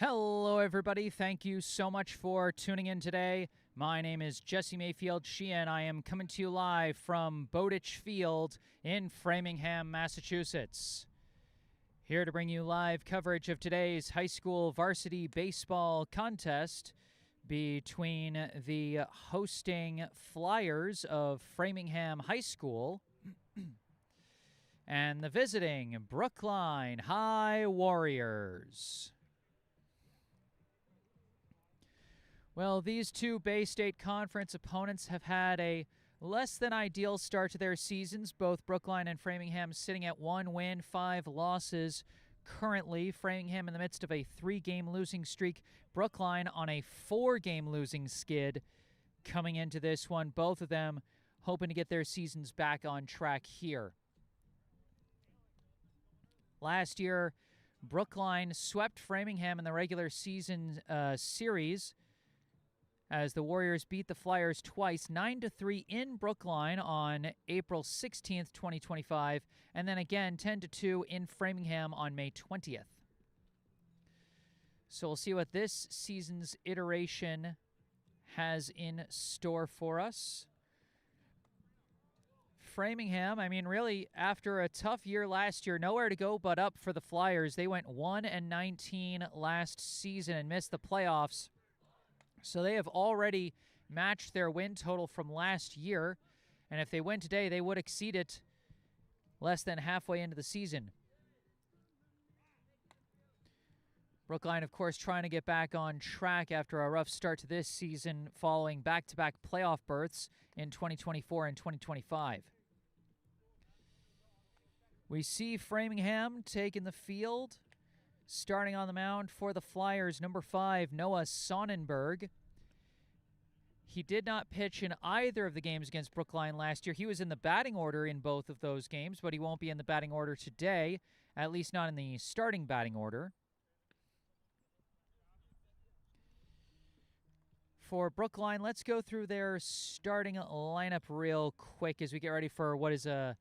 Hello, everybody. Thank you so much for tuning in today. My name is Jesse Mayfield-Sheehan. I am coming to you live from Bowditch Field in Framingham, Massachusetts. Here to bring you live coverage of today's high school varsity baseball contest between the hosting Flyers of Framingham High School and the visiting Brookline High Warriors. Well, these two Bay State Conference opponents have had a less than ideal start to their seasons. Both Brookline and Framingham sitting at 1 win, 5 losses. Currently, Framingham in the midst of a 3-game losing streak. Brookline on a 4-game losing skid coming into this one. Both of them hoping to get their seasons back on track here. Last year, Brookline swept Framingham in the regular season series as the Warriors beat the Flyers twice, 9-3 in Brookline on April 16th, 2025, and then again 10-2 in Framingham on May 20th. So we'll see what this season's iteration has in store for us. Framingham, I mean, really, after a tough year last year, nowhere to go but up for the Flyers. They went 1-19 last season and missed the playoffs. So they have already matched their win total from last year, and if they win today, they would exceed it less than halfway into the season. Brookline, of course, trying to get back on track after a rough start to this season following back-to-back playoff berths in 2024 and 2025. We see Framingham taking the field. Starting on the mound for the Flyers, number 5, Noah Sonnenberg. He did not pitch in either of the games against Brookline last year. He was in the batting order in both of those games, but he won't be in the batting order today, at least not in the starting batting order. For Brookline, let's go through their starting lineup real quick as we get ready for what is a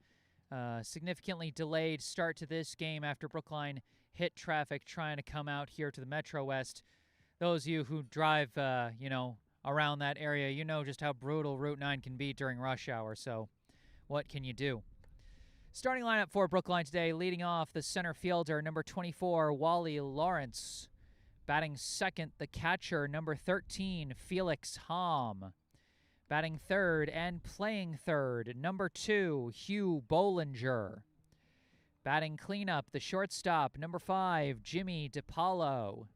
significantly delayed start to this game after Brookline hit traffic trying to come out here to the Metro West. Those of you who drive, around that area, you know just how brutal Route 9 can be during rush hour, so what can you do? Starting lineup for Brookline today, leading off the center fielder, number 24, Wally Lawrence. Batting second, the catcher, number 13, Felix Hom. Batting third and playing third, number 2, Hugh Bollinger. Batting cleanup, the shortstop, number 5, Jimmy DiPaolo.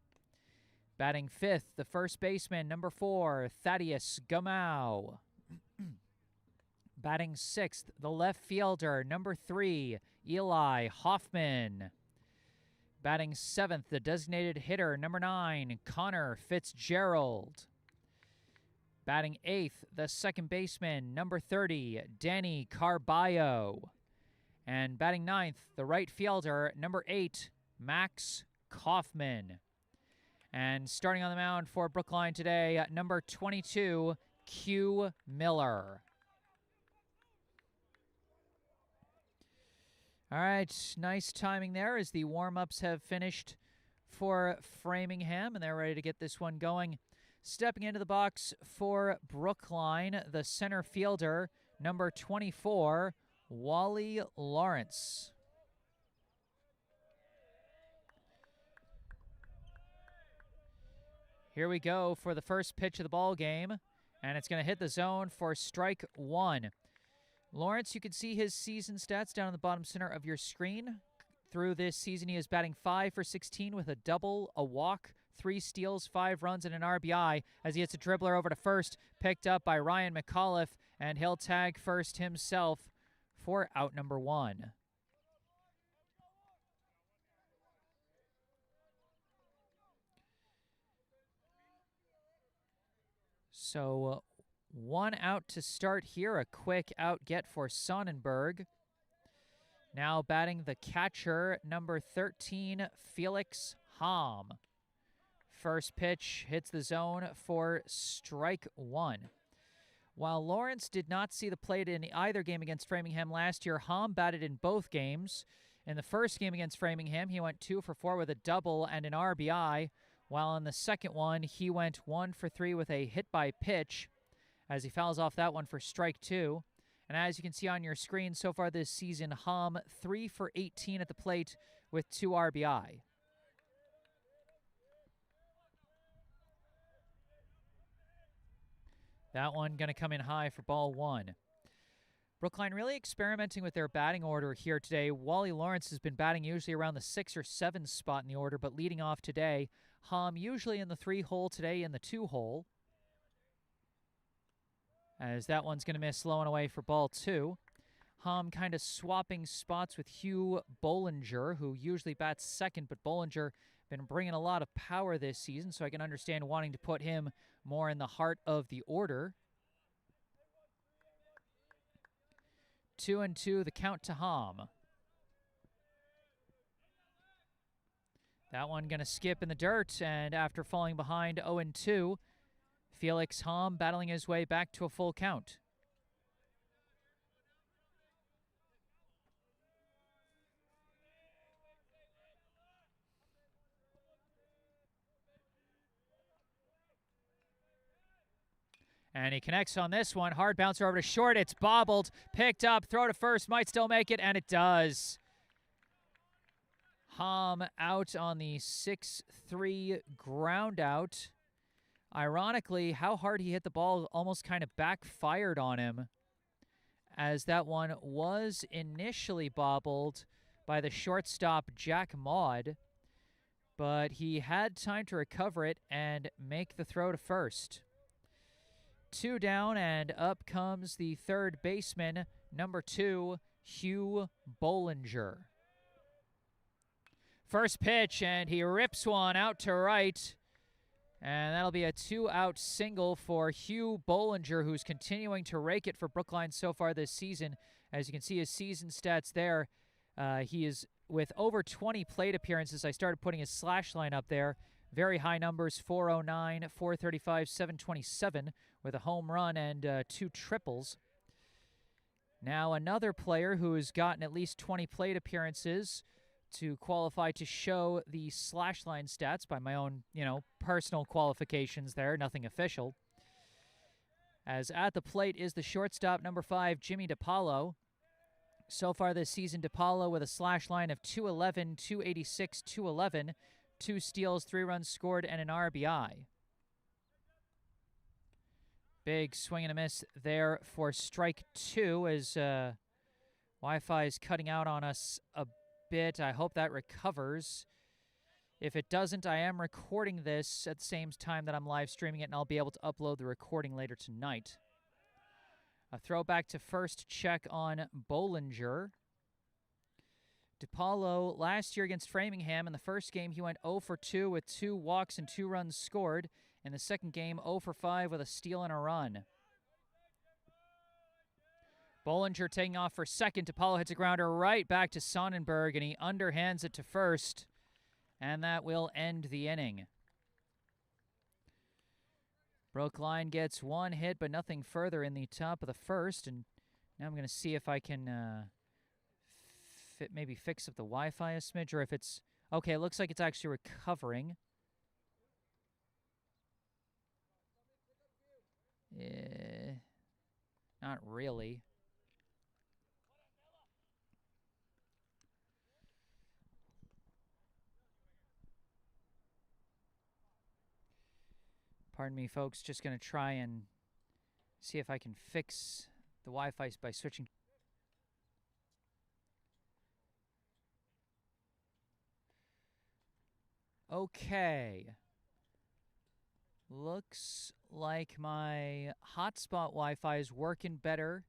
Batting fifth, the first baseman, number 4, Thaddeus Gamau. Batting sixth, the left fielder, number 3, Eli Hoffman. Batting seventh, the designated hitter, number 9, Connor Fitzgerald. Batting eighth, the second baseman, number 30, Danny Carballo. And batting ninth, the right fielder, number 8, Max Kaufman. And starting on the mound for Brookline today, number 22, Q Miller. All right, nice timing there as the warm-ups have finished for Framingham, and they're ready to get this one going. Stepping into the box for Brookline, the center fielder, number 24, Wally Lawrence. Here we go for the first pitch of the ball game, and it's going to hit the zone for strike 1. Lawrence, you can see his season stats down in the bottom center of your screen. Through this season, he is batting 5 for 16 with a double, a walk, 3 steals, 5 runs, and an RBI as he hits a dribbler over to first, picked up by Ryan McAuliffe, and he'll tag first himself for out number 1. So 1 out to start here, a quick out get for Sonnenberg. Now batting the catcher, number 13, Felix Hom. First pitch hits the zone for strike 1. While Lawrence did not see the plate in either game against Framingham last year, Hom batted in both games. In the first game against Framingham, he went 2 for 4 with a double and an RBI, while in the second one, he went 1 for 3 with a hit by pitch as he fouls off that one for strike 2. And as you can see on your screen, so far this season, Hom 3 for 18 at the plate with 2 RBI. That one going to come in high for ball 1. Brookline really experimenting with their batting order here today. Wally Lawrence has been batting usually around the 6 or 7 spot in the order, but leading off today, Hom usually in the 3 hole, today in the 2 hole. As that one's going to miss low and away for ball 2. Hom kind of swapping spots with Hugh Bollinger, who usually bats second, but Bollinger been bringing a lot of power this season, so I can understand wanting to put him more in the heart of the order. 2-2, the count to Hom. That one going to skip in the dirt, and after falling behind 0-2, Felix Hom battling his way back to a full count. And he connects on this one. Hard bouncer over to short. It's bobbled. Picked up. Throw to first. Might still make it. And it does. Hom out on the 6-3 ground out. Ironically, how hard he hit the ball almost kind of backfired on him, as that one was initially bobbled by the shortstop Jack Maud, but he had time to recover it and make the throw to first. 2 down, and up comes the third baseman, number 2, Hugh Bollinger. First pitch, and he rips one out to right. And that'll be a 2-out single for Hugh Bollinger, who's continuing to rake it for Brookline so far this season. As you can see his season stats there, he is with over 20 plate appearances. I started putting his slash line up there. Very high numbers, 409, 435, 727, with a home run and 2 triples. Now another player who has gotten at least 20 plate appearances to qualify to show the slash line stats by my own, personal qualifications there, nothing official. As at the plate is the shortstop, number 5, Jimmy DiPaolo. So far this season, DiPaolo with a slash line of 211, 286, 211, 2 steals, 3 runs scored, and an RBI. Big swing and a miss there for strike 2 as Wi-Fi is cutting out on us a bit. I hope that recovers. If it doesn't, I am recording this at the same time that I'm live streaming it, and I'll be able to upload the recording later tonight. A throwback to first check on Bollinger. DiPaolo last year against Framingham in the first game, he went 0 for 2 with 2 walks and 2 runs scored. In the second game, 0 for 5 with a steal and a run. Bollinger taking off for second. DiPaolo hits a grounder right back to Sonnenberg, and he underhands it to first. And that will end the inning. Brookline gets 1 hit, but nothing further in the top of the first. And now I'm going to see if I can maybe fix up the Wi-Fi a smidge, or if it's... Okay, it looks like it's actually recovering. Not really. Pardon me, folks. Just going to try and see if I can fix the Wi-Fi by switching. Okay. Looks like my hotspot Wi-Fi is working better,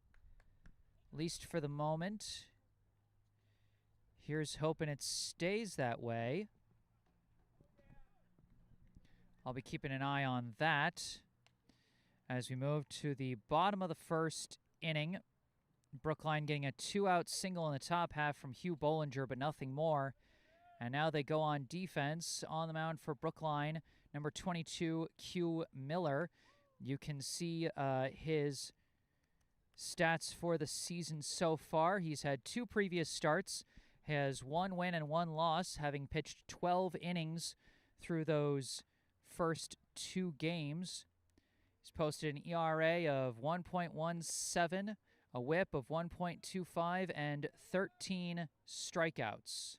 at least for the moment. Here's hoping it stays that way. I'll be keeping an eye on that as we move to the bottom of the first inning. Brookline getting a 2-out single in the top half from Hugh Bollinger, but nothing more. And now they go on defense. On the mound for Brookline, number 22, Q Miller. You can see his stats for the season so far. He's had 2 previous starts, has 1 win and 1 loss, having pitched 12 innings through those first 2 games. He's posted an ERA of 1.17, a whip of 1.25, and 13 strikeouts.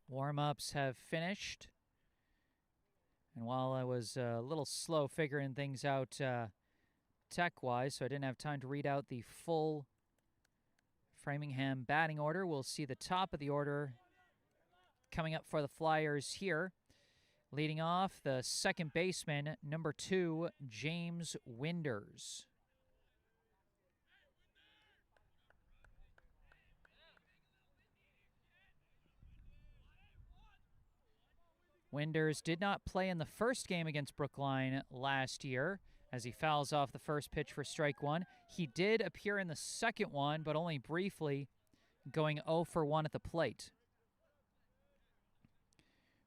Warm-ups have finished. And while I was a little slow figuring things out tech-wise, so I didn't have time to read out the full Framingham batting order, we'll see the top of the order coming up for the Flyers here. Leading off, the second baseman, number 2, James Winders. Winders did not play in the first game against Brookline last year as he fouls off the first pitch for strike 1. He did appear in the second one, but only briefly, going 0 for 1 at the plate.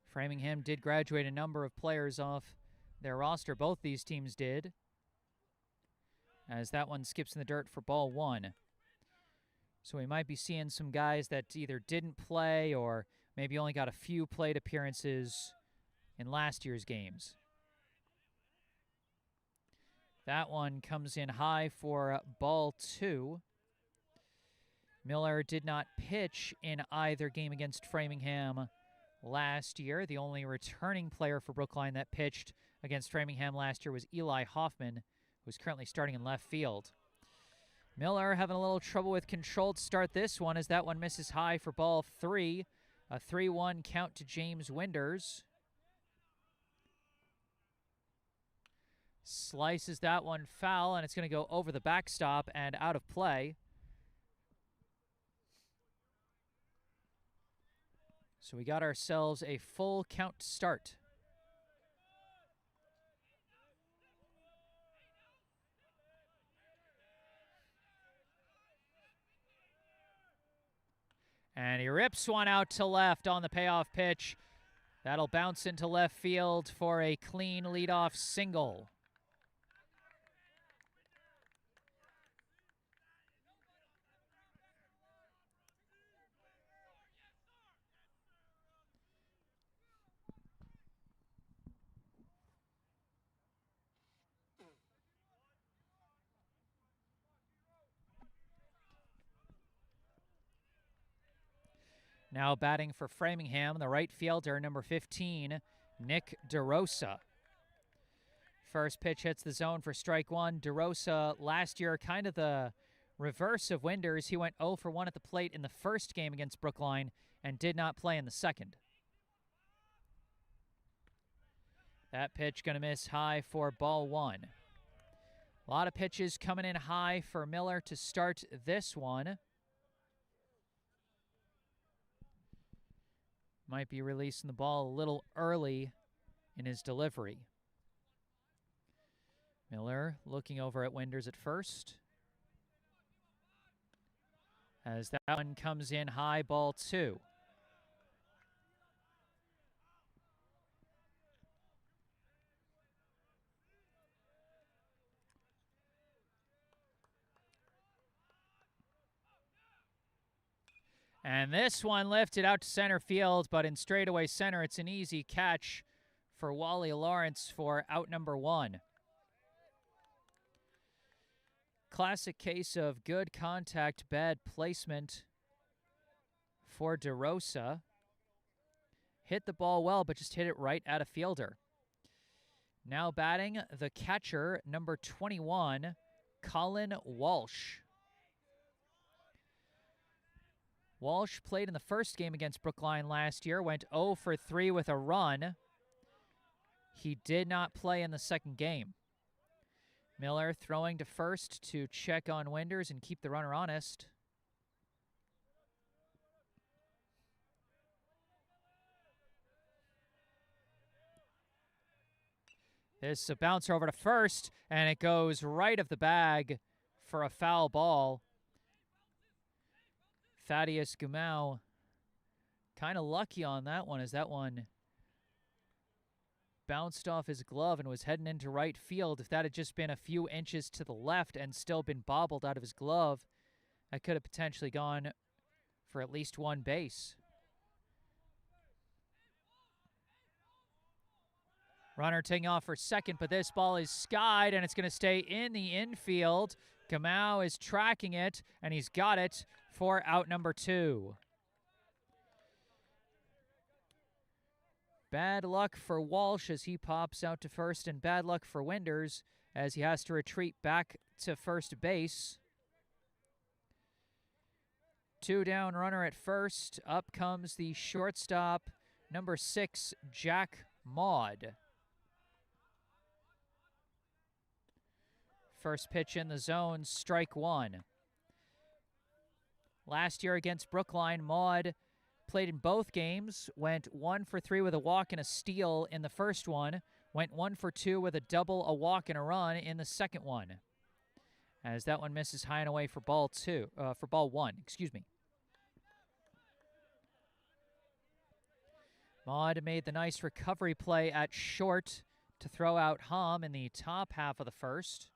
Framingham did graduate a number of players off their roster. Both these teams did, as that one skips in the dirt for ball 1. So we might be seeing some guys that either didn't play or maybe only got a few plate appearances in last year's games. That one comes in high for ball 2. Miller did not pitch in either game against Framingham last year. The only returning player for Brookline that pitched against Framingham last year was Eli Hoffman, who's currently starting in left field. Miller having a little trouble with control to start this one as that one misses high for ball 3. A 3-1 count to James Winders. Slices that one foul, and it's going to go over the backstop and out of play. So we got ourselves a full count start. And he rips one out to left on the payoff pitch. That'll bounce into left field for a clean leadoff single. Now batting for Framingham, the right fielder, number 15, Nick DeRosa. First pitch hits the zone for strike 1. DeRosa last year, kind of the reverse of Winders. He went 0 for 1 at the plate in the first game against Brookline and did not play in the second. That pitch going to miss high for ball 1. A lot of pitches coming in high for Miller to start this one. Might be releasing the ball a little early in his delivery. Miller looking over at Winders at first. As that one comes in high, ball 2. And this one lifted out to center field, but in straightaway center, it's an easy catch for Wally Lawrence for out number 1. Classic case of good contact, bad placement for DeRosa. Hit the ball well, but just hit it right at a fielder. Now batting, the catcher, number 21, Colin Walsh. Walsh played in the first game against Brookline last year, went 0 for 3 with a run. He did not play in the second game. Miller throwing to first to check on Winders and keep the runner honest. This is a bouncer over to first, and it goes right of the bag for a foul ball. Thaddeus Gumau kind of lucky on that one, as that one bounced off his glove and was heading into right field. If that had just been a few inches to the left and still been bobbled out of his glove, that could have potentially gone for at least one base. Runner taking off for second, but this ball is skied, and it's going to stay in the infield. Gamau is tracking it, and he's got it for out number 2. Bad luck for Walsh as he pops out to first, and bad luck for Winders as he has to retreat back to first base. 2 down runner at first. Up comes the shortstop, number 6, Jack Maud. First pitch in the zone, strike 1. Last year against Brookline, Maud played in both games, went 1 for 3 with a walk and a steal in the first one, went 1 for 2 with a double, a walk, and a run in the second one. As that one misses high and away for ball 1, excuse me. Maud made the nice recovery play at short to throw out Hom in the top half of the first.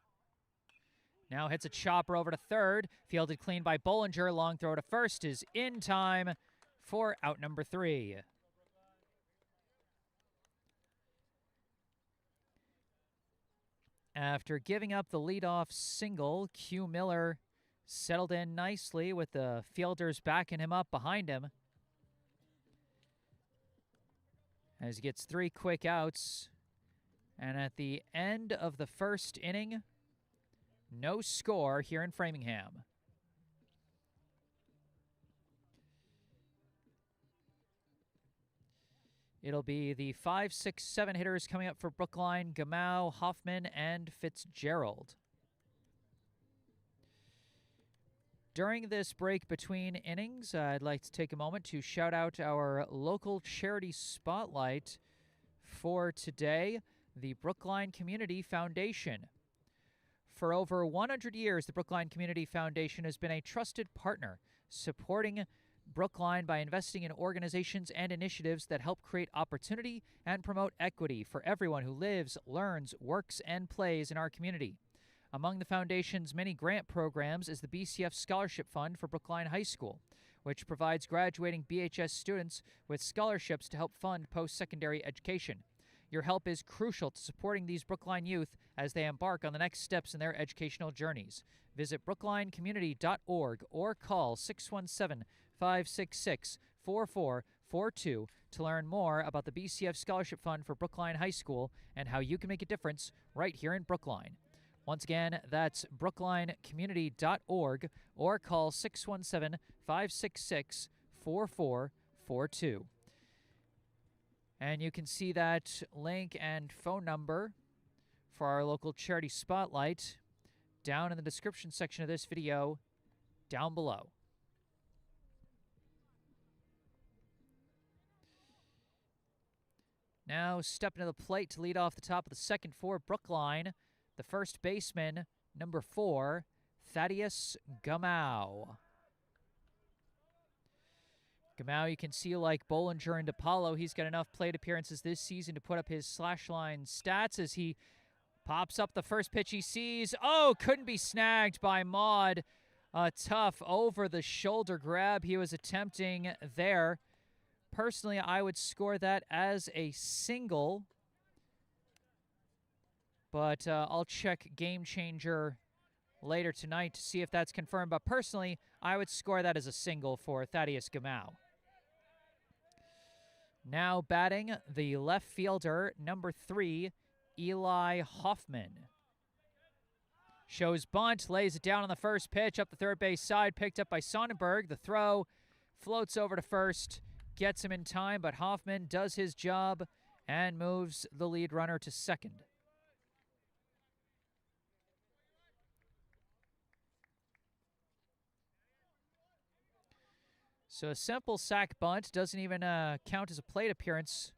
Now hits a chopper over to third, fielded clean by Bollinger. Long throw to first is in time for out number 3. After giving up the leadoff single, Q Miller settled in nicely with the fielders backing him up behind him, as he gets 3 quick outs. And at the end of the first inning, no score here in Framingham. It'll be the 5, 6, 7 hitters coming up for Brookline: Gamau, Hoffman, and Fitzgerald. During this break between innings, I'd like to take a moment to shout out our local charity spotlight for today, the Brookline Community Foundation. For over 100 years, the Brookline Community Foundation has been a trusted partner, supporting Brookline by investing in organizations and initiatives that help create opportunity and promote equity for everyone who lives, learns, works, and plays in our community. Among the foundation's many grant programs is the BCF Scholarship Fund for Brookline High School, which provides graduating BHS students with scholarships to help fund post-secondary education. Your help is crucial to supporting these Brookline youth as they embark on the next steps in their educational journeys. Visit brooklinecommunity.org or call 617-566-4442 to learn more about the BCF Scholarship Fund for Brookline High School and how you can make a difference right here in Brookline. Once again, that's brooklinecommunity.org or call 617-566-4442. And you can see that link and phone number for our local charity spotlight down in the description section of this video down below. Now stepping to the plate to lead off the top of the second for Brookline, the first baseman, number 4, Thaddeus Gamau. Gamau, you can see, like Bollinger and DePaulo, he's got enough plate appearances this season to put up his slash line stats as he pops up the first pitch he sees. Oh, couldn't be snagged by Maud. A tough over-the-shoulder grab he was attempting there. Personally, I would score that as a single, but I'll check Game Changer later tonight to see if that's confirmed. But personally, I would score that as a single for Thaddeus Gamau. Now batting, the left fielder, number 3, Eli Hoffman. Shows bunt, lays it down on the first pitch, up the third base side, picked up by Sonnenberg. The throw floats over to first, gets him in time, but Hoffman does his job and moves the lead runner to second. So a simple sac bunt doesn't even count as a plate appearance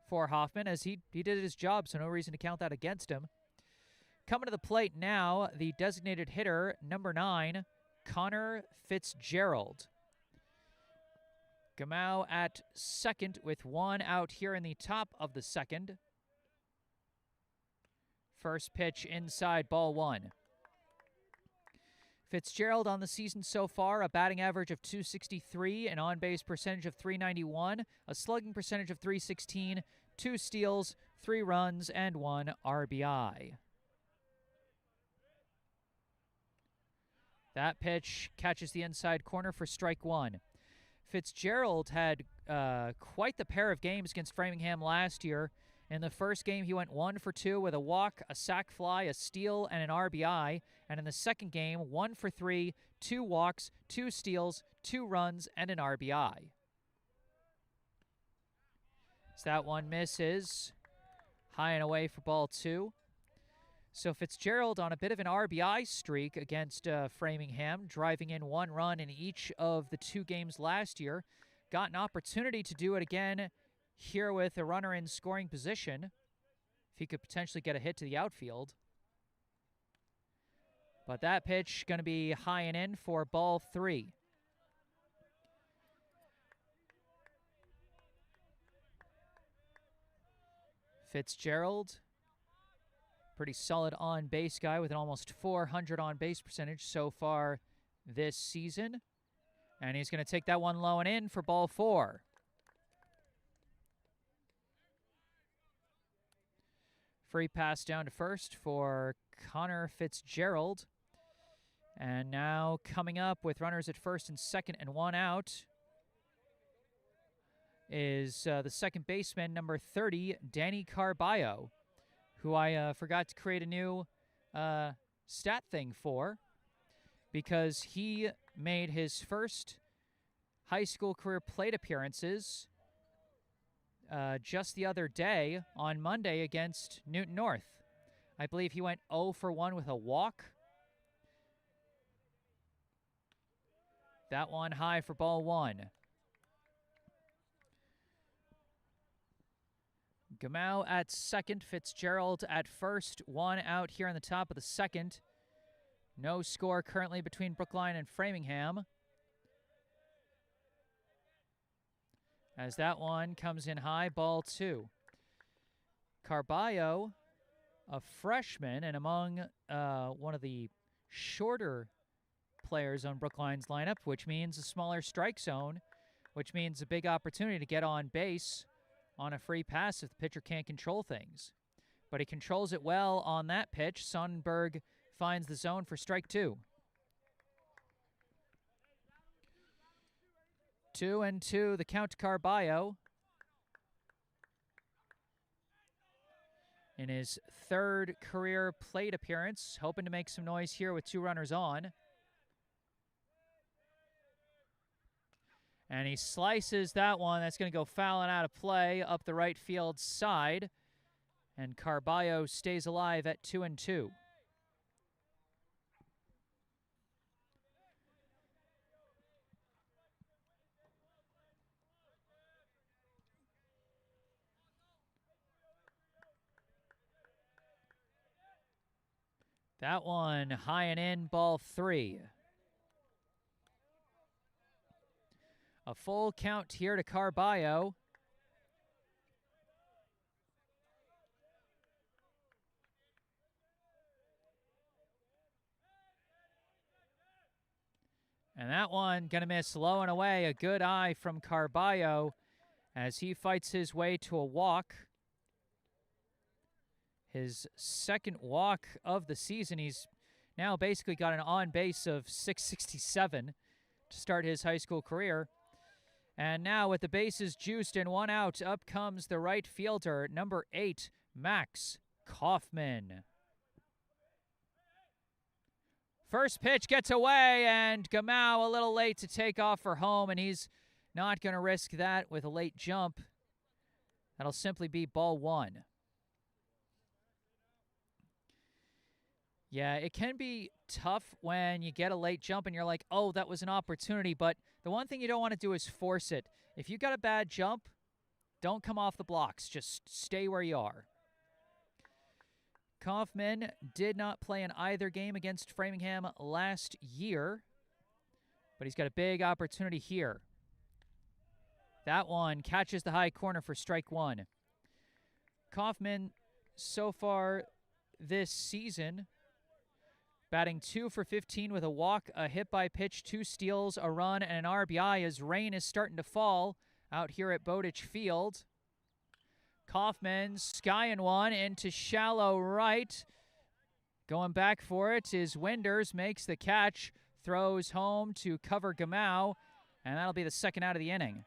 for Hoffman, as he did his job, so no reason to count that against him. Coming to the plate now, the designated hitter, number 9, Connor Fitzgerald. Gamau at second with 1 out here in the top of the second. First pitch inside, ball 1. Fitzgerald on the season so far, a batting average of .263, an on-base percentage of .391, a slugging percentage of .316, 2 steals, 3 runs, and 1 RBI. That pitch catches the inside corner for strike 1. Fitzgerald had quite the pair of games against Framingham last year. In the first game, he went 1 for 2 with a walk, a sac fly, a steal, and an RBI. And in the second game, 1 for 3, 2 walks, 2 steals, 2 runs, and an RBI. So that one misses. High and away for ball 2. So Fitzgerald on a bit of an RBI streak against Framingham, driving in 1 run in each of the 2 games last year. Got an opportunity to do it again here with a runner in scoring position, if he could potentially get a hit to the outfield. But that pitch going to be high and in for ball 3. Fitzgerald, pretty solid on-base guy with an almost .400 on-base percentage so far this season. And he's going to take that one low and in for ball 4. Free pass down to first for Connor Fitzgerald. And now coming up with runners at first and second and 1 out is the second baseman, number 30, Danny Carballo, who I forgot to create a new stat thing for because he made his first high school career plate appearances just the other day on Monday against Newton North. I believe he went 0 for 1 with a walk. That one high for ball 1. Gamau at second, Fitzgerald at first. 1 out here in the top of the second. No score currently between Brookline and Framingham. As that one comes in high, ball 2. Carballo, a freshman, and among one of the shorter players on Brookline's lineup, which means a smaller strike zone, which means a big opportunity to get on base on a free pass if the pitcher can't control things. But he controls it well on that pitch. Sonnenberg finds the zone for strike 2. 2-2, the count to Carballo. In his 3rd career plate appearance, hoping to make some noise here with 2 runners on. And he slices that one. That's going to go fouling out of play up the right field side. And Carballo stays alive at 2-2. That one high and in, ball 3. A full count here to Carballo. And that one going to miss low and away. A good eye from Carballo as he fights his way to a walk. His 2nd walk of the season. He's now basically got an on-base of .667 to start his high school career. And now with the bases juiced and 1 out, up comes the right fielder, number 8, Max Kaufman. First pitch gets away, and Gamau a little late to take off for home, and he's not going to risk that with a late jump. That'll simply be ball 1. Yeah, it can be tough when you get a late jump and you're like, oh, that was an opportunity. But the one thing you don't want to do is force it. If you got a bad jump, don't come off the blocks. Just stay where you are. Kaufman did not play in either game against Framingham last year, but he's got a big opportunity here. That one catches the high corner for strike 1. Kaufman, so far this season. Batting 2 for 15 with a walk, a hit by pitch, 2 steals, a run, and an RBI as rain is starting to fall out here at Bowditch Field. Kaufman skying one into shallow right. Going back for it is Winders, makes the catch, throws home to cover Gamau, and that'll be the second out of the inning.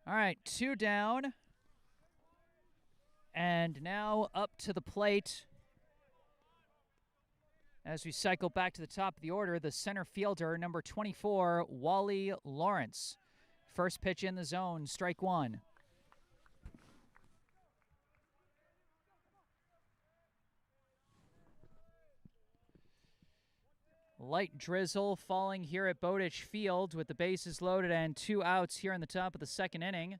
All right, 2 down. And now up to the plate. As we cycle back to the top of the order, the center fielder, number 24, Wally Lawrence. First pitch in the zone, strike 1. Light drizzle falling here at Bowditch Field with the bases loaded and 2 outs here in the top of the second inning.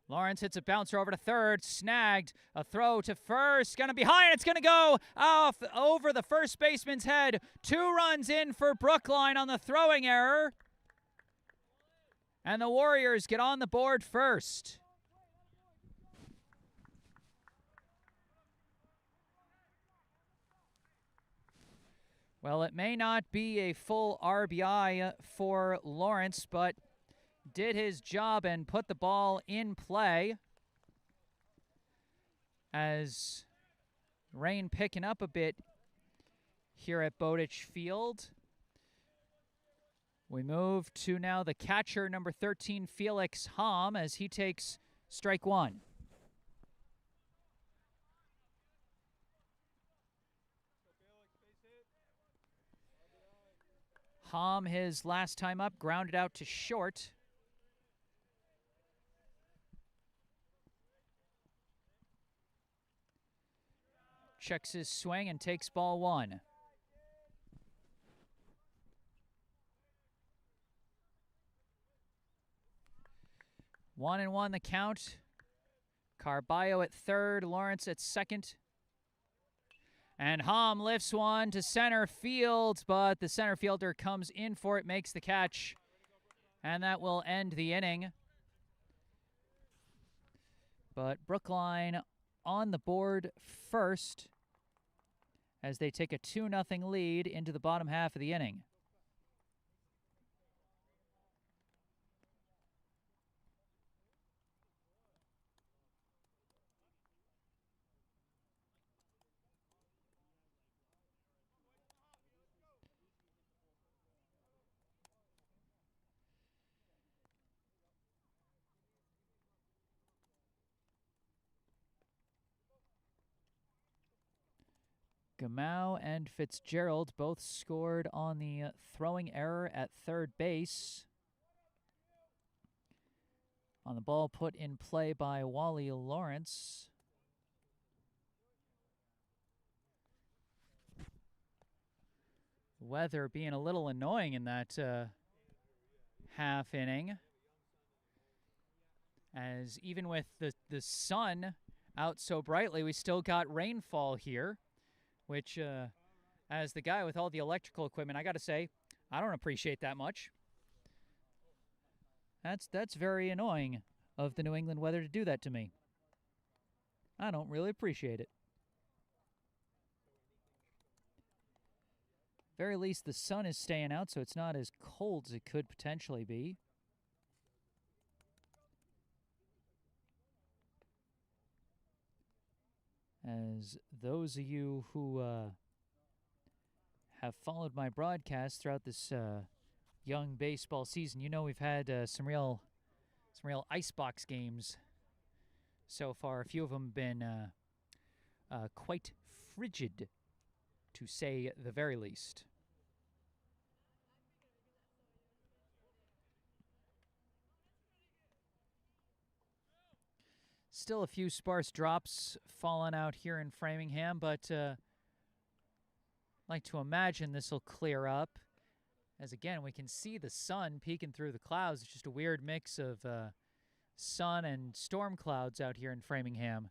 Lawrence hits a bouncer over to third, snagged, a throw to first, gonna be high, and it's gonna go off over the first baseman's head. 2 runs in for Brookline on the throwing error. And the Warriors get on the board first. Well, it may not be a full RBI for Lawrence, but did his job and put the ball in play. As rain picking up a bit here at Bowditch Field. We move to now the catcher, number 13, Felix Hom, as he takes strike 1. Hom, his last time up, grounded out to short. Checks his swing and takes ball 1. One and 1 the count. Carballo at third, Lawrence at second. And Hom lifts one to center field, but the center fielder comes in for it, makes the catch, and that will end the inning. But Brookline on the board first as they take a 2-0 lead into the bottom half of the inning. Gamau and Fitzgerald both scored on the throwing error at third base. On the ball put in play by Wally Lawrence. Weather being a little annoying in that half inning. As even with the sun out so brightly, we still got rainfall here. Which, as the guy with all the electrical equipment, I got to say, I don't appreciate that much. That's very annoying of the New England weather to do that to me. I don't really appreciate it. Very least the sun is staying out, so it's not as cold as it could potentially be. As those of you who have followed my broadcast throughout this young baseball season, you know we've had some real icebox games so far. A few of them have been quite frigid, to say the very least. Still a few sparse drops falling out here in Framingham, but like to imagine this will clear up As again, we can see the sun peeking through the clouds. It's just a weird mix of sun and storm clouds out here in Framingham.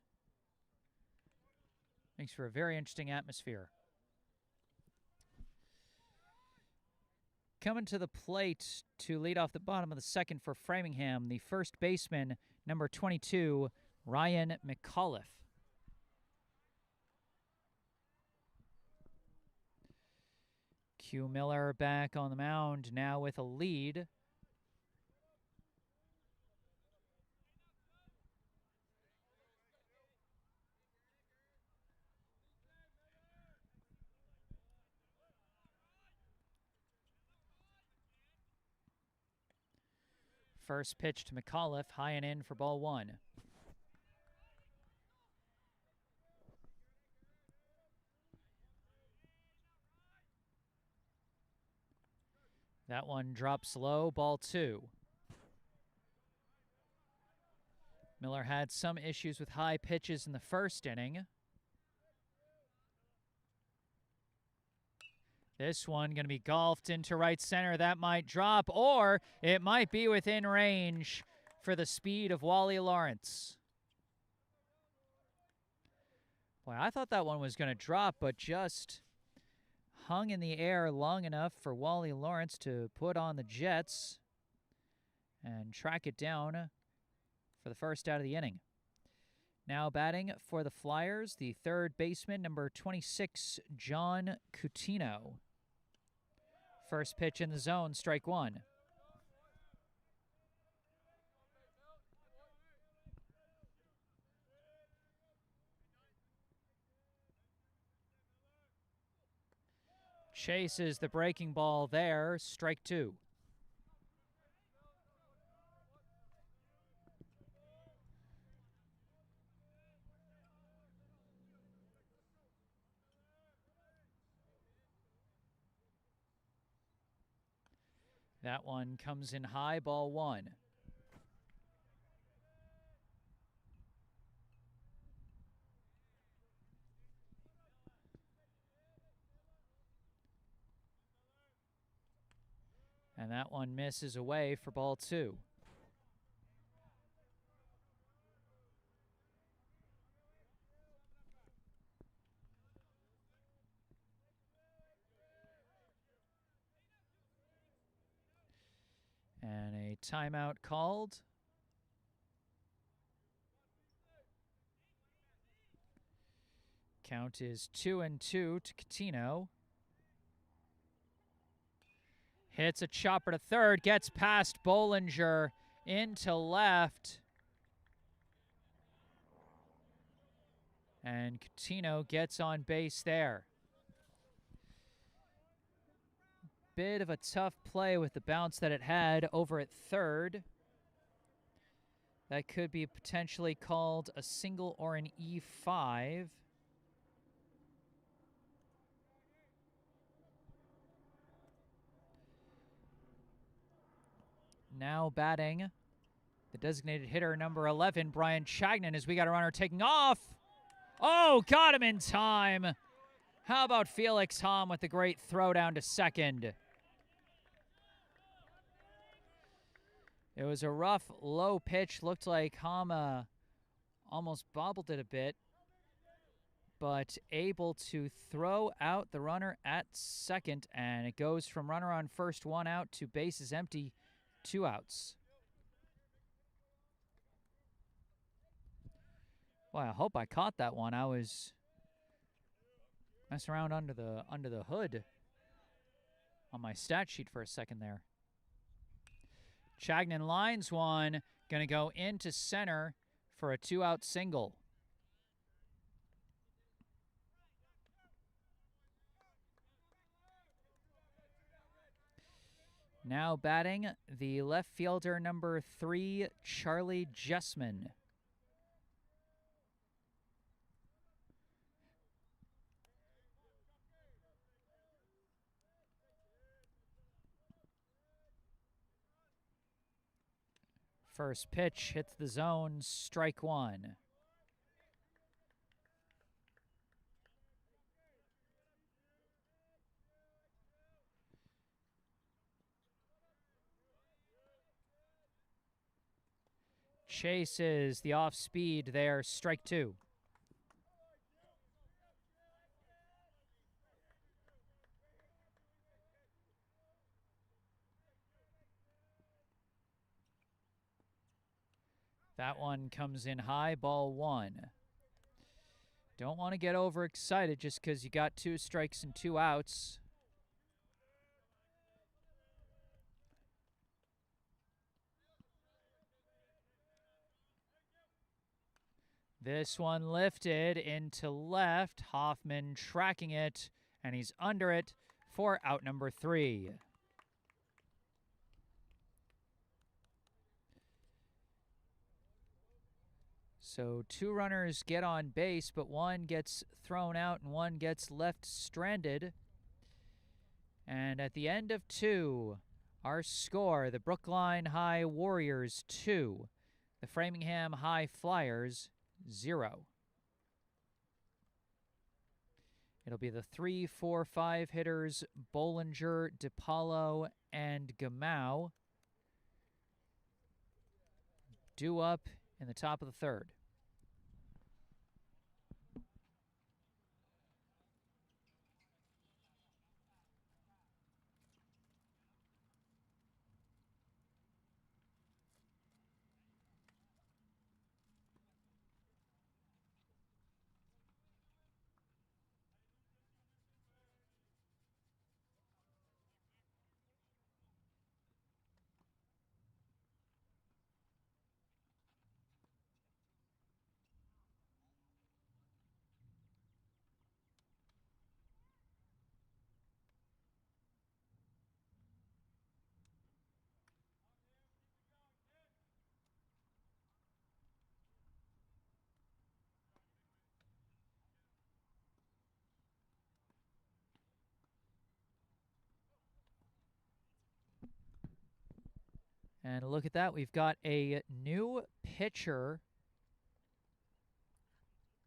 Makes for a very interesting atmosphere. Coming to the plate to lead off the bottom of the second for Framingham, the first baseman, number 22, Ryan McAuliffe. Q Miller back on the mound now with a lead. First pitch to McAuliffe, high and in for ball one. That one drops low, ball two. Miller had some issues with high pitches in the first inning. This one going to be golfed into right center. That might drop, or it might be within range for the speed of Wally Lawrence. Boy, I thought that one was going to drop, but just hung in the air long enough for Wally Lawrence to put on the Jets and track it down for the first out of the inning. Now batting for the Flyers, the third baseman, number 26, John Coutinho. First pitch in the zone, strike one. Chases the breaking ball there, strike two. That one comes in high, ball one. And that one misses away for ball two. And a timeout called. Count is 2-2 to Coutinho. Hits a chopper to third, gets past Bollinger into left. And Coutinho gets on base there. Bit of a tough play with the bounce that it had over at third. That could be potentially called a single or an E5. Now batting, the designated hitter, number 11, Brian Chagnon, as we got a runner taking off. Oh, got him in time. How about Felix Hom with the great throw down to second? It was a rough, low pitch. Looked like Hom almost bobbled it a bit, but able to throw out the runner at second, and it goes from runner on first, one out, to bases empty, 2 outs. Boy, I hope I caught that one. I was messing around under the hood on my stat sheet for a second there. Chagnon lines one, going to go into center for a 2-out single. Now batting, the left fielder, number 3, Charlie Jessman. First pitch hits the zone, strike one. Chases the off speed there, strike 2. That one comes in high, ball 1. Don't want to get overexcited just because you got 2 strikes and 2 outs. This one lifted into left. Hoffman tracking it, and he's under it for out number 3. So 2 runners get on base, but 1 gets thrown out and 1 gets left stranded. And at the end of 2, our score, the Brookline High Warriors 2, the Framingham High Flyers 0. It'll be the 3, 4, 5 hitters, Bollinger, DiPaolo, and Gamau, due up in the top of the 3rd. And look at that, we've got a new pitcher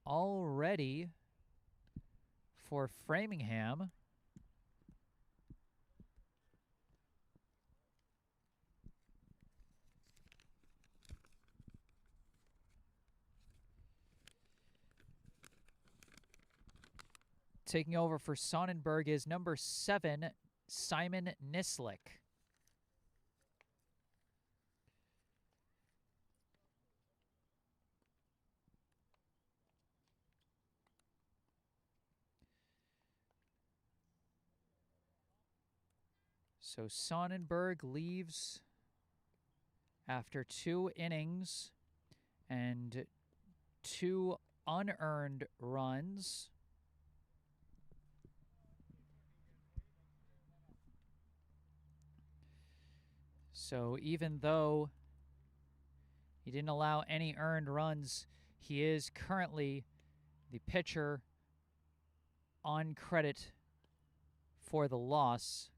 already for Framingham. Taking over for Sonnenberg is number 7, Simon Nislik. So Sonnenberg leaves after 2 innings and 2 unearned runs. So even though he didn't allow any earned runs, he is currently the pitcher on credit for the loss.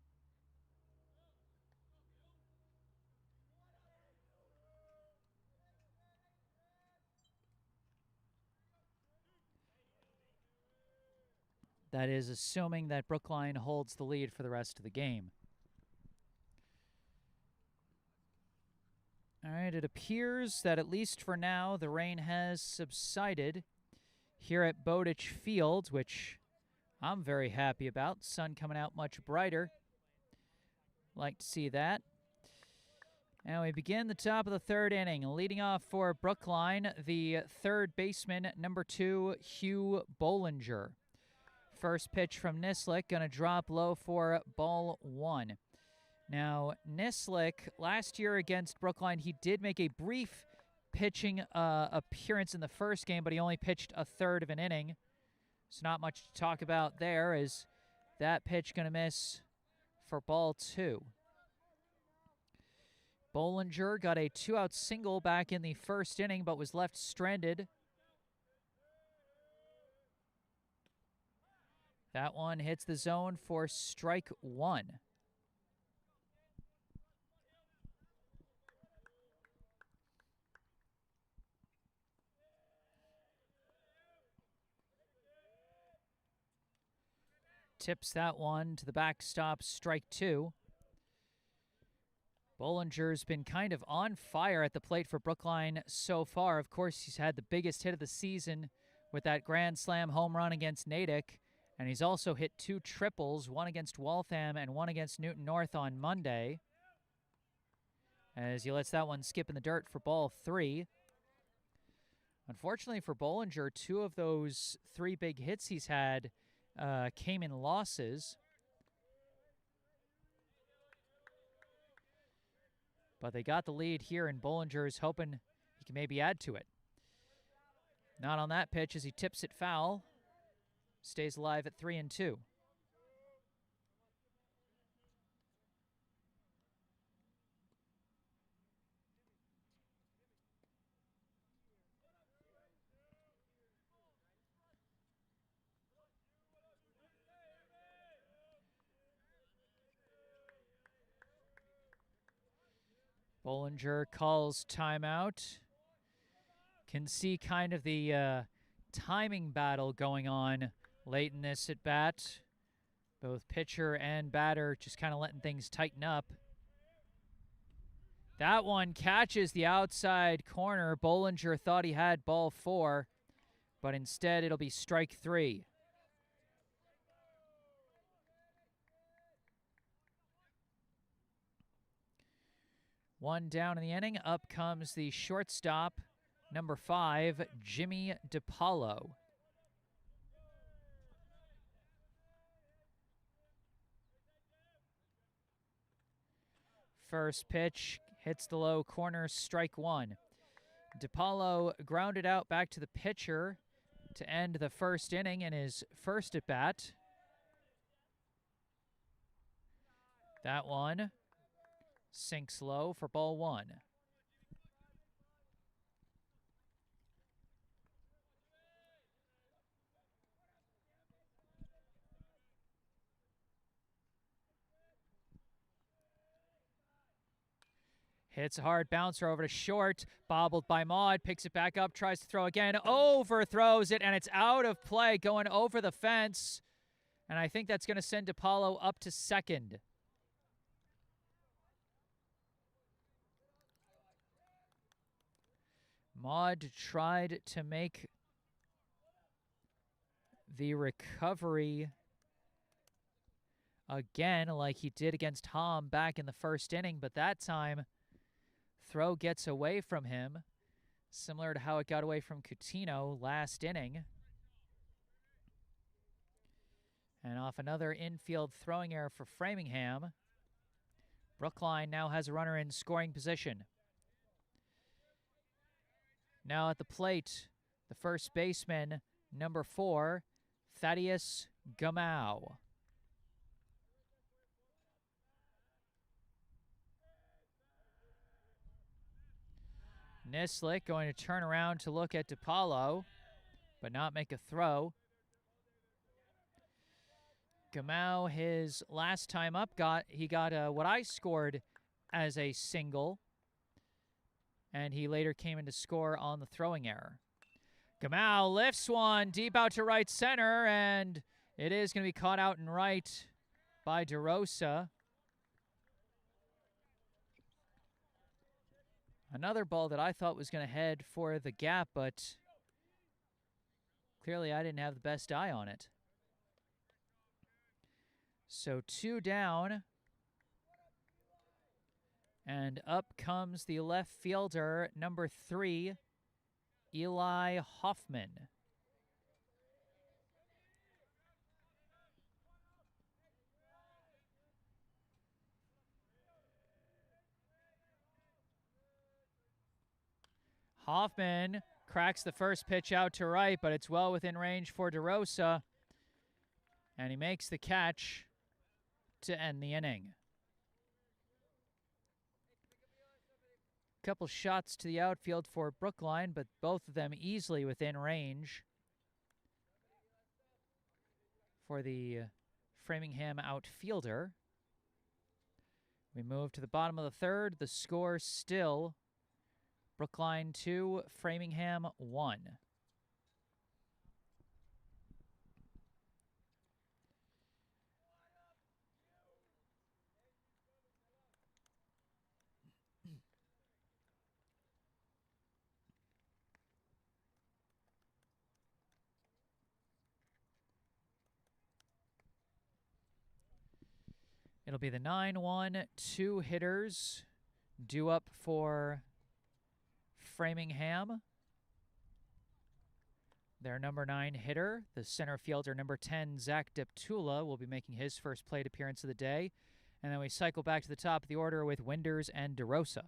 That is assuming that Brookline holds the lead for the rest of the game. All right, it appears that at least for now, the rain has subsided here at Bowditch Field, which I'm very happy about. Sun coming out much brighter. Like to see that. And we begin the top of the 3rd inning. Leading off for Brookline, the 3rd baseman, number 2, Hugh Bollinger. First pitch from Nislik, going to drop low for ball 1. Now, Nislik, last year against Brookline, he did make a brief pitching appearance in the first game, but he only pitched a 1/3 of an inning. So not much to talk about there. Is that pitch going to miss for ball 2? Bollinger got a 2-out single back in the first inning, but was left stranded. That one hits the zone for strike 1. Tips that one to the backstop, strike 2. Bollinger's been kind of on fire at the plate for Brookline so far. Of course, he's had the biggest hit of the season with that grand slam home run against Natick. And he's also hit 2 triples, one against Waltham and one against Newton North on Monday, as he lets that one skip in the dirt for ball 3. Unfortunately for Bollinger, 2 of those 3 big hits he's had came in losses. But they got the lead here, and Bollinger is hoping he can maybe add to it. Not on that pitch as he tips it foul. Stays alive at 3-2. Bollinger calls timeout. Can see kind of the timing battle going on late in this at bat. Both pitcher and batter just kind of letting things tighten up. That one catches the outside corner. Bollinger thought he had ball 4, but instead it'll be strike 3. One down in the inning. Up comes the shortstop, number 5, Jimmy DiPaolo. First pitch hits the low corner, strike 1. DiPaolo grounded out back to the pitcher to end the first inning in his first at bat. That one sinks low for ball 1. Hits a hard bouncer over to short, bobbled by Maud, picks it back up, tries to throw again, overthrows it, and it's out of play, going over the fence. And I think that's going to send DiPaolo up to second. Maud tried to make the recovery again like he did against Hom back in the first inning, but that time throw gets away from him, similar to how it got away from Coutinho last inning. And off another infield throwing error for Framingham, Brookline now has a runner in scoring position. Now at the plate, the first baseman, number 4, Thaddeus Gamau. Nislik going to turn around to look at DiPaolo, but not make a throw. Gamau, his last time up, got what I scored as a single, and he later came in to score on the throwing error. Gamau lifts one deep out to right center, and it is going to be caught out in right by DeRosa. Another ball that I thought was going to head for the gap, but clearly I didn't have the best eye on it. So 2 down. And up comes the left fielder, number 3, Eli Hoffman. Hoffman cracks the first pitch out to right, but it's well within range for DeRosa. And he makes the catch to end the inning. Couple shots to the outfield for Brookline, but both of them easily within range for the Framingham outfielder. We move to the bottom of the third. The score still Brookline 2, Framingham 1. It'll be the 9-1, 2 hitters due up for Framingham. Their number 9 hitter, the center fielder, number 10, Zach Deptula, will be making his first plate appearance of the day. And then we cycle back to the top of the order with Winders and DeRosa.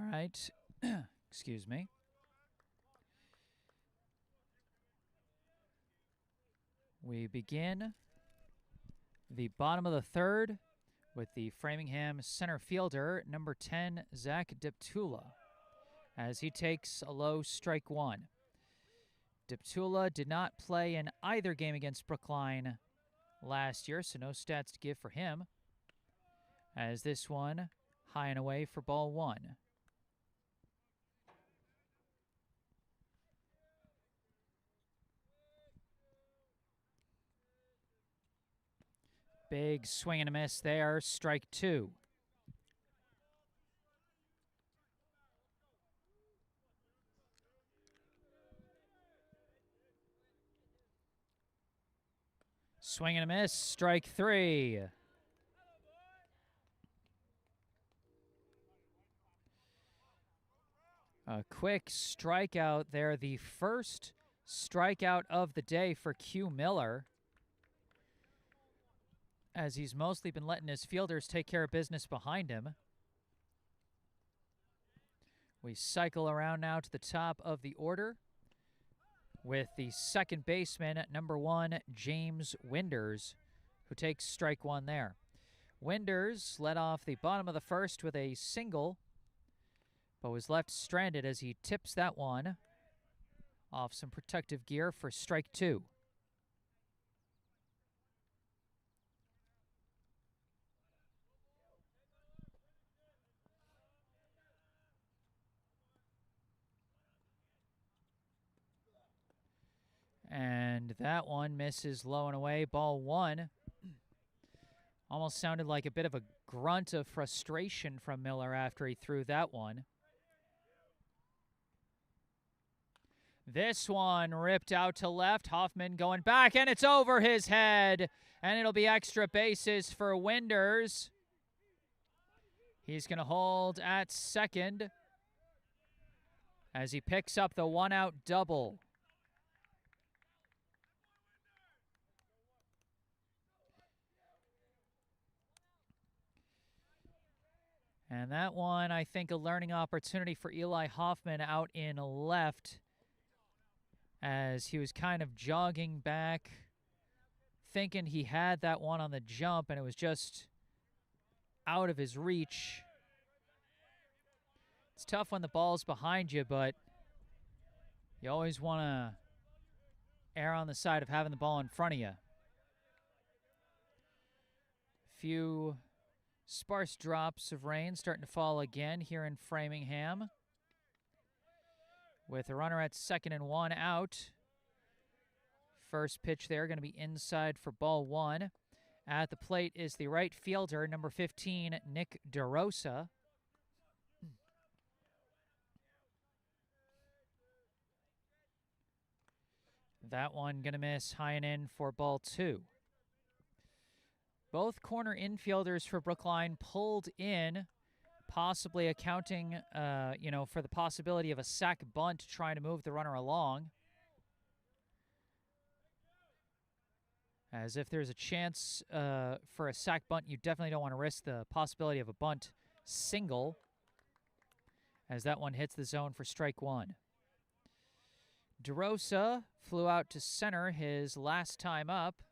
All right. Excuse me. We begin the bottom of the third with the Framingham center fielder, number 10, Zach Deptula, as he takes a low strike one. Deptula did not play in either game against Brookline last year, so no stats to give for him, as this one high and away for ball one. Big swing and a miss there, strike two. Swing and a miss, strike three. A quick strikeout there, the first strikeout of the day for Q Miller, as he's mostly been letting his fielders take care of business behind him. We cycle around now to the top of the order with the second baseman at number 1, James Winders, who takes strike one there. Winders led off the bottom of the first with a single, but was left stranded as he tips that one off some protective gear for strike two. And that one misses low and away, ball one. Almost sounded like a bit of a grunt of frustration from Miller after he threw that one. This one ripped out to left. Hoffman going back, and it's over his head. And it'll be extra bases for Winders. He's going to hold at second as he picks up the one-out double. And that one, I think, a learning opportunity for Eli Hoffman out in left, as he was kind of jogging back, thinking he had that one on the jump, and it was just out of his reach. It's tough when the ball's behind you, but you always want to err on the side of having the ball in front of you. Few sparse drops of rain starting to fall again here in Framingham, with a runner at second and one out. First pitch there going to be inside for ball one. At the plate is the right fielder, number 15, Nick DeRosa. That one going to miss high and in for ball two. Both corner infielders for Brookline pulled in, possibly accounting, for the possibility of a sac bunt trying to move the runner along. As if there's a chance for a sac bunt, you definitely don't want to risk the possibility of a bunt single. as that one hits the zone for strike one. DeRosa flew out to center his last time up.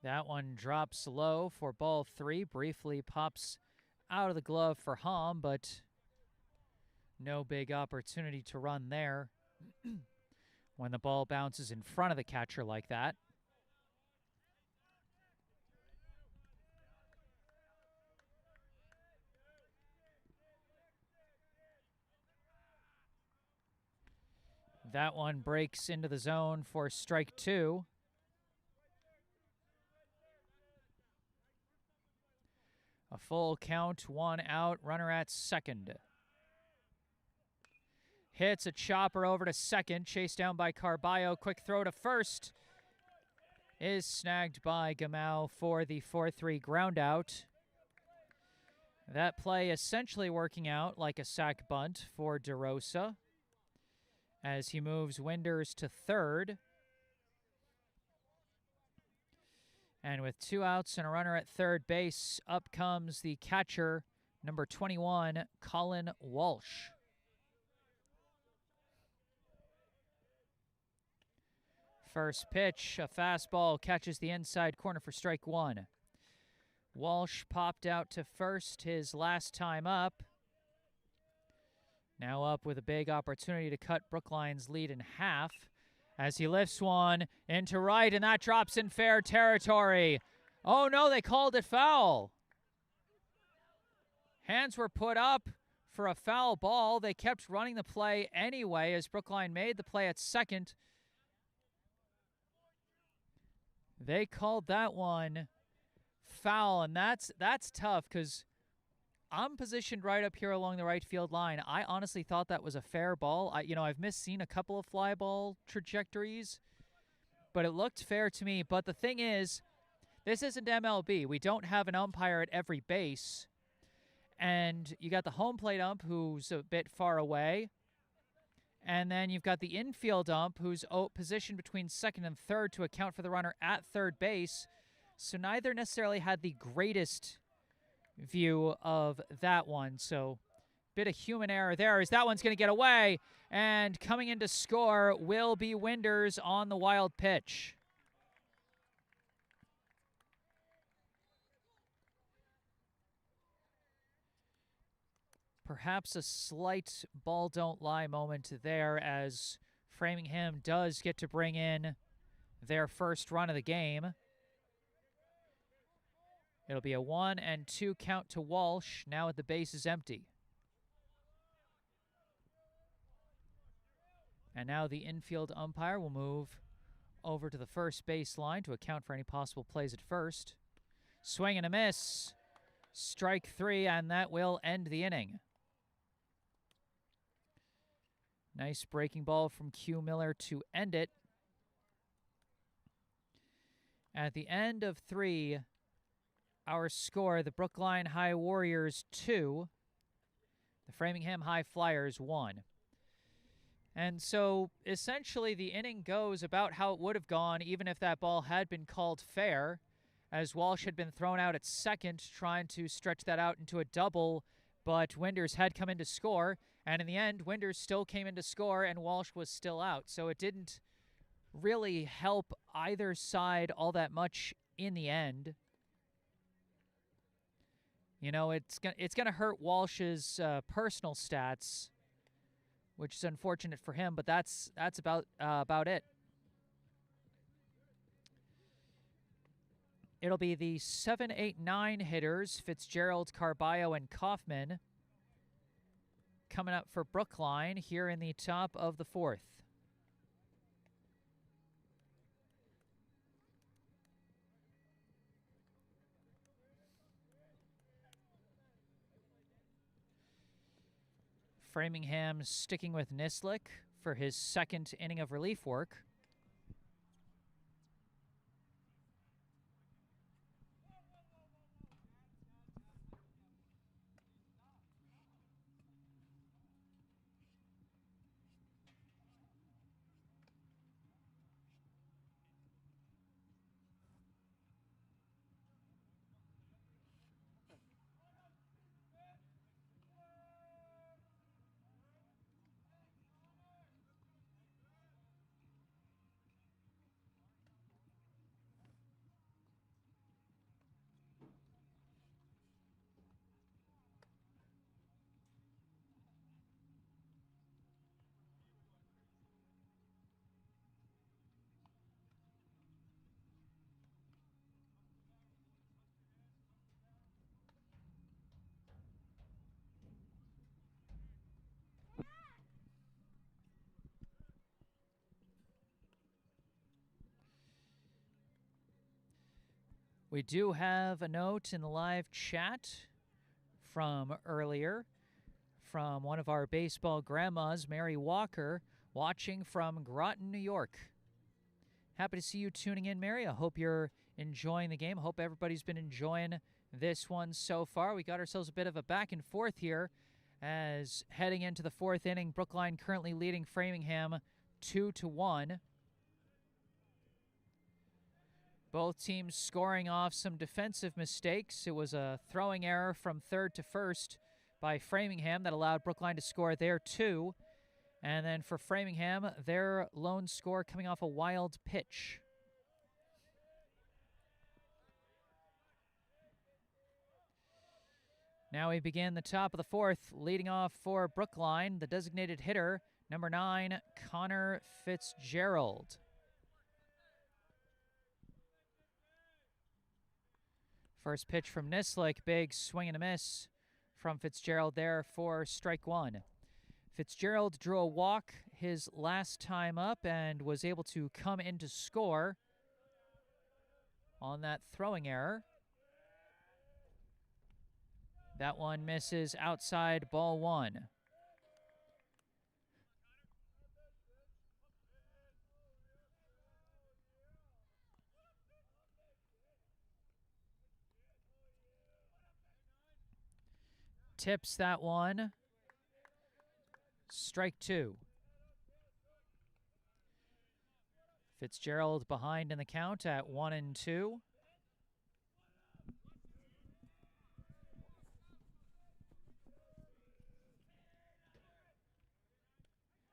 That one drops low for ball three. Briefly pops out of the glove for Hom, but no big opportunity to run there when the ball bounces in front of the catcher like that. That one breaks into the zone for strike two. A full count, one out, runner at second. Hits a chopper over to second, chased down by Carballo. Quick throw to first is snagged by Gamau for the 4-3 ground out. That play essentially working out like a sac bunt for DeRosa as he moves Winders to third. And with 2 outs and a runner at third base, up comes the catcher, number 21, Colin Walsh. First pitch, a fastball catches the inside corner for strike one. Walsh popped out to first his last time up. Now up with a big opportunity to cut Brookline's lead in half as he lifts one into right, and that drops in fair territory. Oh no, they called it foul. Hands were put up for a foul ball. They kept running the play anyway as Brookline made the play at second. They called that one foul, and that's tough because I'm positioned right up here along the right field line. I honestly thought that was a fair ball. I've seen a couple of fly ball trajectories, but it looked fair to me. But the thing is, this isn't MLB. We don't have an umpire at every base, and you got the home plate ump who's a bit far away, and then you've got the infield ump who's positioned between second and third to account for the runner at third base. So neither necessarily had the greatest view of that one. So bit of human error there as that one's going to get away. And coming in to score will be Winders on the wild pitch. Perhaps a slight ball don't lie moment there as Framingham does get to bring in their first run of the game. It'll be a 1-2 count to Walsh now that the base is empty. And now the infield umpire will move over to the first base line to account for any possible plays at first. Swing and a miss. Strike three, and that will end the inning. Nice breaking ball from Q Miller to end it. At the end of three, our score, the Brookline High Warriors 2, the Framingham High Flyers 1. And so essentially the inning goes about how it would have gone even if that ball had been called fair, as Walsh had been thrown out at second trying to stretch that out into a double, but Winders had come in to score, and in the end Winders still came in to score and Walsh was still out. So it didn't really help either side all that much in the end. It's gonna hurt Walsh's personal stats, which is unfortunate for him. But that's about it. It'll be the 7, 8, 9 hitters: Fitzgerald, Carballo, and Kaufman, coming up for Brookline here in the top of the fourth. Framingham sticking with Nislik for his second inning of relief work. We do have a note in the live chat from earlier from one of our baseball grandmas, Mary Walker, watching from Groton, New York. Happy to see you tuning in, Mary. I hope you're enjoying the game. I hope everybody's been enjoying this one so far. We got ourselves a bit of a back and forth here as heading into the fourth inning, Brookline currently leading Framingham 2-1. Both teams scoring off some defensive mistakes. It was a throwing error from third to first by Framingham that allowed Brookline to score there too. And then for Framingham, their lone score coming off a wild pitch. Now we begin the top of the fourth, leading off for Brookline, the designated hitter, number 9, Connor Fitzgerald. First pitch from Nislik, big swing and a miss from Fitzgerald there for strike one. Fitzgerald drew a walk his last time up and was able to come in to score on that throwing error. That one misses outside, ball one. Tips that one. Strike two. Fitzgerald behind in the count at 1-2.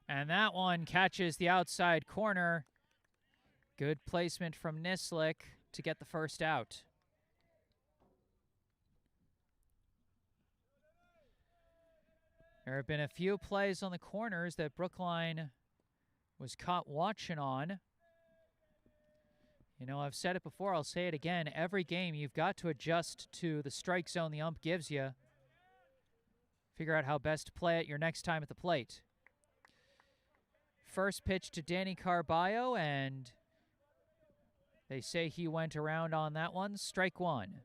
And that one catches the outside corner. Good placement from Nislik to get the first out. There have been a few plays on the corners that Brookline was caught watching on. You know, I've said it before, I'll say it again. Every game you've got to adjust to the strike zone the ump gives you. Figure out how best to play it your next time at the plate. First pitch to Danny Carballo, and they say he went around on that one. Strike one.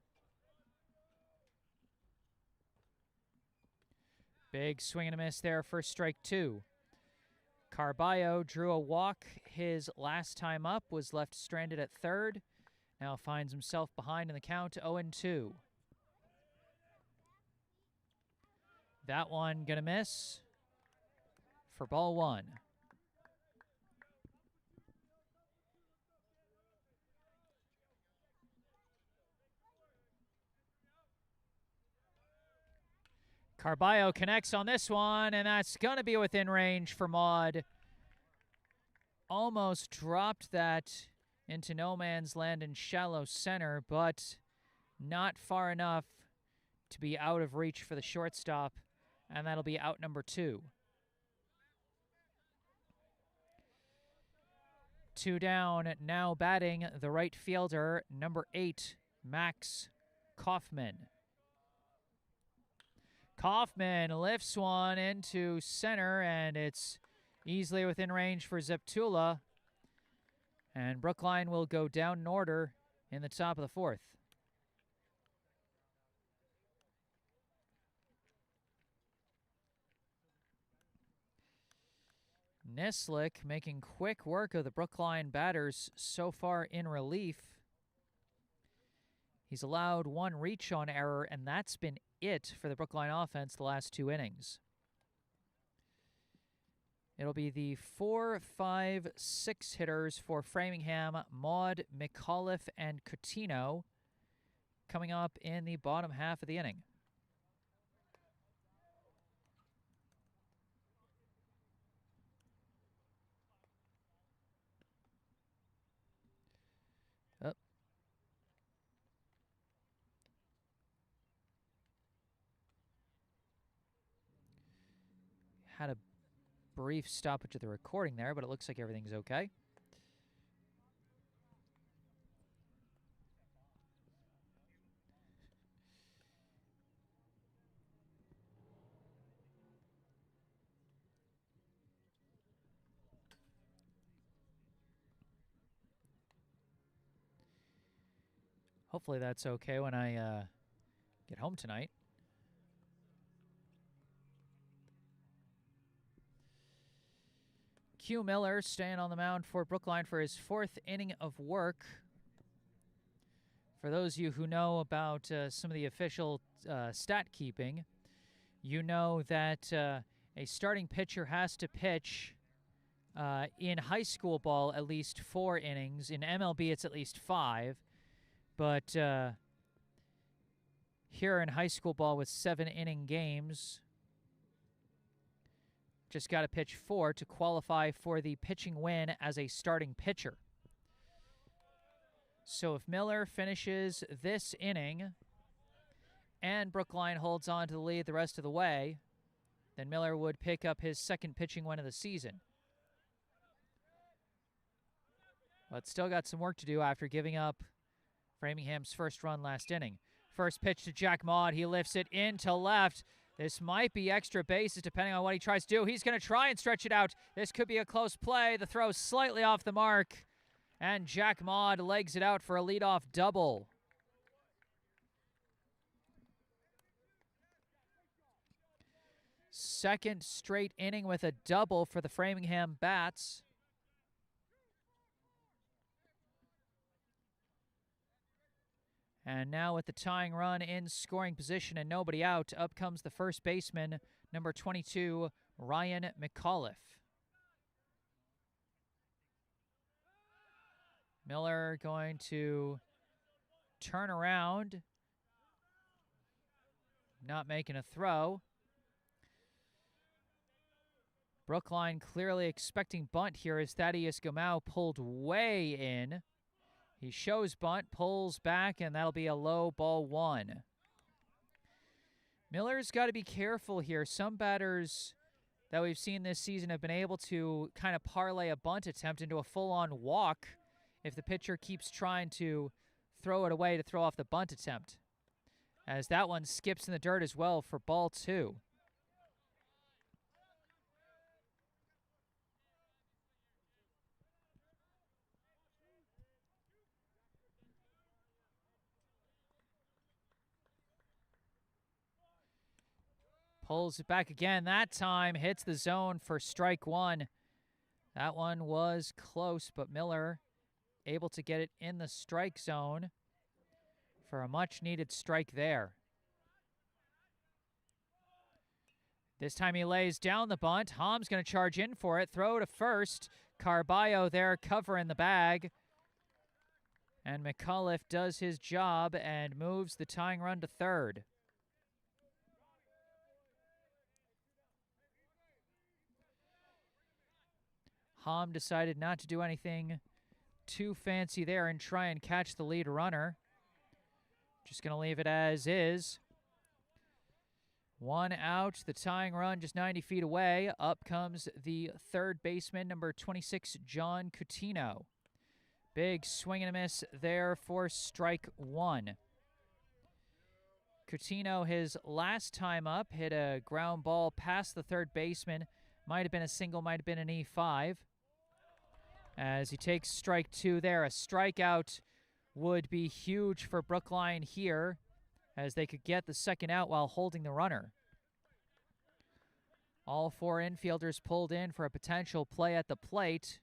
Big swing and a miss there for strike two. Carballo drew a walk his last time up, was left stranded at third. Now finds himself behind in the count, 0-2. That one gonna miss for ball one. Carballo connects on this one, and that's going to be within range for Maud. Almost dropped that into no man's land in shallow center, but not far enough to be out of reach for the shortstop, and that'll be out number 2. 2 down, now batting the right fielder, number 8, Max Kaufman. Kaufman lifts one into center, and it's easily within range for Zeptula. And Brookline will go down in order in the top of the fourth. Nislik making quick work of the Brookline batters so far in relief. He's allowed one reach on error, and that's been it for the Brookline offense the last 2 innings. It'll be the 4, 5, 6 hitters for Framingham, Maud, McAuliffe, and Coutinho coming up in the bottom half of the inning. Had a brief stoppage of the recording there, but it looks like everything's okay. Hopefully that's okay when I get home tonight. Q Miller staying on the mound for Brookline for his 4th inning of work. For those of you who know about some of the official stat keeping, you know that a starting pitcher has to pitch in high school ball at least 4 innings. In MLB, it's at least 5. But here in high school ball with 7-inning games, just got to pitch 4 to qualify for the pitching win as a starting pitcher. So if Miller finishes this inning and Brookline holds on to the lead the rest of the way, then Miller would pick up his 2nd pitching win of the season. But still got some work to do after giving up Framingham's first run last inning. First pitch to Jack Maud. He lifts it into left. This might be extra bases depending on what he tries to do. He's going to try and stretch it out. This could be a close play. The throw slightly off the mark. And Jack Maud legs it out for a leadoff double. Second straight inning with a double for the Framingham Bats. And now with the tying run in scoring position and nobody out, up comes the first baseman, number 22, Ryan McAuliffe. Miller going to turn around, not making a throw. Brookline clearly expecting bunt here as Thaddeus Gamau pulled way in. He shows bunt, pulls back, and that'll be a low ball 1. Miller's got to be careful here. Some batters that we've seen this season have been able to kind of parlay a bunt attempt into a full-on walk if the pitcher keeps trying to throw it away to throw off the bunt attempt, as that one skips in the dirt as well for ball 2. Pulls it back again. That time hits the zone for strike 1. That one was close, but Miller able to get it in the strike zone for a much-needed strike there. This time he lays down the bunt. Ham's going to charge in for it. Throw to first. Carballo there covering the bag. And McAuliffe does his job and moves the tying run to third. Ham decided not to do anything too fancy there and try and catch the lead runner. Just going to leave it as is. 1 out, the tying run just 90 feet away. Up comes the third baseman, number 26, John Coutinho. Big swing and a miss there for strike 1. Coutinho, his last time up, hit a ground ball past the third baseman. Might have been a single, might have been an E5. As he takes strike 2 there. A strikeout would be huge for Brookline here, as they could get the second out while holding the runner. All 4 infielders pulled in for a potential play at the plate,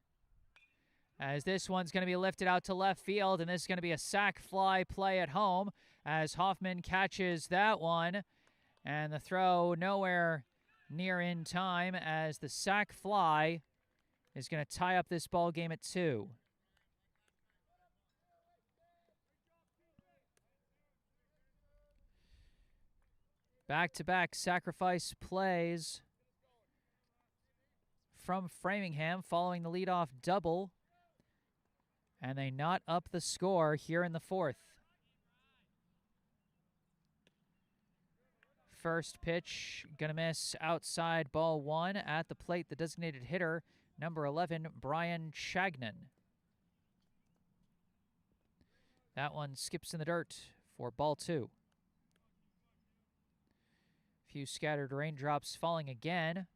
as this one's going to be lifted out to left field, and this is going to be a sac fly play at home as Hoffman catches that one, and the throw nowhere near in time as the sac fly is going to tie up this ball game at 2. Back-to-back sacrifice plays from Framingham following the leadoff double, and they knot up the score here in the 4th. First pitch, gonna miss outside, ball 1. At the plate, the designated hitter, number 11, Brian Chagnon. That one skips in the dirt for ball 2. Few scattered raindrops falling again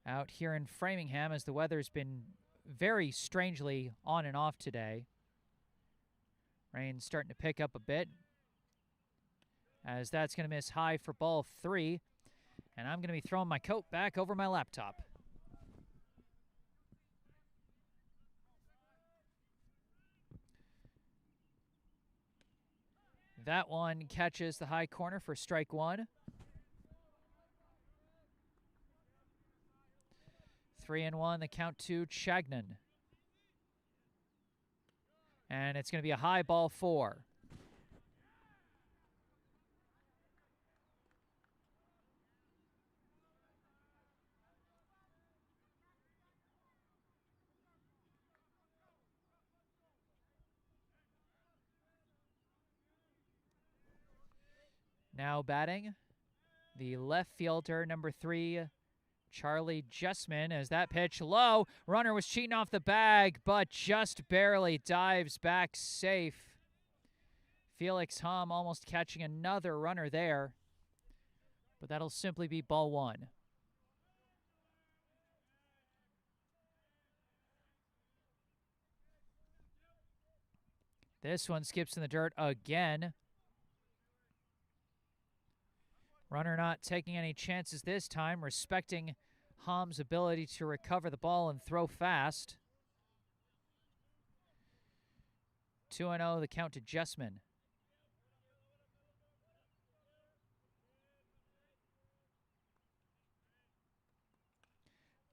out here in Framingham as the weather's been very strangely on and off today. Rain's starting to pick up a bit, as that's going to miss high for ball 3. And I'm going to be throwing my coat back over my laptop. That one catches the high corner for strike 1. 3-1, the count to Chagnon. And it's going to be a high ball 4. Now batting, the left fielder, number 3, Charlie Jessman, as that pitch low. Runner was cheating off the bag, but just barely dives back safe. Felix Hom almost catching another runner there, but that'll simply be ball 1. This one skips in the dirt again. Runner not taking any chances this time, respecting Hom's ability to recover the ball and throw fast. 2-0, the count to Jessman.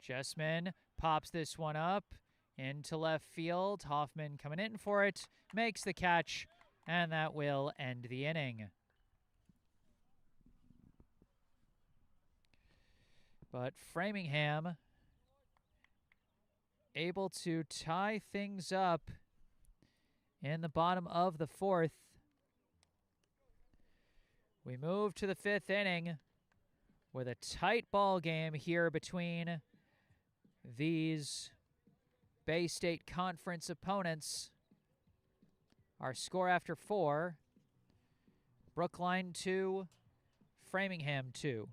Jessman pops this one up into left field. Hoffman coming in for it, makes the catch, and that will end the inning. But Framingham able to tie things up in the bottom of the 4th. We move to the 5th inning with a tight ball game here between these Bay State Conference opponents. Our score after 4, Brookline 2, Framingham 2.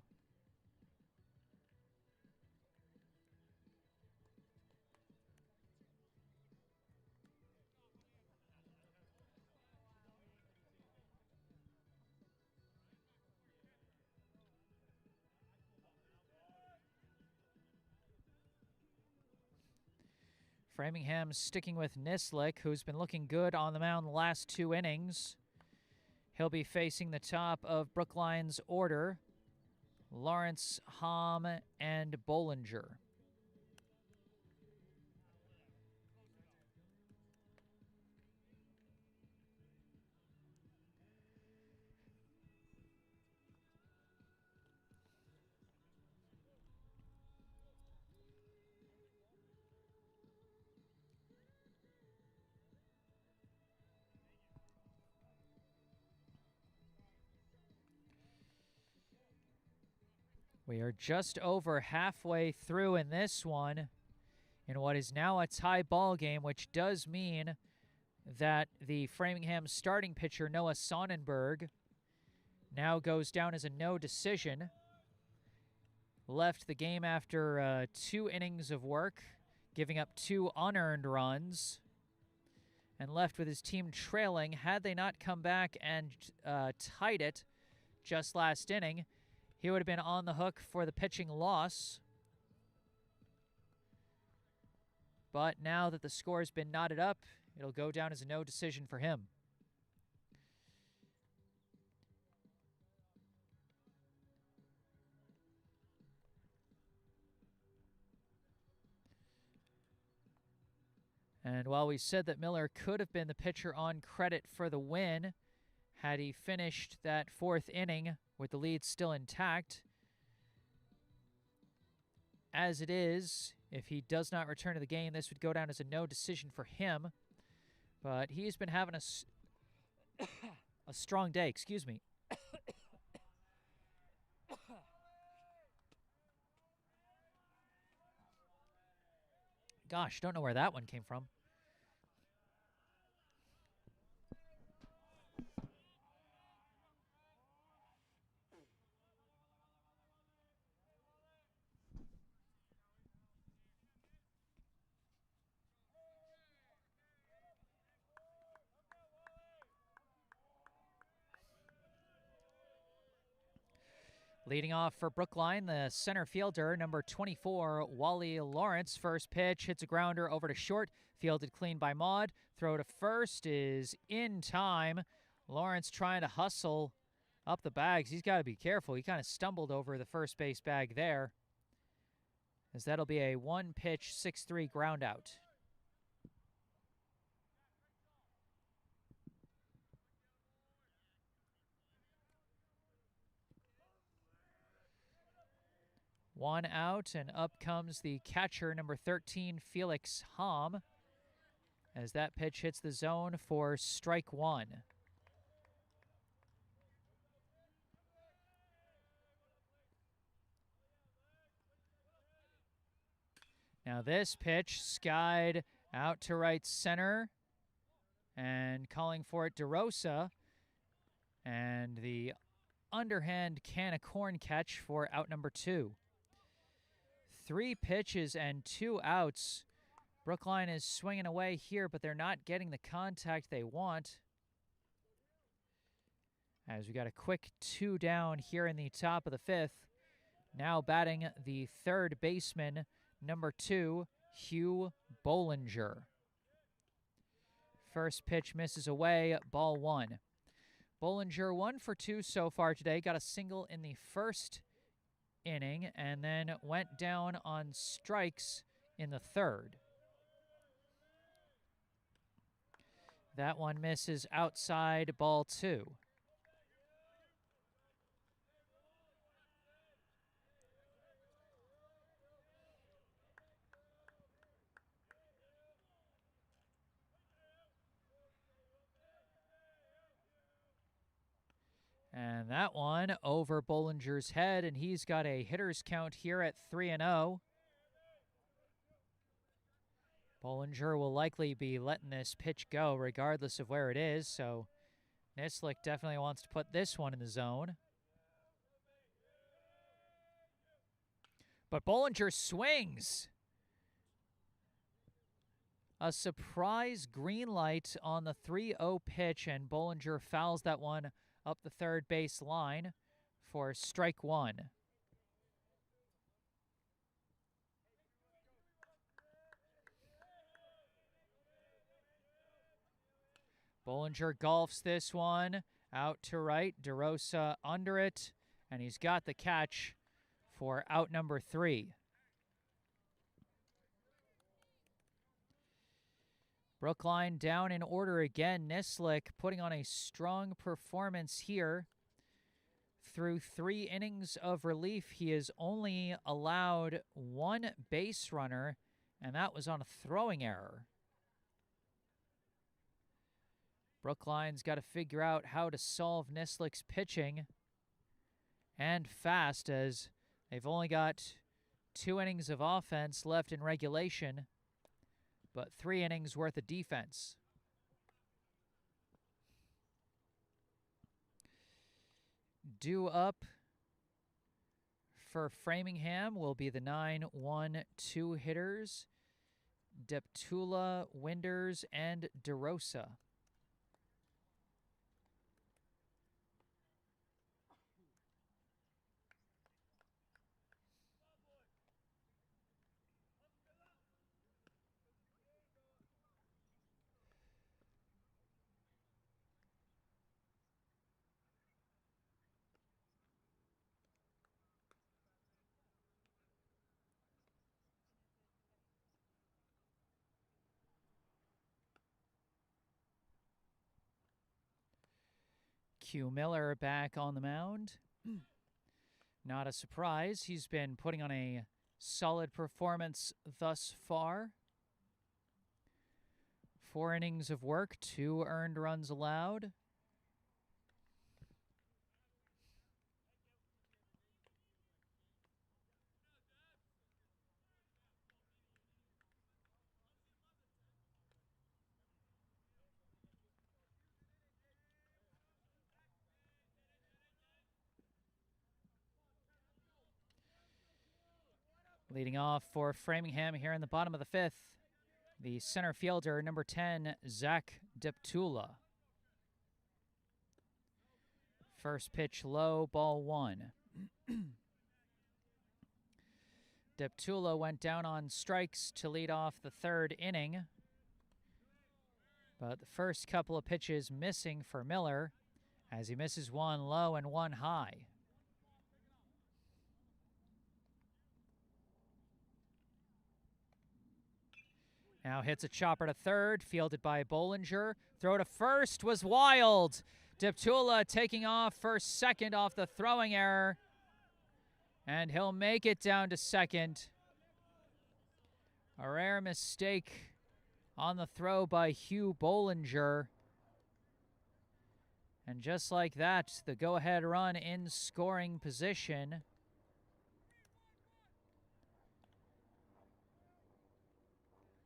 Framingham sticking with Nislik, who's been looking good on the mound the last 2 innings. He'll be facing the top of Brookline's order, Lawrence, Hom, and Bollinger. We are just over halfway through in this one, in what is now a tie ball game, which does mean that the Framingham starting pitcher, Noah Sonnenberg, now goes down as a no decision. Left the game after 2 innings of work, giving up 2 unearned runs, and left with his team trailing. Had they not come back and tied it just last inning, he would have been on the hook for the pitching loss. But now that the score has been knotted up, it'll go down as a no decision for him. And while we said that Miller could have been the pitcher on credit for the win, had he finished that 4th inning with the lead still intact, as it is, if he does not return to the game, this would go down as a no decision for him. But he's been having a strong day, excuse me. Gosh, don't know where that one came from. Leading off for Brookline, the center fielder, number 24, Wally Lawrence. First pitch hits a grounder over to short, fielded clean by Maud. Throw to first is in time. Lawrence trying to hustle up the bags. He's got to be careful. He kind of stumbled over the first base bag there, as that'll be a one-pitch 6-3 ground out. One out, and up comes the catcher, number 13, Felix Hom, as that pitch hits the zone for strike one. Now this pitch skied out to right center, and calling for it, DeRosa, and the underhand can of corn catch for out number 2. 3 pitches and 2 outs. Brookline is swinging away here, but they're not getting the contact they want, as we got a quick 2 down here in the top of the 5th. Now batting the third baseman, number 2, Hugh Bollinger. First pitch misses away, ball 1. Bollinger 1 for 2 so far today. Got a single in the first inning and then went down on strikes in the third. That one misses outside, ball 2. And that one over Bollinger's head, and he's got a hitter's count here at 3-0. Bollinger will likely be letting this pitch go regardless of where it is, so Nislik definitely wants to put this one in the zone. But Bollinger swings. A surprise green light on the 3-0 pitch, and Bollinger fouls that one up the third base line for strike 1. Bollinger golfs this one out to right. DeRosa under it, and he's got the catch for out number 3. Brookline down in order again. Nislik putting on a strong performance here. Through 3 innings of relief, he has only allowed 1 base runner, and that was on a throwing error. Brookline's got to figure out how to solve Nislik's pitching, and fast, as they've only got 2 innings of offense left in regulation, but 3 innings worth of defense. Due up for Framingham will be the 9-1-2 hitters, Deptula, Winders, and DeRosa. Q Miller back on the mound. Not a surprise. He's been putting on a solid performance thus far. 4 innings of work, 2 earned runs allowed. Leading off for Framingham here in the bottom of the 5th, the center fielder, number 10, Zach Deptula. First pitch low, ball 1. Deptula went down on strikes to lead off the third inning. But the first couple of pitches missing for Miller as he misses one low and one high. Now hits a chopper to third, fielded by Bollinger. Throw to first was wild. Deptula taking off first, second off the throwing error. And he'll make it down to second. A rare mistake on the throw by Hugh Bollinger. And just like that, the go-ahead run in scoring position.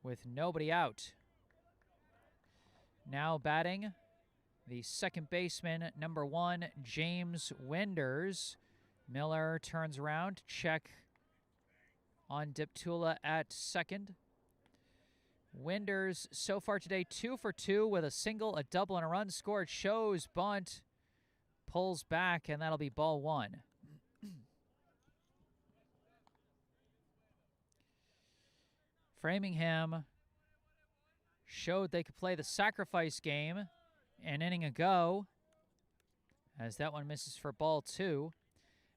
With nobody out. Now batting, the second baseman, number 1, James Winders. Miller turns around, check on Deptula at second. Winders so far today 2 for 2 with a single, a double, and a run scored. Shows bunt, pulls back, and that'll be ball 1. Framingham showed they could play the sacrifice game an inning ago, as that one misses for ball 2.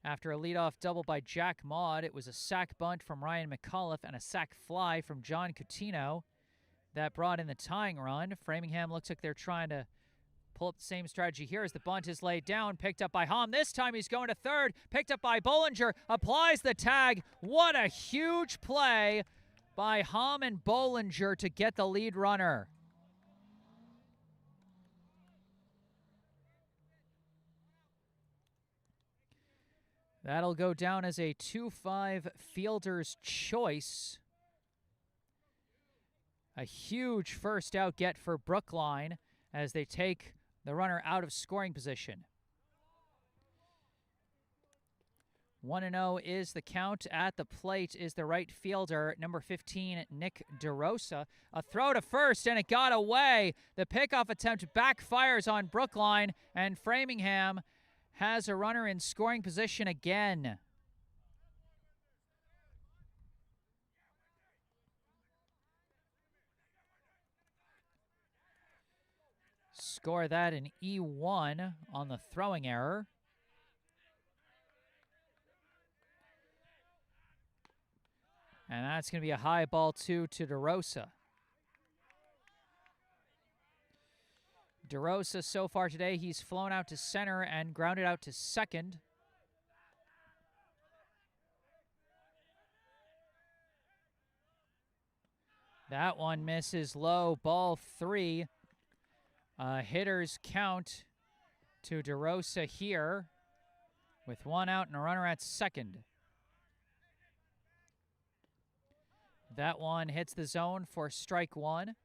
After a leadoff double by Jack Maud, it was a sac bunt from Ryan McAuliffe and a sac fly from John Coutinho that brought in the tying run. Framingham looks like they're trying to pull up the same strategy here as the bunt is laid down, picked up by Hom. This time he's going to third, picked up by Bollinger, applies the tag. What a huge play by Hom and Bollinger to get the lead runner. That'll go down as a 2-5 fielder's choice. A huge first out get for Brookline as they take the runner out of scoring position. 1-0 is the count. At the plate is the right fielder, number 15, Nick DeRosa. A throw to first, and it got away. The pickoff attempt backfires on Brookline, and Framingham has a runner in scoring position again. Score that in E1 on the throwing error. And that's going to be a high ball 2 to DeRosa. DeRosa so far today, he's flown out to center and grounded out to second. That one misses low, ball 3. Hitter's count to DeRosa here with 1 out and a runner at second. That one hits the zone for strike 1.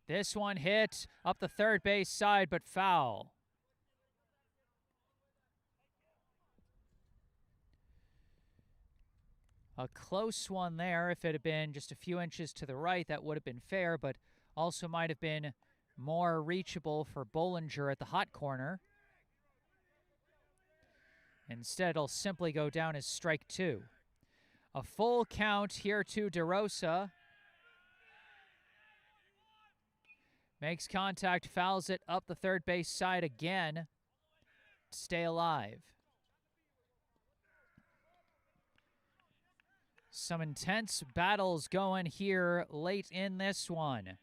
This one hit up the third base side, but foul. A close one there. If it had been just a few inches to the right, that would have been fair, but also might have been more reachable for Bollinger at the hot corner. Instead, it'll simply go down as strike 2. A full count here to DeRosa. Makes contact, fouls it up the third base side again to stay alive. Some intense battles going here late in this one.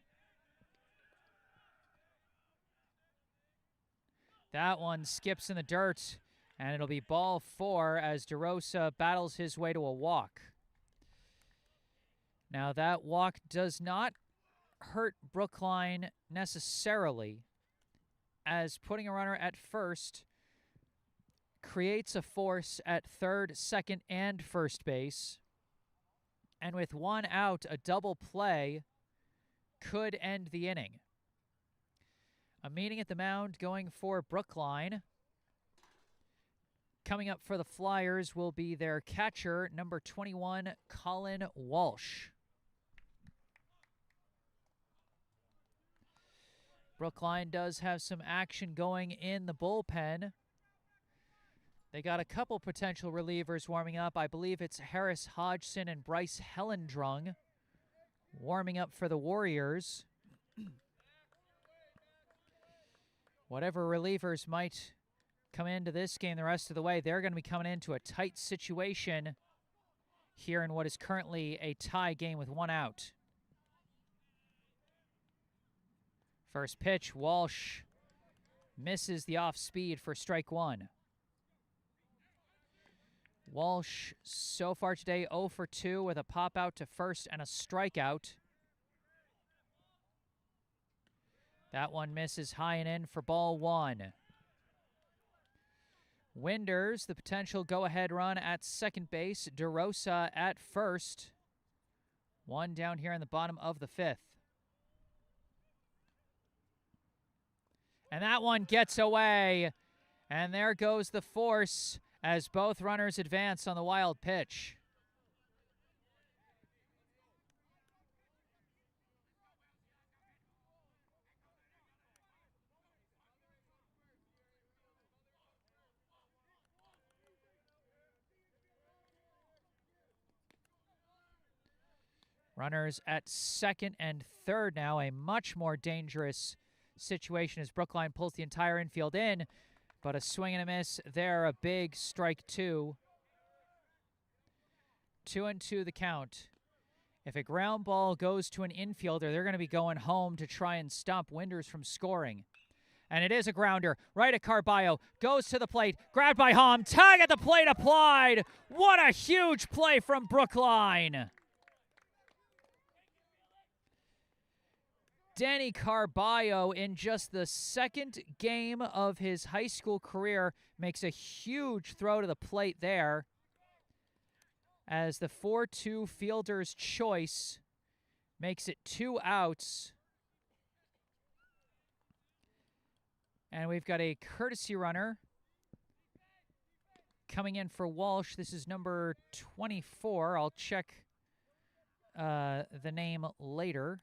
That one skips in the dirt, and it'll be ball 4 as DeRosa battles his way to a walk. Now that walk does not hurt Brookline necessarily, as putting a runner at first creates a force at third, second, and first base. And with 1 out, a double play could end the inning. A meeting at the mound going for Brookline. Coming up for the Flyers will be their catcher, number 21, Colin Walsh. Brookline does have some action going in the bullpen. They got a couple potential relievers warming up. I believe it's Harris Hodgson and Bryce Hellendrung warming up for the Warriors. Whatever relievers might come into this game the rest of the way, they're going to be coming into a tight situation here in what is currently a tie game with one out. First pitch, Walsh misses the off speed for strike one. Walsh so far today 0 for 2 with a pop out to first and a strikeout. That one misses high and in for ball one. Winders, the potential go-ahead run at second base. DeRosa at first. One down here in the bottom of the fifth. And that one gets away. And there goes the force as both runners advance on the wild pitch. Runners at second and third now, a much more dangerous situation as Brookline pulls the entire infield in, but a swing and a miss there, a big strike two. 2-2 the count. If a ground ball goes to an infielder, they're going to be going home to try and stop Winders from scoring. And it is a grounder, right at Carballo, goes to the plate, grabbed by Hom, tag at the plate applied. What a huge play from Brookline. Danny Carballo, in just the second game of his high school career, makes a huge throw to the plate there as the 4-2 fielder's choice makes it 2 outs. And we've got a courtesy runner coming in for Walsh. This is number 24. I'll check the name later.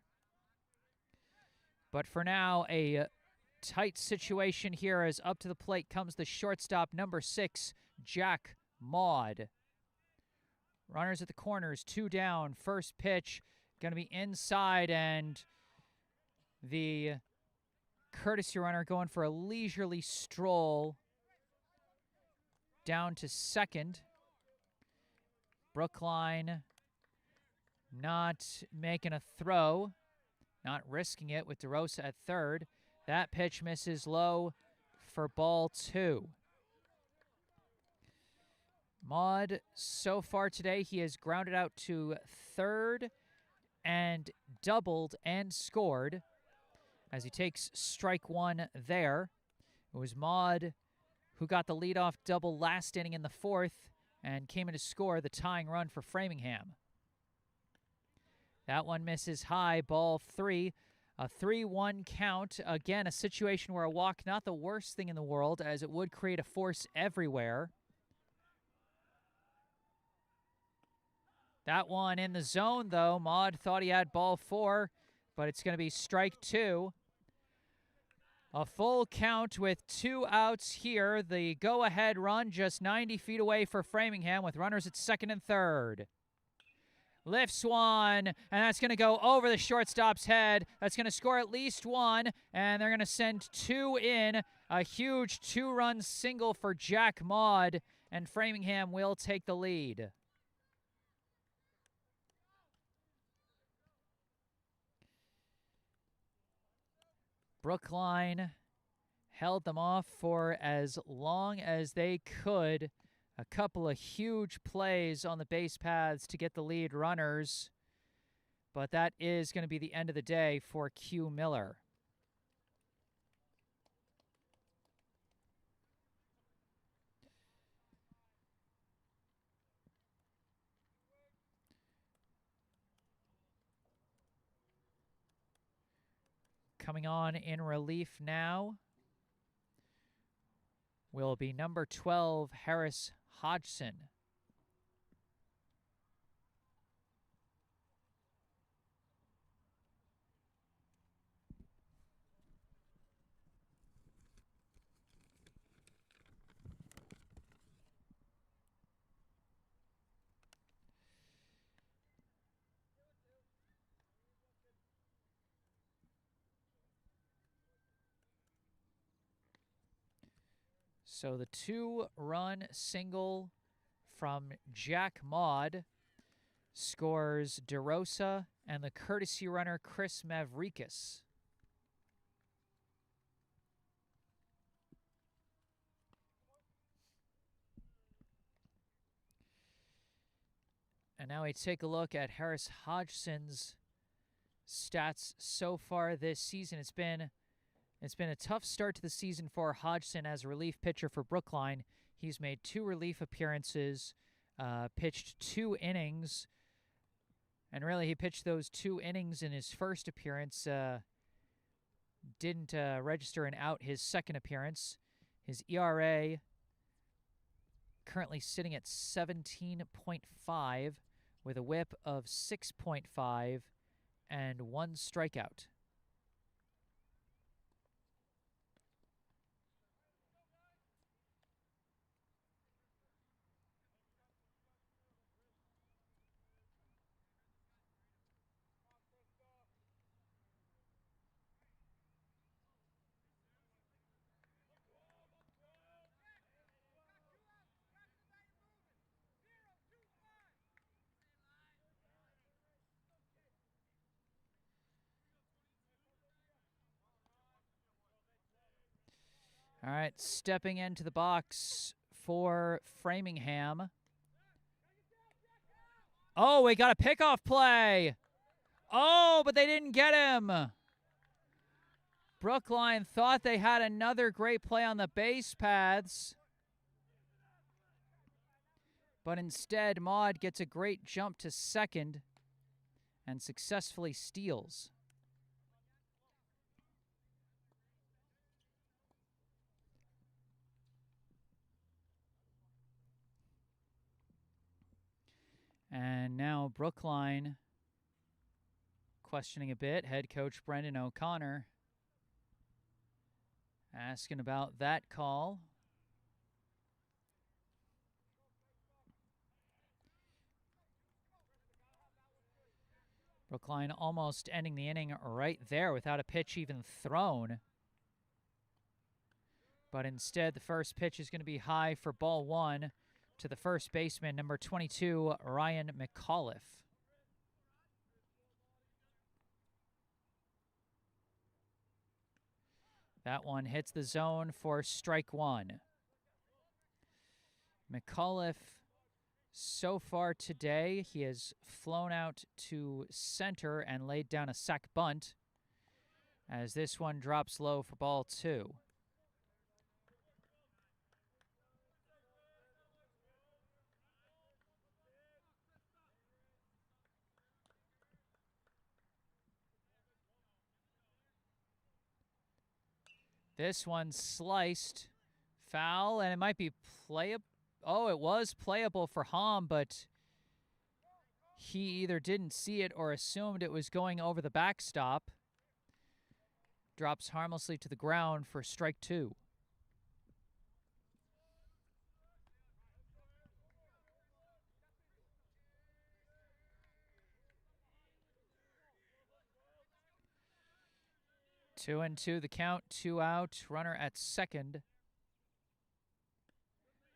But for now, a tight situation here as up to the plate comes the shortstop, number 6, Jack Maud. Runners at the corners, 2 down. First pitch, going to be inside, and the courtesy runner going for a leisurely stroll down to second. Brookline not making a throw. Not risking it with DeRosa at third. That pitch misses low for ball 2. Maud, so far today, he has grounded out to third and doubled and scored as he takes strike one there. It was Maud who got the leadoff double last inning in the fourth and came in to score the tying run for Framingham. That one misses high, ball 3. A 3-1 count. Again, a situation where a walk, not the worst thing in the world, as it would create a force everywhere. That one in the zone, though. Maud thought he had ball 4, but it's going to be strike 2. A full count with 2 outs here. The go-ahead run just 90 feet away for Framingham with runners at second and third. Lifts one, and that's going to go over the shortstop's head. That's going to score at least 1, and they're going to send 2 in. A huge 2-run single for Jack Maud, and Framingham will take the lead. Brookline held them off for as long as they could. A couple of huge plays on the base paths to get the lead runners. But that is going to be the end of the day for Q Miller. Coming on in relief now will be number 12, Harris Hodgson. So the 2-run single from Jack Maud scores DeRosa and the courtesy runner Chris Mavrikas. And now we take a look at Harris Hodgson's stats so far this season. It's been a tough start to the season for Hodgson as a relief pitcher for Brookline. He's made 2 relief appearances, pitched 2 innings, and really he pitched those 2 innings in his first appearance. Didn't register an out his second appearance. His ERA currently sitting at 17.5 with a whip of 6.5 and 1 strikeout. All right, stepping into the box for Framingham. Oh, we got a pickoff play. Oh, but they didn't get him. Brookline thought they had another great play on the base paths. But instead, Maud gets a great jump to second and successfully steals. And now Brookline questioning a bit. Head coach Brendan O'Connor asking about that call. Brookline almost ending the inning right there without a pitch even thrown. But instead, the first pitch is going to be high for ball 1 to the first baseman, number 22, Ryan McAuliffe. That one hits the zone for strike 1. McAuliffe, so far today, he has flown out to center and laid down a sac bunt as this one drops low for ball 2. This one sliced foul, and it might be playable. Oh, it was playable for Hom, but he either didn't see it or assumed it was going over the backstop. Drops harmlessly to the ground for strike 2. Two and two, the count, 2 out, runner at second.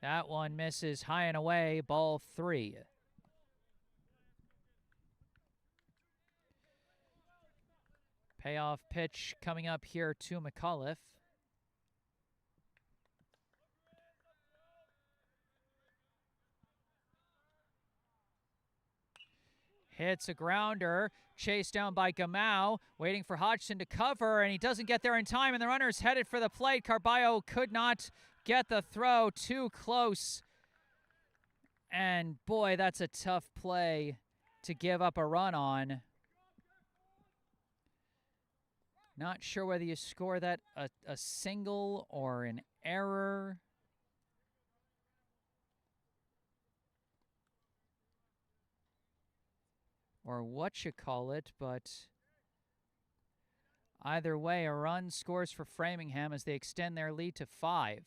That one misses high and away, ball 3. Payoff pitch coming up here to McAuliffe. Hits a grounder, chased down by Gamau, waiting for Hodgson to cover, and he doesn't get there in time, and the runner's headed for the plate. Carballo could not get the throw, too close. And boy, that's a tough play to give up a run on. Not sure whether you score that a single or an error. Or what you call it, but either way, a run scores for Framingham as they extend their lead to 5.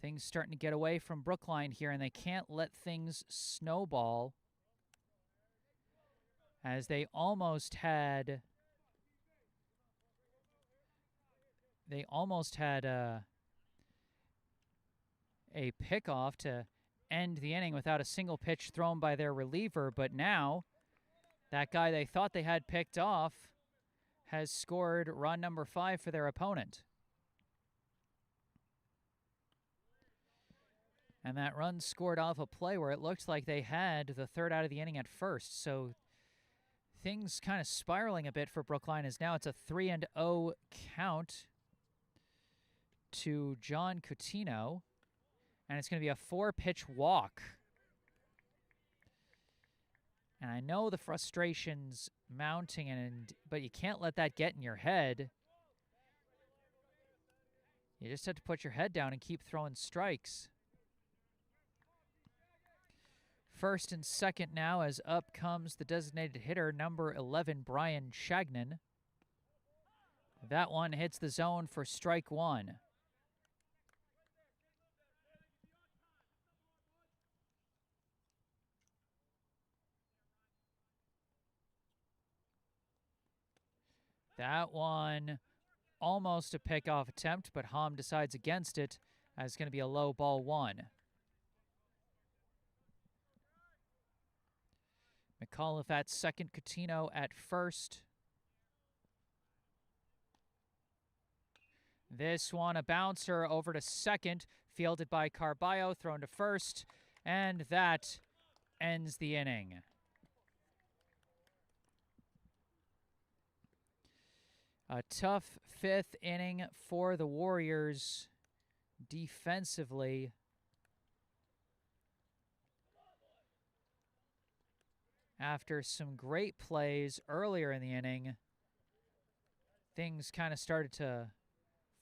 Things starting to get away from Brookline here, and they can't let things snowball as they almost had a pickoff to end the inning without a single pitch thrown by their reliever, but now that guy they thought they had picked off has scored run number 5 for their opponent. And that run scored off a play where it looked like they had the third out of the inning at first. So things kind of spiraling a bit for Brookline as now it's a 3-0 count to John Coutinho. And it's going to be a 4-pitch walk. And I know the frustration's mounting, but you can't let that get in your head. You just have to put your head down and keep throwing strikes. First and second now as up comes the designated hitter, number 11, Brian Shagnon. That one hits the zone for strike 1. That one almost a pickoff attempt, but Hom decides against it as it's going to be a low ball 1. McAuliffe at second, Coutinho at first. This one a bouncer over to second, fielded by Carballo, thrown to first, and that ends the inning. A tough 5th inning for the Warriors defensively. After some great plays earlier in the inning, things kind of started to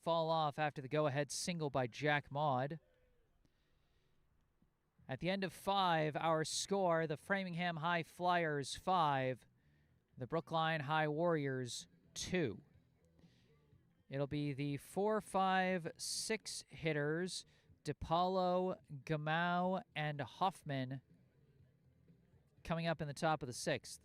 fall off after the go-ahead single by Jack Maud. At the end of 5, our score, the Framingham High Flyers 5, the Brookline High Warriors 2. It'll be the 4, 5, 6 hitters, DePaulo, Gamau, and Hoffman coming up in the top of the 6th.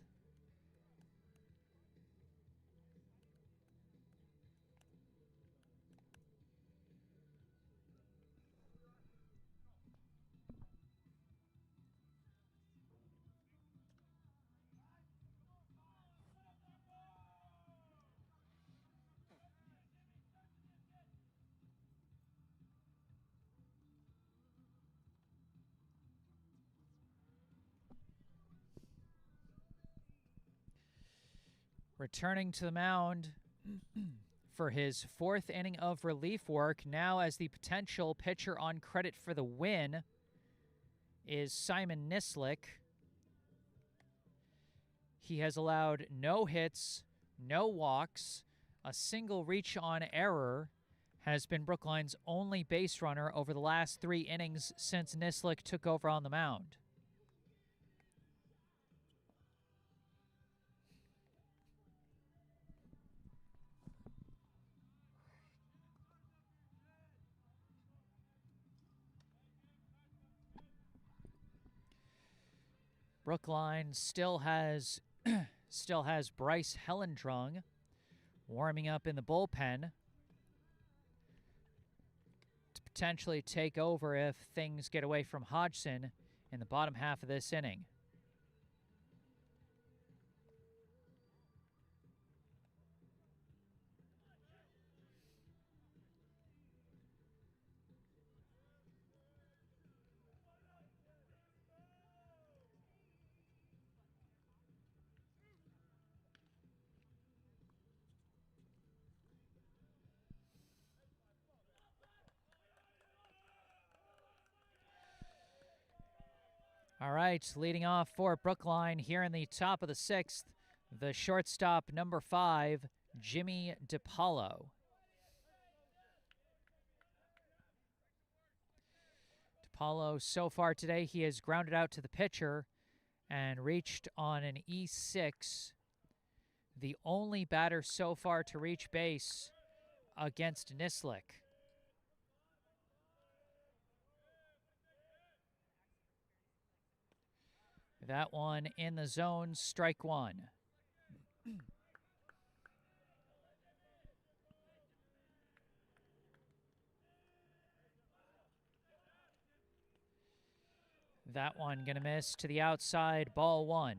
Returning to the mound for his 4th inning of relief work, now as the potential pitcher on credit for the win, is Simon Nislik. He has allowed no hits, no walks, a single reach on error, has been Brookline's only base runner over the last 3 innings since Nislik took over on the mound. Brookline still has Bryce Hellendrung warming up in the bullpen to potentially take over if things get away from Hodgson in the bottom half of this inning. All right, leading off for Brookline here in the top of the 6th, the shortstop, number 5, Jimmy DePaulo. DePaulo, so far today, he has grounded out to the pitcher and reached on an E6, the only batter so far to reach base against Nislik. That one in the zone, strike 1. That one going to miss to the outside, ball 1.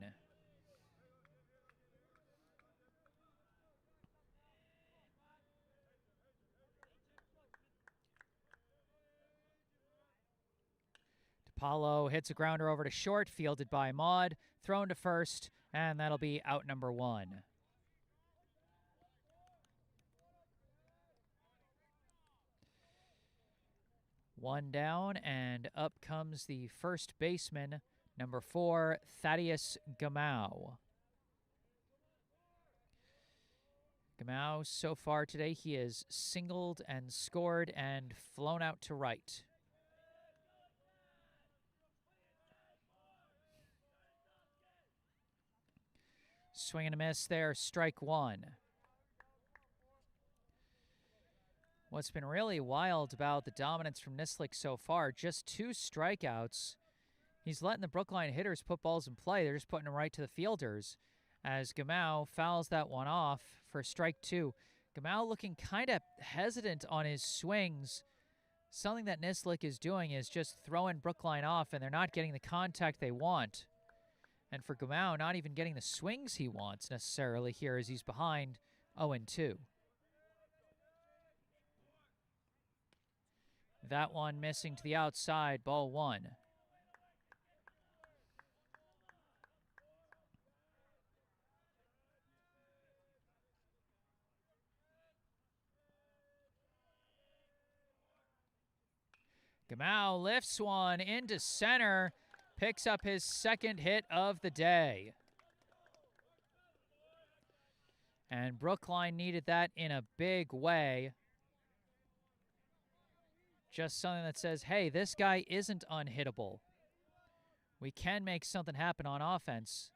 DePaulo hits a grounder over to short, fielded by Maud, thrown to first, and that'll be out number 1. One down, and up comes the first baseman, number 4, Thaddeus Gamau. Gamau, so far today, he has singled and scored and flown out to right. Swing and a miss there, strike 1. What's been really wild about the dominance from Nislik so far, just 2 strikeouts. He's letting the Brookline hitters put balls in play. They're just putting them right to the fielders as Gamau fouls that one off for strike 2. Gamau looking kind of hesitant on his swings. Something that Nislik is doing is just throwing Brookline off, and they're not getting the contact they want. And for Gamau, not even getting the swings he wants necessarily here as he's behind 0-2. That one missing to the outside, ball 1. Gamau lifts one into center, picks up his second hit of the day. And Brookline needed that in a big way. Just something that says, hey, this guy isn't unhittable. We can make something happen on offense,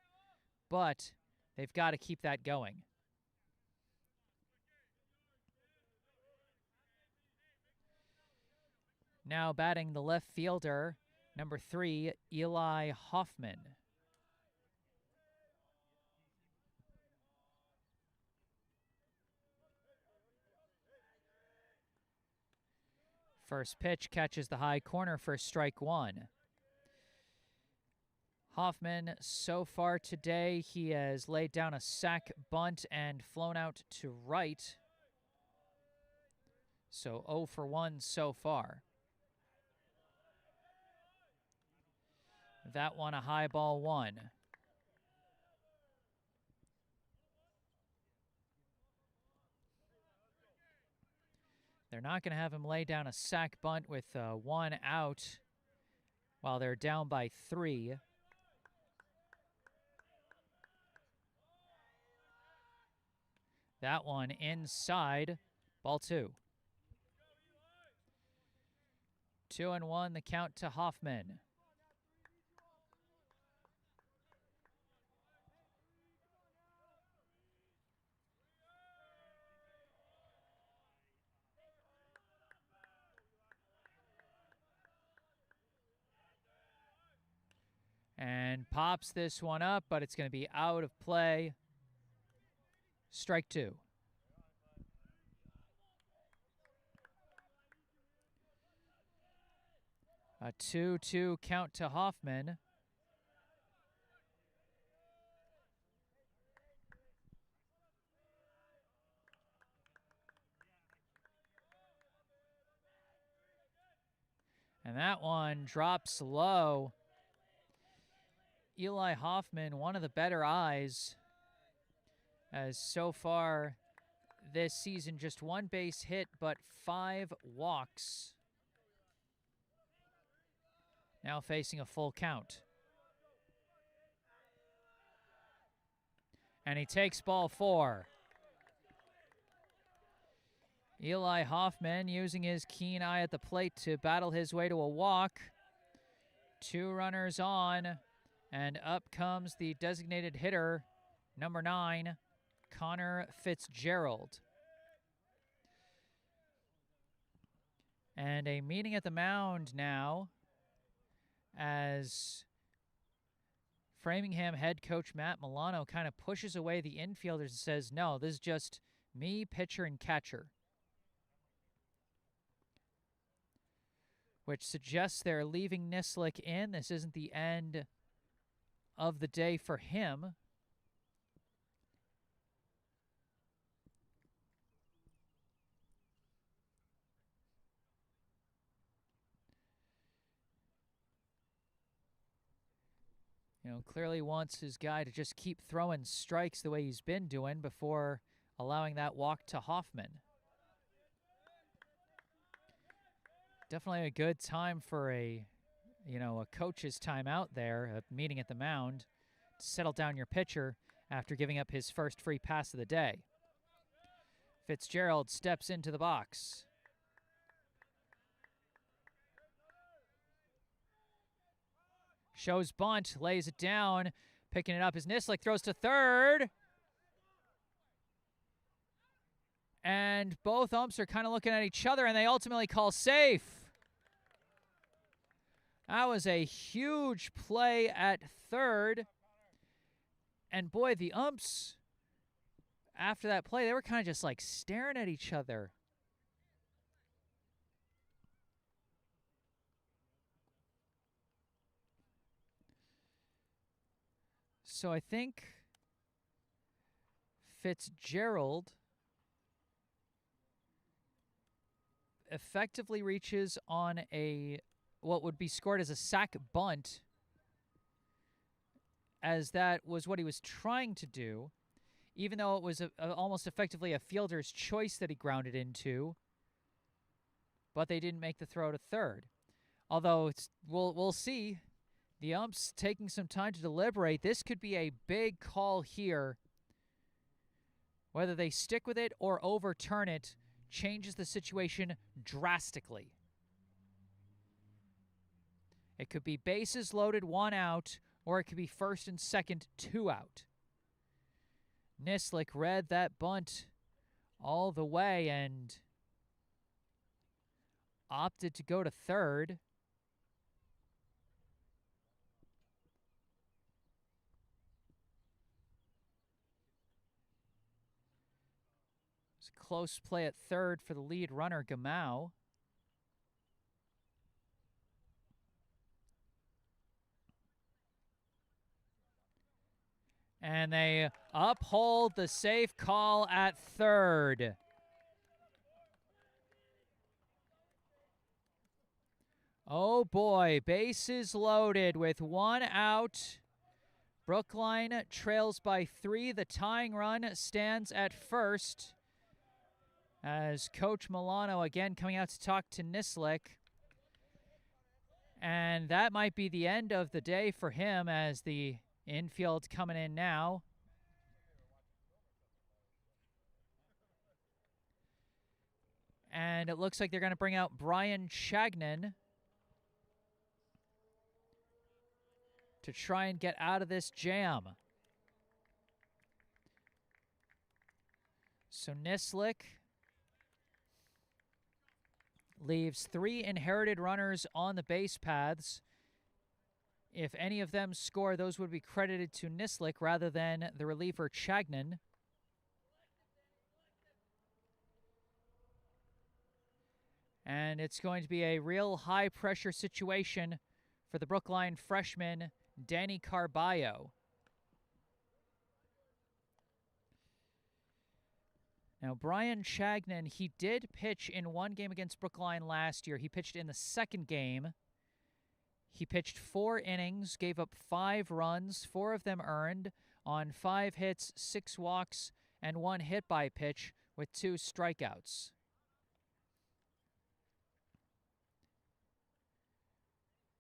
but they've got to keep that going. Now batting the left fielder, number 3, Eli Hoffman. First pitch catches the high corner for strike 1. Hoffman, so far today, he has laid down a sac bunt and flown out to right. So 0 for 1 so far. That one a high ball 1. They're not going to have him lay down a sac bunt with 1 out while they're down by 3. That one inside, ball 2. 2-1, the count to Hoffman. And pops this one up, but it's going to be out of play. Strike 2. A 2-2 count to Hoffman. And that one drops low. Eli Hoffman, one of the better eyes, as so far this season, just 1 base hit, but 5 walks. Now facing a full count. And he takes ball 4. Eli Hoffman using his keen eye at the plate to battle his way to a walk. 2 runners on. And up comes the designated hitter, number 9, Connor Fitzgerald. And a meeting at the mound now as Framingham head coach Matt Milano kind of pushes away the infielders and says, no, this is just me, pitcher, and catcher. which suggests they're leaving Nislik in. This isn't the end of the day for him. You know, clearly wants his guy to just keep throwing strikes the way he's been doing before allowing that walk to Hoffman. Definitely a good time for a coach's timeout there, a meeting at the mound, to settle down your pitcher after giving up his first free pass of the day. Fitzgerald steps into the box. Shows bunt, lays it down, picking it up as Nislik throws to third. And both umps are kind of looking at each other, and they ultimately call safe. That was a huge play at third. And boy, the umps, after that play, they were kind of just like staring at each other. So I think Fitzgerald effectively reaches on what would be scored as a sac bunt, as that was what he was trying to do, even though it was almost effectively a fielder's choice that he grounded into, but they didn't make the throw to third. Although we'll see. The umps taking some time to deliberate. This could be a big call here. Whether they stick with it or overturn it changes the situation drastically. It could be bases loaded, 1 out, or it could be first and second, 2 out. Nislik read that bunt all the way and opted to go to third. It's a close play at third for the lead runner, Gamau. And they uphold the safe call at third. Oh boy, bases loaded with 1 out. Brookline trails by 3. The tying run stands at first, as Coach Milano again coming out to talk to Nislik. And that might be the end of the day for him, as the infield coming in now. And it looks like they're going to bring out Brian Chagnon to try and get out of this jam. So Nislik leaves 3 inherited runners on the base paths. If any of them score, those would be credited to Nislik rather than the reliever Chagnon. And it's going to be a real high-pressure situation for the Brookline freshman, Danny Carballo. Now, Brian Chagnon, he did pitch in 1 game against Brookline last year. He pitched in the 2nd game. He pitched 4 innings, gave up 5 runs, 4 of them earned, on 5 hits, 6 walks, and 1 hit by pitch with 2 strikeouts.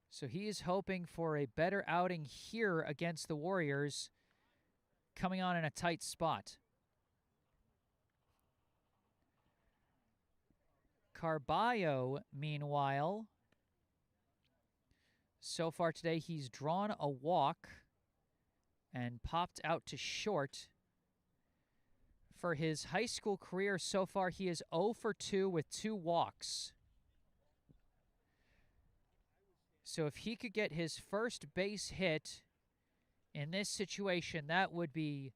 So he is hoping for a better outing here against the Warriors, coming on in a tight spot. Carballo, meanwhile, so far today he's drawn a walk and popped out to short. For his high school career so far, he is 0 for 2 with 2 walks. So if he could get his first base hit in this situation, that would be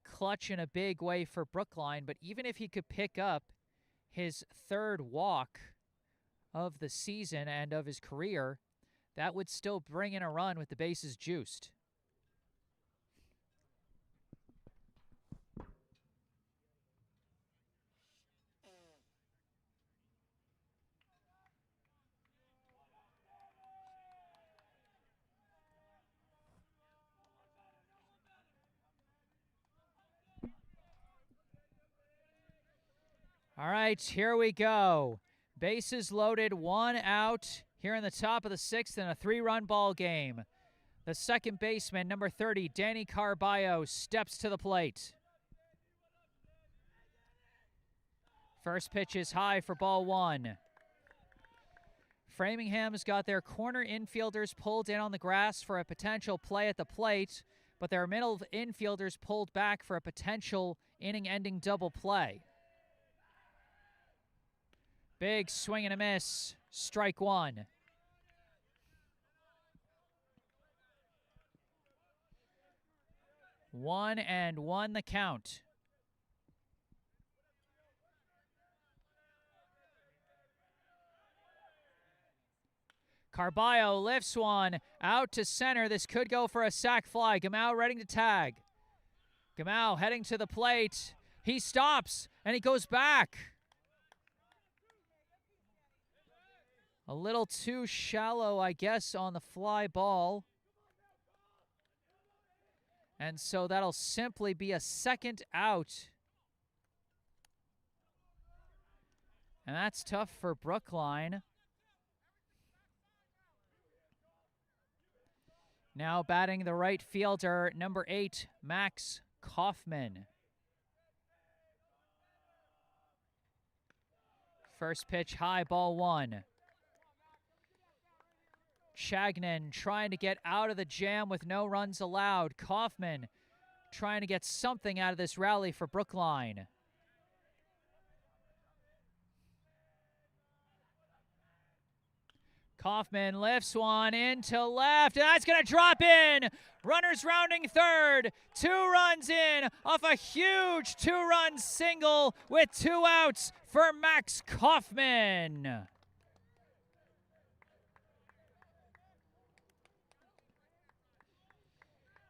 clutch in a big way for Brookline. But even if he could pick up his 3rd walk of the season and of his career, that would still bring in a run with the bases juiced. All right, here we go. Bases loaded, 1 out here in the top of the 6th in a 3-run ball game. The second baseman, number 30, Danny Carballo, steps to the plate. First pitch is high for ball 1. Framingham's got their corner infielders pulled in on the grass for a potential play at the plate, but their middle infielders pulled back for a potential inning-ending double play. Big swing and a miss. Strike 1. One and 1 the count. Carballo lifts one out to center. This could go for a sac fly. Gamau ready to tag. Gamau heading to the plate. He stops and he goes back. A little too shallow, I guess, on the fly ball. And so that'll simply be a second out. And that's tough for Brookline. Now batting the right fielder, number 8, Max Kaufman. First pitch high, ball 1. Chagnon trying to get out of the jam with no runs allowed. Kaufman trying to get something out of this rally for Brookline. Kaufman lifts one into left, and that's going to drop in. Runners rounding third. 2 runs in off a huge 2-run single with 2 outs for Max Kaufman.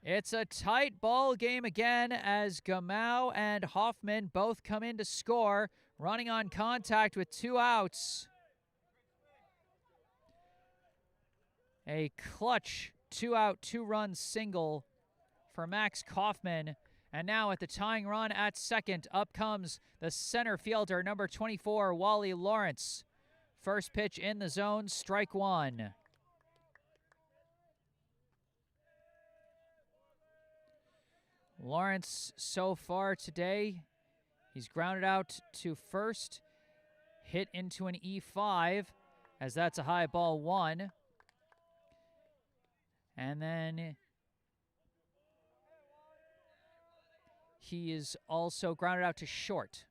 It's a tight ball game again as Gamau and Hoffman both come in to score, running on contact with 2 outs. A clutch 2-out, 2-run single for Max Kaufman. And now at the tying run at second, up comes the center fielder, number 24, Wally Lawrence. First pitch in the zone, strike 1. Lawrence so far today, he's grounded out to first, hit into an E5, as that's a high ball 1. And then he is also grounded out to short.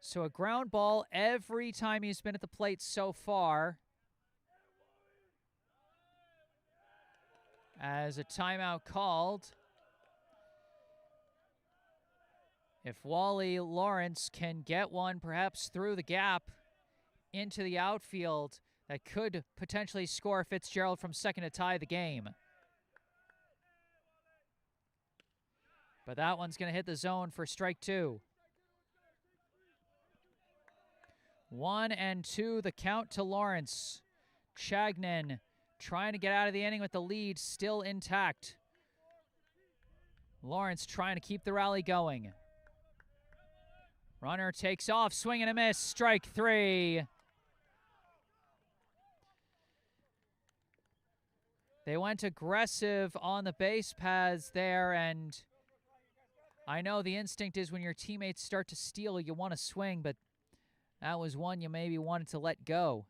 So a ground ball every time he's been at the plate so far. As a timeout called. If Wally Lawrence can get one perhaps through the gap into the outfield, that could potentially score Fitzgerald from second to tie the game. But that one's going to hit the zone for strike 2. 1 and 2, the count to Lawrence. Chagnon trying to get out of the inning with the lead still intact. Lawrence trying to keep the rally going. Runner takes off, swing and a miss, strike 3. They went aggressive on the base paths there, and I know the instinct is when your teammates start to steal, you want to swing, but that was one you maybe wanted to let go.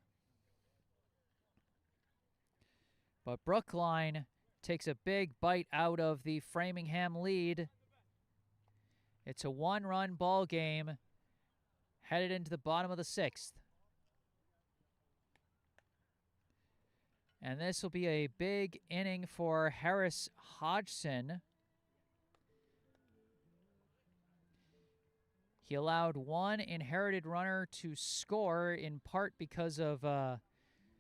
But Brookline takes a big bite out of the Framingham lead. It's a 1-run ball game headed into the bottom of the 6th. And this will be a big inning for Harris Hodgson. He allowed one inherited runner to score, in part because of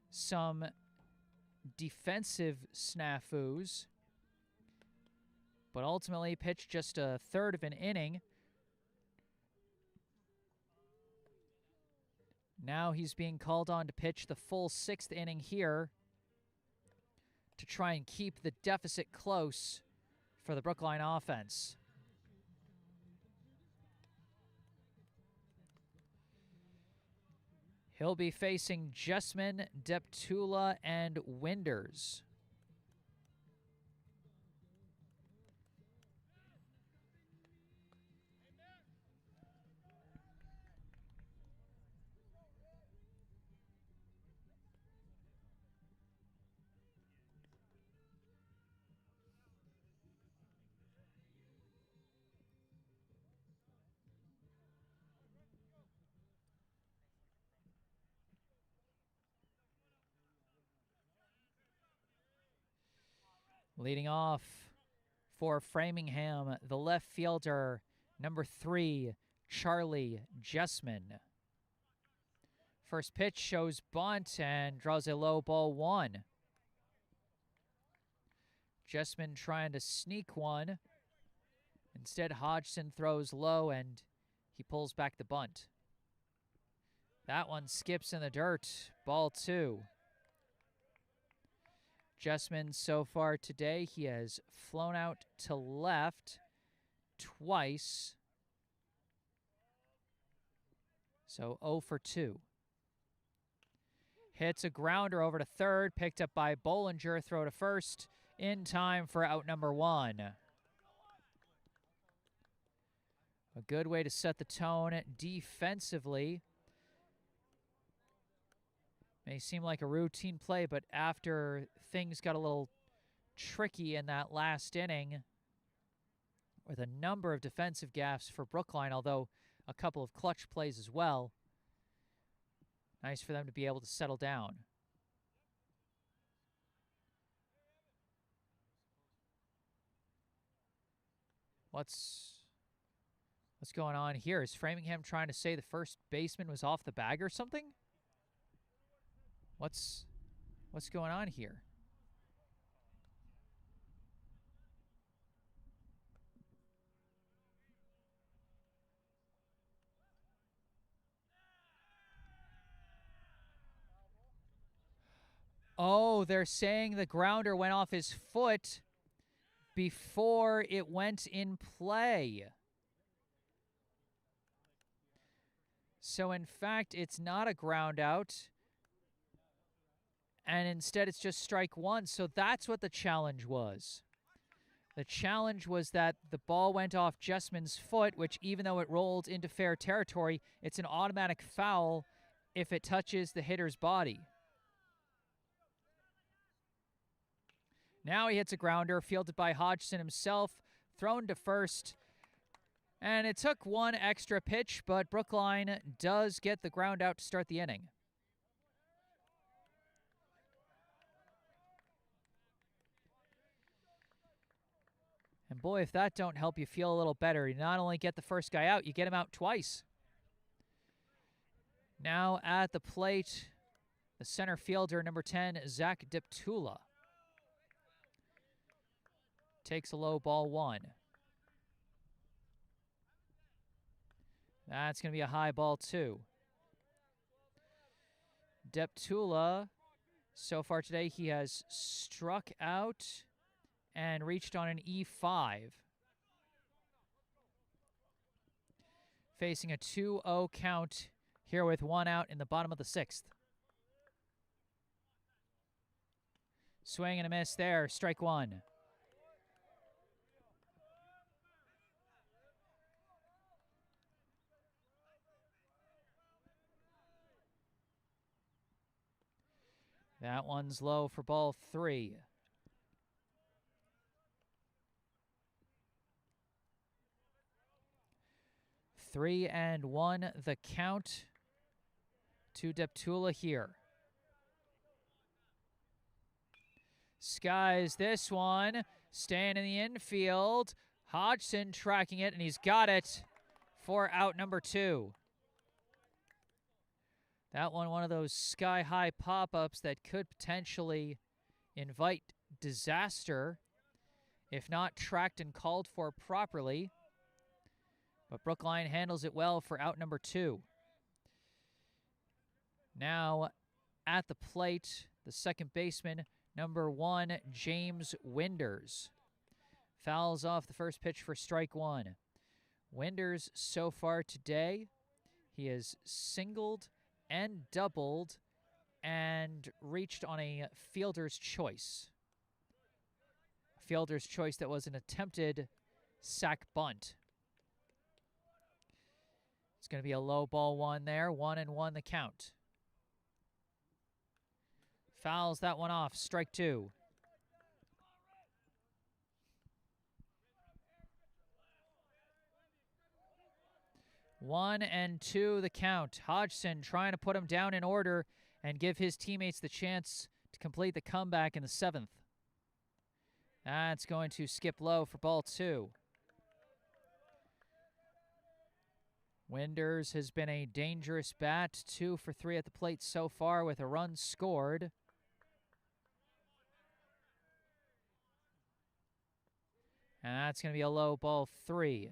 some defensive snafus, but ultimately pitched just a third of an inning. Now he's being called on to pitch the full 6th inning here to try and keep the deficit close for the Brookline offense. He'll be facing Jessman, Deptula, and Winders. Leading off for Framingham, the left fielder, number 3, Charlie Jessman. First pitch shows bunt and draws a low ball 1. Jessman trying to sneak one. Instead, Hodgson throws low and he pulls back the bunt. That one skips in the dirt. Ball 2. Jessman so far today, he has flown out to left twice. So 0 for 2. Hits a grounder over to third, picked up by Bollinger, throw to first, in time for out number 1. A good way to set the tone defensively. May seem like a routine play, but after things got a little tricky in that last inning, with a number of defensive gaffes for Brookline, although a couple of clutch plays as well, nice for them to be able to settle down. What's going on here? Is Framingham trying to say the first baseman was off the bag or something? What's going on here? Oh, they're saying the grounder went off his foot before it went in play. So in fact, it's not a ground out. And instead it's just strike 1. So that's what the challenge was. The challenge was that the ball went off Jessman's foot, which even though it rolled into fair territory, it's an automatic foul if it touches the hitter's body. Now he hits a grounder, fielded by Hodgson himself, thrown to first. And it took one extra pitch, but Brookline does get the ground out to start the inning. And boy, if that don't help you feel a little better, you not only get the first guy out, you get him out twice. Now at the plate, the center fielder, number 10, Zach Deptula. Takes a low ball 1. That's going to be a high ball 2. Deptula, so far today, he has struck out and reached on an E5. Facing a 2-0 count here with 1 out in the bottom of the 6th. Swing and a miss there, strike 1. That one's low for ball 3. Three and 1 the count to Deptula here. Skies this one, staying in the infield. Hodgson tracking it, and he's got it for out number 2. That one of those sky-high pop-ups that could potentially invite disaster if not tracked and called for properly. But Brookline handles it well for out number 2. Now at the plate, the second baseman, number 1, James Winders. Fouls off the first pitch for strike 1. Winders so far today, he has singled and doubled and reached on a fielder's choice. A fielder's choice that was an attempted sac bunt. It's going to be a low ball 1 there. 1-1 the count. Fouls that one off. Strike 2. 1-2 the count. Hodgson trying to put him down in order and give his teammates the chance to complete the comeback in the 7th. That's going to skip low for ball 2. Winders has been a dangerous bat. 2 for 3 at the plate so far with a run scored. And that's going to be a low ball 3.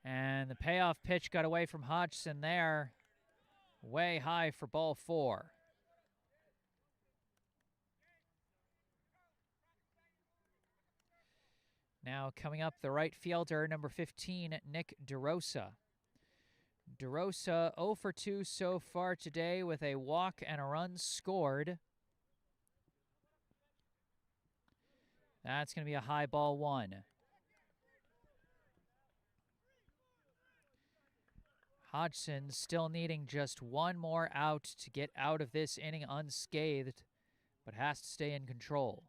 And the payoff pitch got away from Hodgson there. Way high for ball 4. Now coming up, the right fielder, number 15, Nick DeRosa. DeRosa 0 for 2 so far today with a walk and a run scored. That's going to be a high ball 1. Hodgson still needing just one more out to get out of this inning unscathed, but has to stay in control.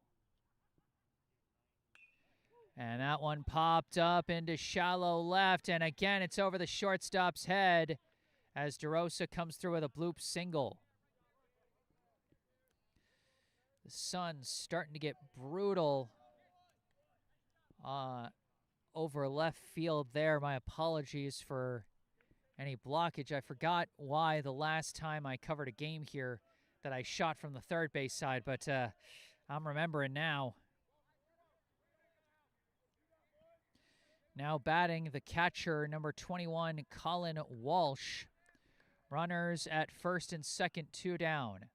And that one popped up into shallow left, and again it's over the shortstop's head as DeRosa comes through with a bloop single. The sun's starting to get brutal over left field there. My apologies for any blockage. I forgot why the last time I covered a game here that I shot from the third base side, but I'm remembering now. Now batting the catcher, number 21, Colin Walsh. Runners at first and second, 2 down.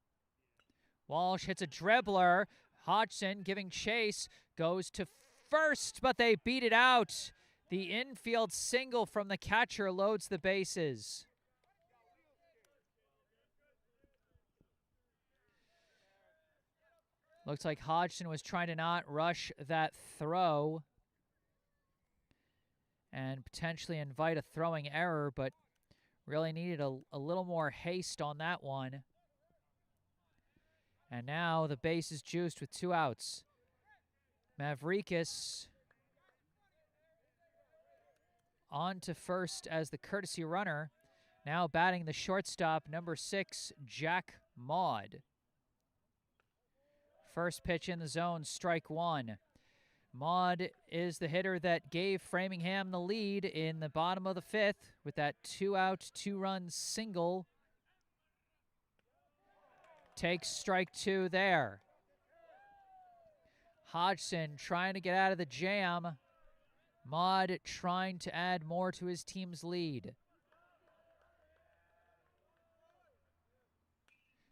Walsh hits a dribbler. Hodgson giving chase, goes to first, but they beat it out. The infield single from the catcher loads the bases. Looks like Hodgson was trying to not rush that throw and potentially invite a throwing error, but really needed a little more haste on that one. And now the base is juiced with 2 outs. Mavrikas on to first as the courtesy runner. Now batting the shortstop, number 6, Jack Maud. First pitch in the zone, strike 1. Maud is the hitter that gave Framingham the lead in the bottom of the 5th with that 2-out, 2-run single. Takes strike 2 there. Hodgson trying to get out of the jam. Maud trying to add more to his team's lead.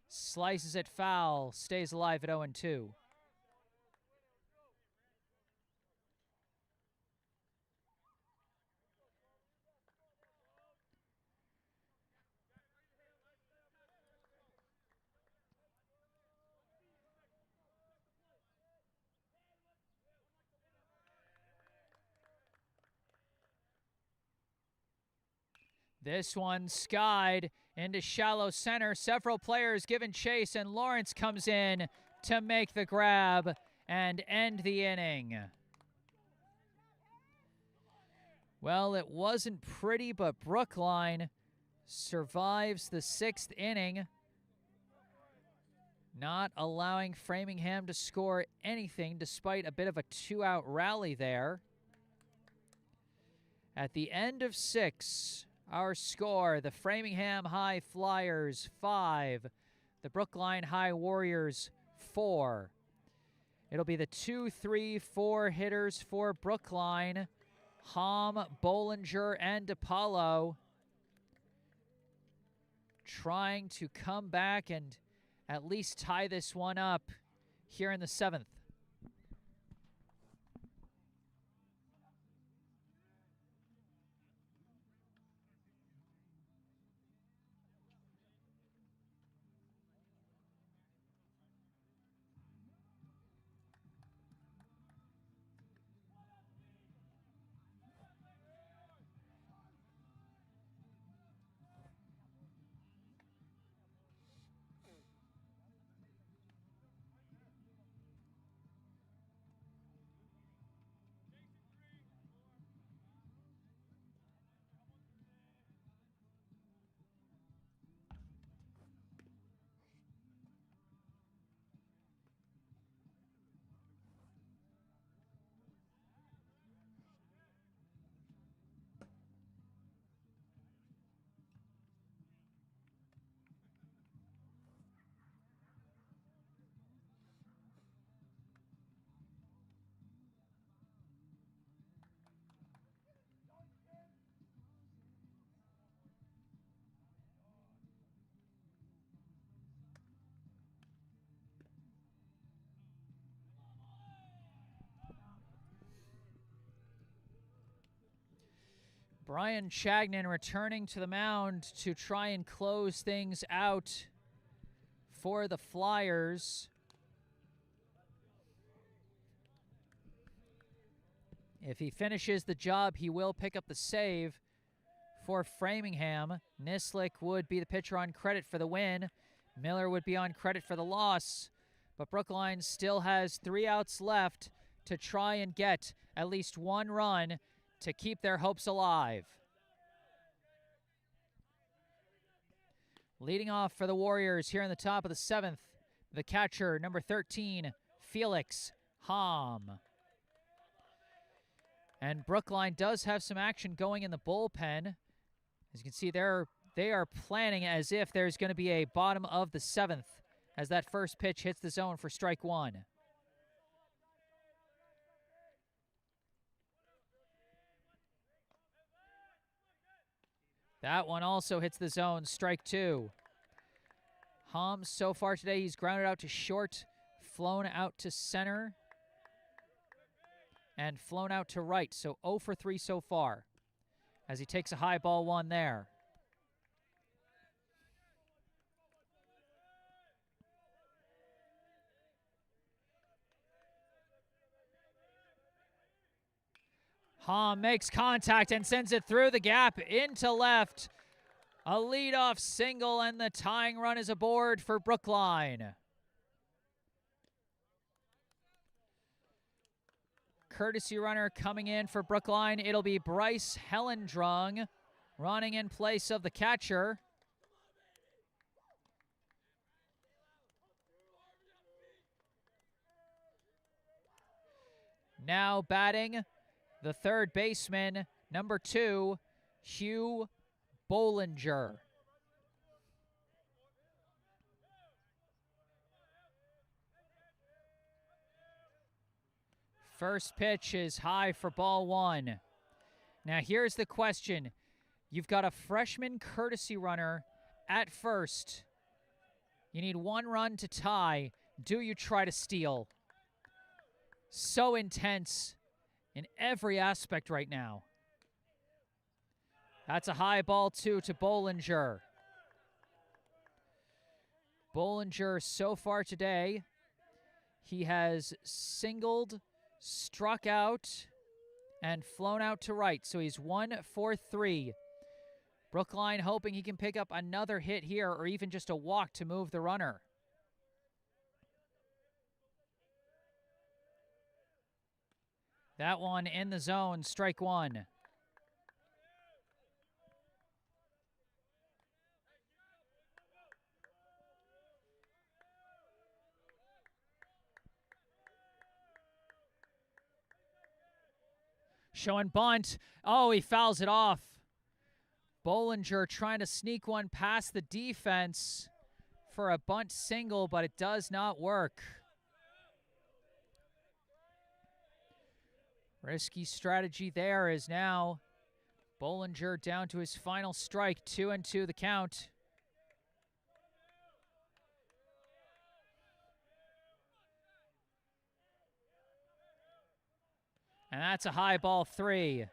Slices it foul, stays alive at 0-2. This one skied into shallow center. Several players giving chase, and Lawrence comes in to make the grab and end the inning. Well, it wasn't pretty, but Brookline survives the 6th inning, not allowing Framingham to score anything despite a bit of a 2-out rally there. At the end of 6, our score, the Framingham High Flyers 5, the Brookline High Warriors 4. It'll be the 2, 3, 4 hitters for Brookline. Hom, Bollinger, and DiPaolo trying to come back and at least tie this one up here in the 7th. Brian Chagnon returning to the mound to try and close things out for the Flyers. If he finishes the job, he will pick up the save for Framingham. Nislik would be the pitcher on credit for the win. Miller would be on credit for the loss. But Brookline still has 3 outs left to try and get at least 1 run to keep their hopes alive. Leading off for the Warriors here in the top of the 7th, the catcher, number 13, Felix Hom. And Brookline does have some action going in the bullpen. As you can see, they are planning as if there's going to be a bottom of the 7th as that first pitch hits the zone for strike 1. That one also hits the zone, strike 2. Hom, so far today, he's grounded out to short, flown out to center, and flown out to right. So 0 for 3 so far as he takes a high ball 1 there. Hom makes contact and sends it through the gap into left. A leadoff single, and the tying run is aboard for Brookline. Courtesy runner coming in for Brookline. It'll be Bryce Hellendrung running in place of the catcher. Now batting, the third baseman, number 2, Hugh Bollinger. First pitch is high for ball 1. Now here's the question. You've got a freshman courtesy runner at first. You need 1 run to tie. Do you try to steal? So intense in every aspect right now. That's a high ball 2 to Bollinger. Bollinger so far today, he has singled, struck out, and flown out to right. So he's 1 for 3. Brookline hoping he can pick up another hit here or even just a walk to move the runner. That one in the zone, strike 1. showing bunt. Oh, he fouls it off. Bollinger trying to sneak one past the defense for a bunt single, but it does not work. Risky strategy there is now Bollinger down to his final strike, 2-2 the count. And that's a high ball 3.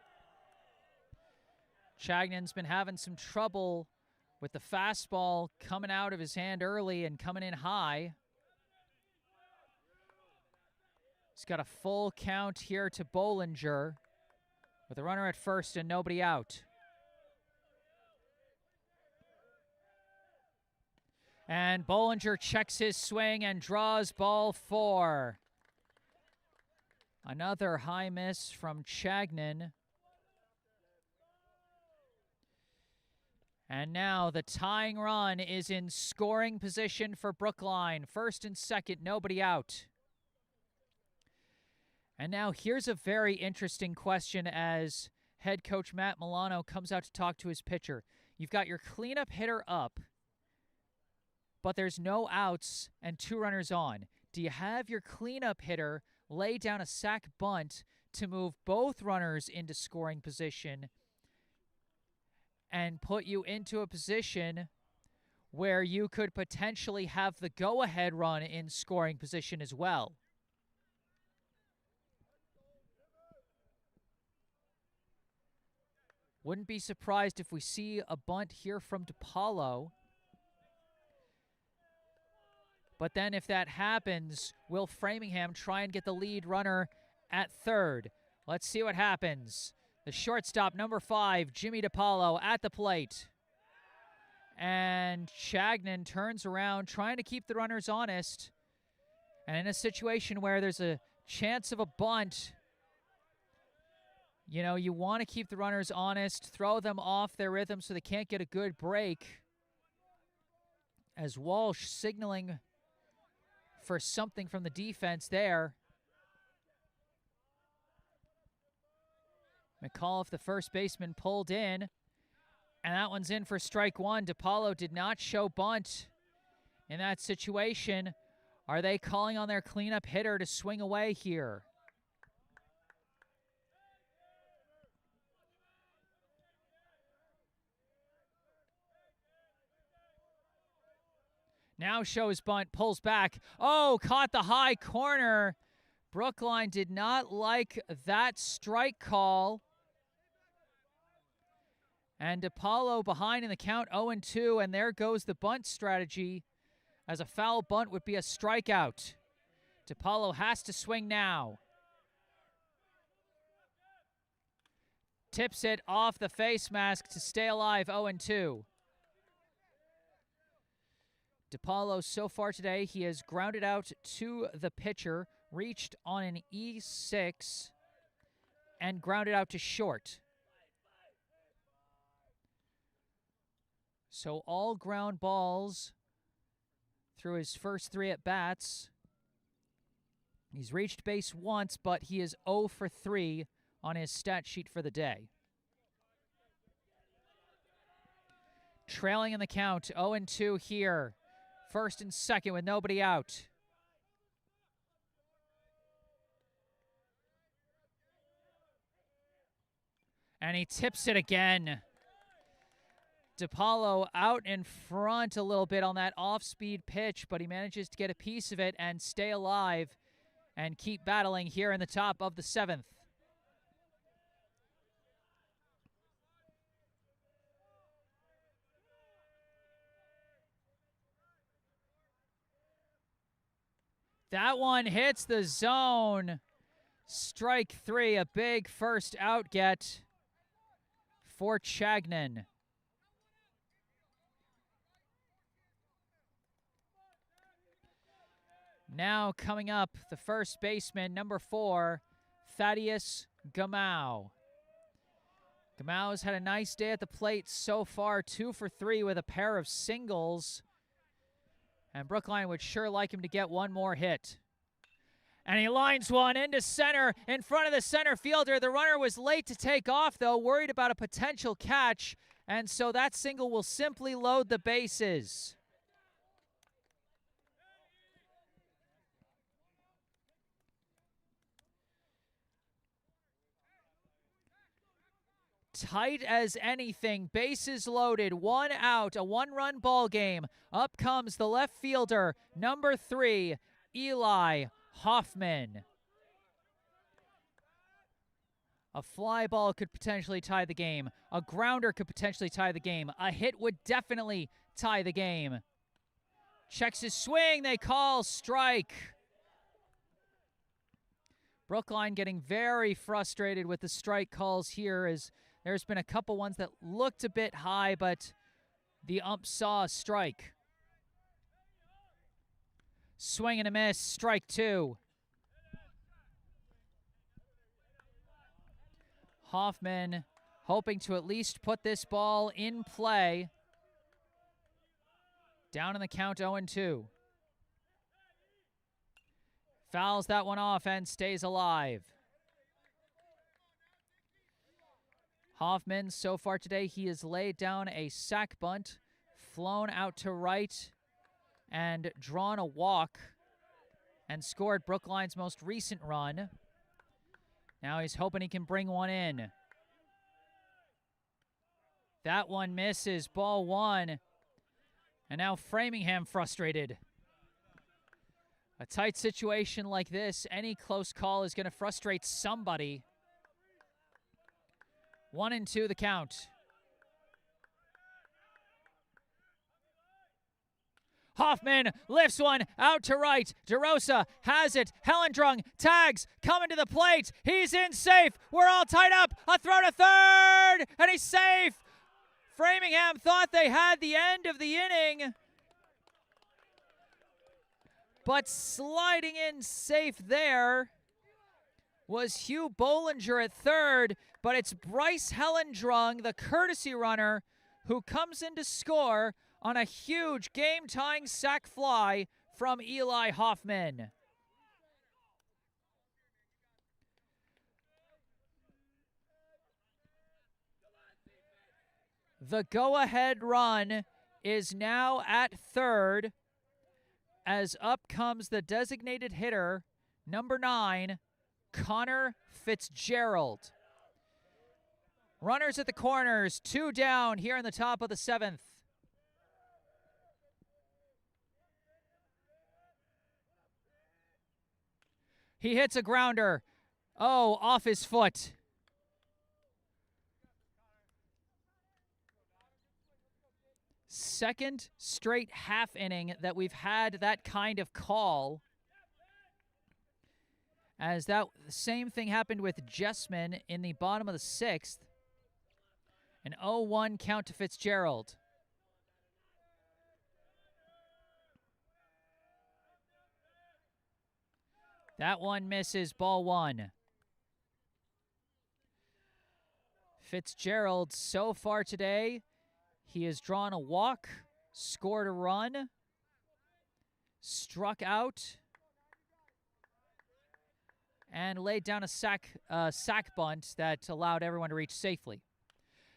Chagnon's been having some trouble with the fastball coming out of his hand early and coming in high. He's got a full count here to Bollinger with a runner at first and nobody out. And Bollinger checks his swing and draws ball 4. Another high miss from Chagnon. And now the tying run is in scoring position for Brookline. First and second, nobody out. And now here's a very interesting question as head coach Matt Milano comes out to talk to his pitcher. You've got your cleanup hitter up, but there's no outs and 2 runners on. Do you have your cleanup hitter lay down a sac bunt to move both runners into scoring position and put you into a position where you could potentially have the go-ahead run in scoring position as well? Wouldn't be surprised if we see a bunt here from DiPaolo. But then if that happens, will Framingham try and get the lead runner at third? Let's see what happens. The shortstop, number 5, Jimmy DiPaolo at the plate. And Chagnon turns around, trying to keep the runners honest. And in a situation where there's a chance of a bunt, you know, you want to keep the runners honest, throw them off their rhythm so they can't get a good break. As Walsh signaling for something from the defense there. McAuliffe, the first baseman, pulled in, and that one's in for strike 1. DiPaolo did not show bunt in that situation. Are they calling on their cleanup hitter to swing away here? Now shows bunt, pulls back. Oh, caught the high corner. Brookline did not like that strike call. And DiPaolo behind in the count, 0-2, and there goes the bunt strategy, as a foul bunt would be a strikeout. DiPaolo has to swing now. Tips it off the face mask to stay alive, 0-2. DiPaolo so far today, he has grounded out to the pitcher, reached on an E6, and grounded out to short. So all ground balls through his first 3 at-bats. He's reached base once, but he is 0 for 3 on his stat sheet for the day. Trailing in the count, 0-2 here. First and second with nobody out. And he tips it again. DiPaolo out in front a little bit on that off-speed pitch, but he manages to get a piece of it and stay alive and keep battling here in the top of the 7th. That one hits the zone. Strike 3, a big first out get for Chagnon. Now coming up, the first baseman, number 4, Thaddeus Gamau. Gamau's had a nice day at the plate so far, 2 for 3 with a pair of singles. And Brookline would sure like him to get one more hit. And he lines one into center in front of the center fielder. The runner was late to take off, though, worried about a potential catch. And so that single will simply load the bases. Tight as anything, bases loaded, 1 out, a 1-run ball game. Up comes the left fielder, number 3, Eli Hoffman. A fly ball could potentially tie the game. A grounder could potentially tie the game. A hit would definitely tie the game. Checks his swing, they call strike. Brookline getting very frustrated with the strike calls here, as there's been a couple ones that looked a bit high, but the ump saw a strike. Swing and a miss, strike 2. Hoffman hoping to at least put this ball in play. Down in the count, 0-2. Fouls that one off and stays alive. Hoffman, so far today, he has laid down a sac bunt, flown out to right, and drawn a walk, and scored Brookline's most recent run. Now he's hoping he can bring one in. That one misses, ball 1. And now Framingham frustrated. A tight situation like this, any close call is going to frustrate somebody. 1-2 the count. Hoffman lifts one out to right. DeRosa has it. Hellendrung tags, coming to the plate. He's in safe. We're all tied up. A throw to third, and he's safe. Framingham thought they had the end of the inning, but sliding in safe there was Hugh Bollinger at third, but it's Bryce Hellendrung, the courtesy runner, who comes in to score on a huge game-tying sac fly from Eli Hoffman. The go-ahead run is now at third, as up comes the designated hitter, number 9, Connor Fitzgerald. Runners at the corners, 2 down here in the top of the 7th. He hits a grounder. Oh, off his foot. Second straight half inning that we've had that kind of call. As that same thing happened with Jessman in the bottom of the 6th. An 0-1 count to Fitzgerald. That one misses, ball 1. Fitzgerald, so far today, he has drawn a walk, scored a run, struck out, and laid down a sac bunt that allowed everyone to reach safely.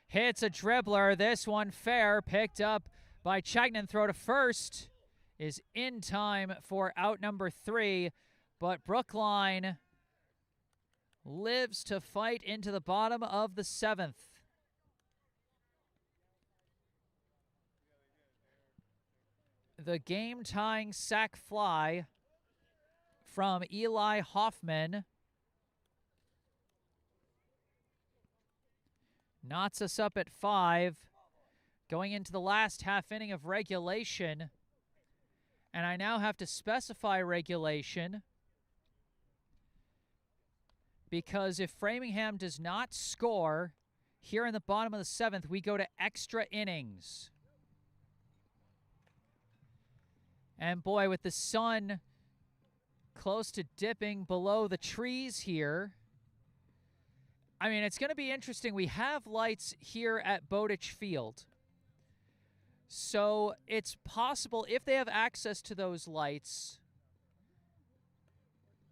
Hits a dribbler. This one fair, picked up by Chagnon. Throw to first is in time for out number 3. But Brookline lives to fight into the bottom of the 7th. The game-tying sac fly from Eli Hoffman knots us up at 5, going into the last half inning of regulation. And I now have to specify regulation, because if Framingham does not score here in the bottom of the 7th, we go to extra innings. And boy, with the sun close to dipping below the trees here, I mean, it's going to be interesting. We have lights here at Bowditch Field. So it's possible, if they have access to those lights,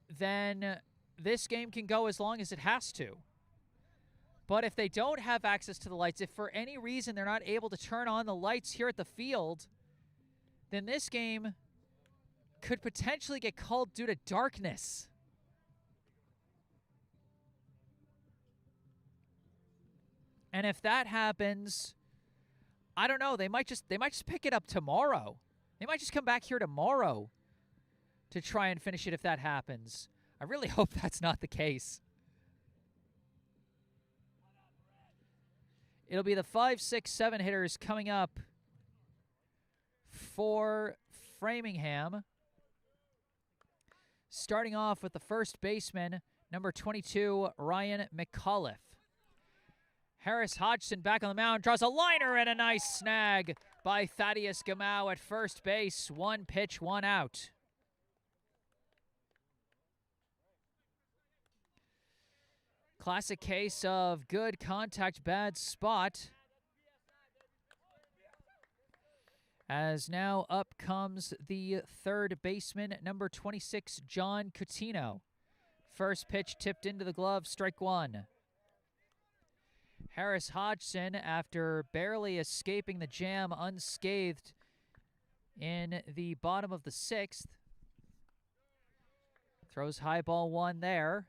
then this game can go as long as it has to. But if they don't have access to the lights, if for any reason they're not able to turn on the lights here at the field, then this game could potentially get called due to darkness. And if that happens, I don't know, they might just pick it up tomorrow. They might just come back here tomorrow to try and finish it if that happens. I really hope that's not the case. It'll be the 5, 6, 7 hitters coming up for Framingham. Starting off with the first baseman, number 22, Ryan McAuliffe. Harris Hodgson back on the mound, draws a liner and a nice snag by Thaddeus Gamau at first base. 1 pitch, 1 out. Classic case of good contact, bad spot. As now up comes the third baseman, number 26, John Coutinho. First pitch tipped into the glove, strike 1. Harris Hodgson, after barely escaping the jam unscathed in the bottom of the 6th, throws high ball 1 there.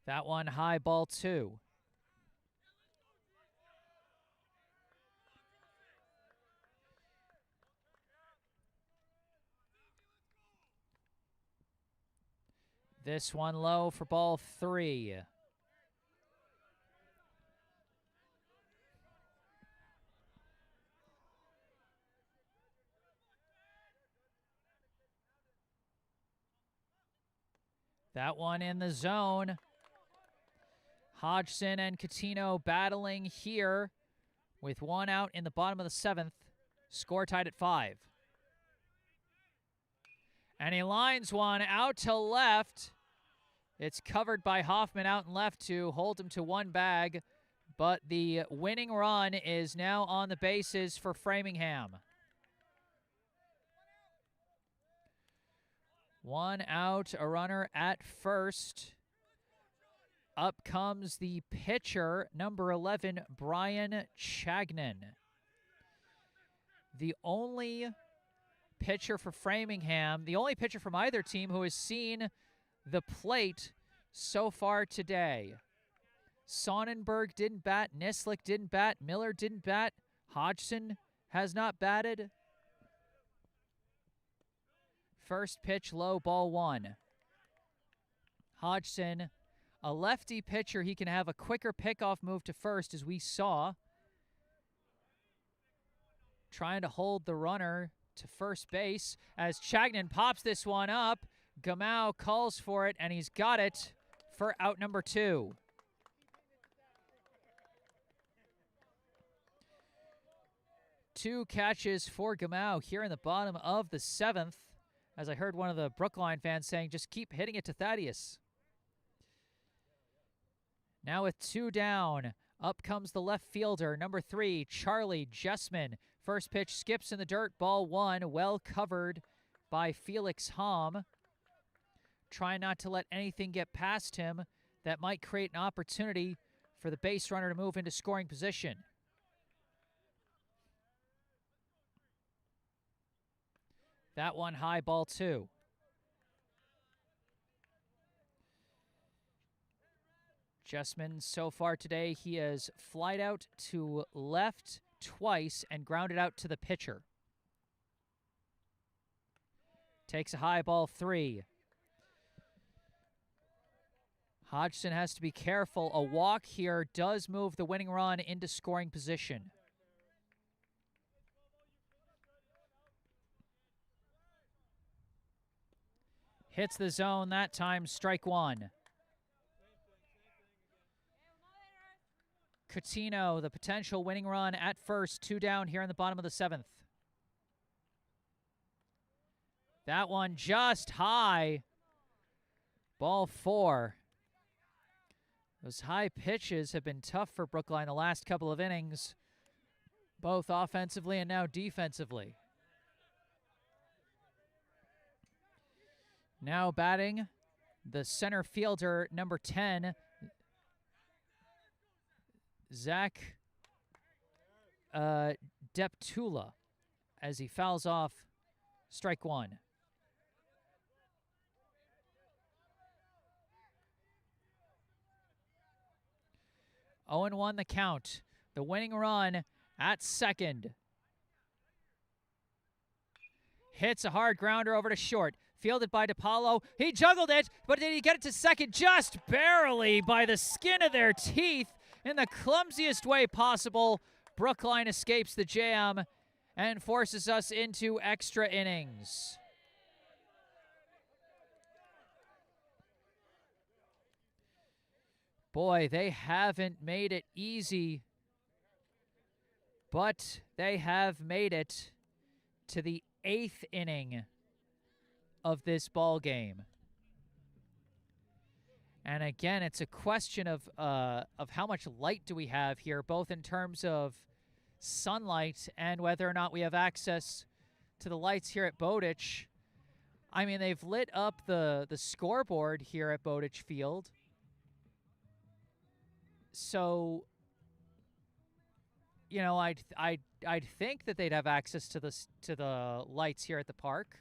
That one high ball 2. This one low for ball 3. That one in the zone. Hodgson and Coutinho battling here with 1 out in the bottom of the 7th. Score tied at 5. And he lines one out to left. It's covered by Hoffman out and left to hold him to 1 bag. But the winning run is now on the bases for Framingham. 1 out, a runner at first. Up comes the pitcher, number 11, Brian Chagnon. The only pitcher for Framingham, the only pitcher from either team who has seen the plate so far today. Sonnenberg didn't bat, Nislik didn't bat, Miller didn't bat, Hodgson has not batted. First pitch, low, ball 1. Hodgson, a lefty pitcher, he can have a quicker pickoff move to first, as we saw. Trying to hold the runner to first base as Chagnon pops this one up. Gamau calls for it, and he's got it for out number 2. Two catches for Gamau here in the bottom of the 7th. As I heard one of the Brookline fans saying, just keep hitting it to Thaddeus. Now with 2 down, up comes the left fielder, number 3, Charlie Jessman. First pitch skips in the dirt, ball 1, well covered by Felix Hom. Trying not to let anything get past him that might create an opportunity for the base runner to move into scoring position. That one high, ball 2. Jessman, so far today, he has flied out to left twice and grounded out to the pitcher. Takes a high, ball 3. Hodgson has to be careful. A walk here does move the winning run into scoring position. Hits the zone that time, strike 1. Coutinho, the potential winning run at first, 2 down here in the bottom of the 7th. That one just high. Ball 4. Those high pitches have been tough for Brookline the last couple of innings, both offensively and now defensively. Now batting, the center fielder, number 10, Zach Deptula, as he fouls off strike one. 0-1 the count. The winning run at second. Hits a hard grounder over to short. Fielded by DiPaolo. He juggled it, but did he get it to second? Just barely by the skin of their teeth in the clumsiest way possible. Brookline escapes the jam and forces us into extra innings. Boy, they haven't made it easy, but they have made it to the 8th inning of this ball game. And again, it's a question of how much light do we have here, both in terms of sunlight and whether or not we have access to the lights here at Bowditch. I mean, they've lit up the scoreboard here at Bowditch Field. So, you know, I'd think that they'd have access to the lights here at the park.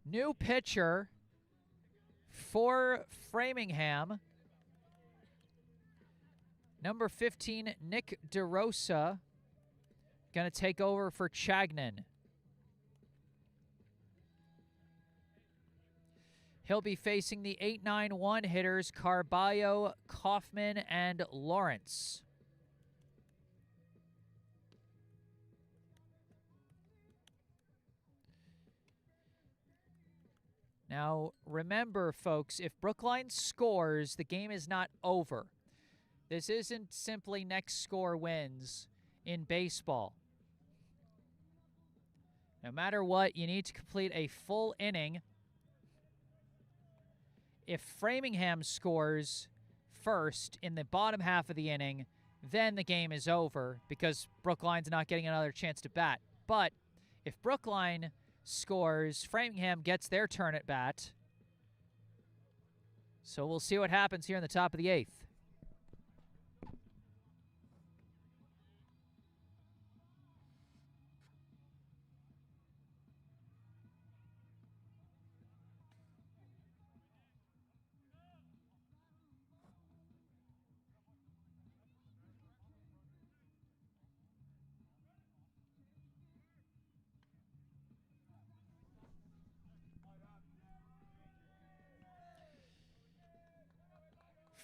New pitcher for Framingham, number 15, Nick DeRosa, going to take over for Chagnon. He'll be facing the 8-9-1 hitters Carballo, Kaufman, and Lawrence. Now, remember, folks, if Brookline scores, the game is not over. This isn't simply next score wins in baseball. No matter what, you need to complete a full inning. If Framingham scores first in the bottom half of the inning, then the game is over because Brookline's not getting another chance to bat. But if Brookline scores, Framingham gets their turn at bat. So we'll see what happens here in the top of the 8th.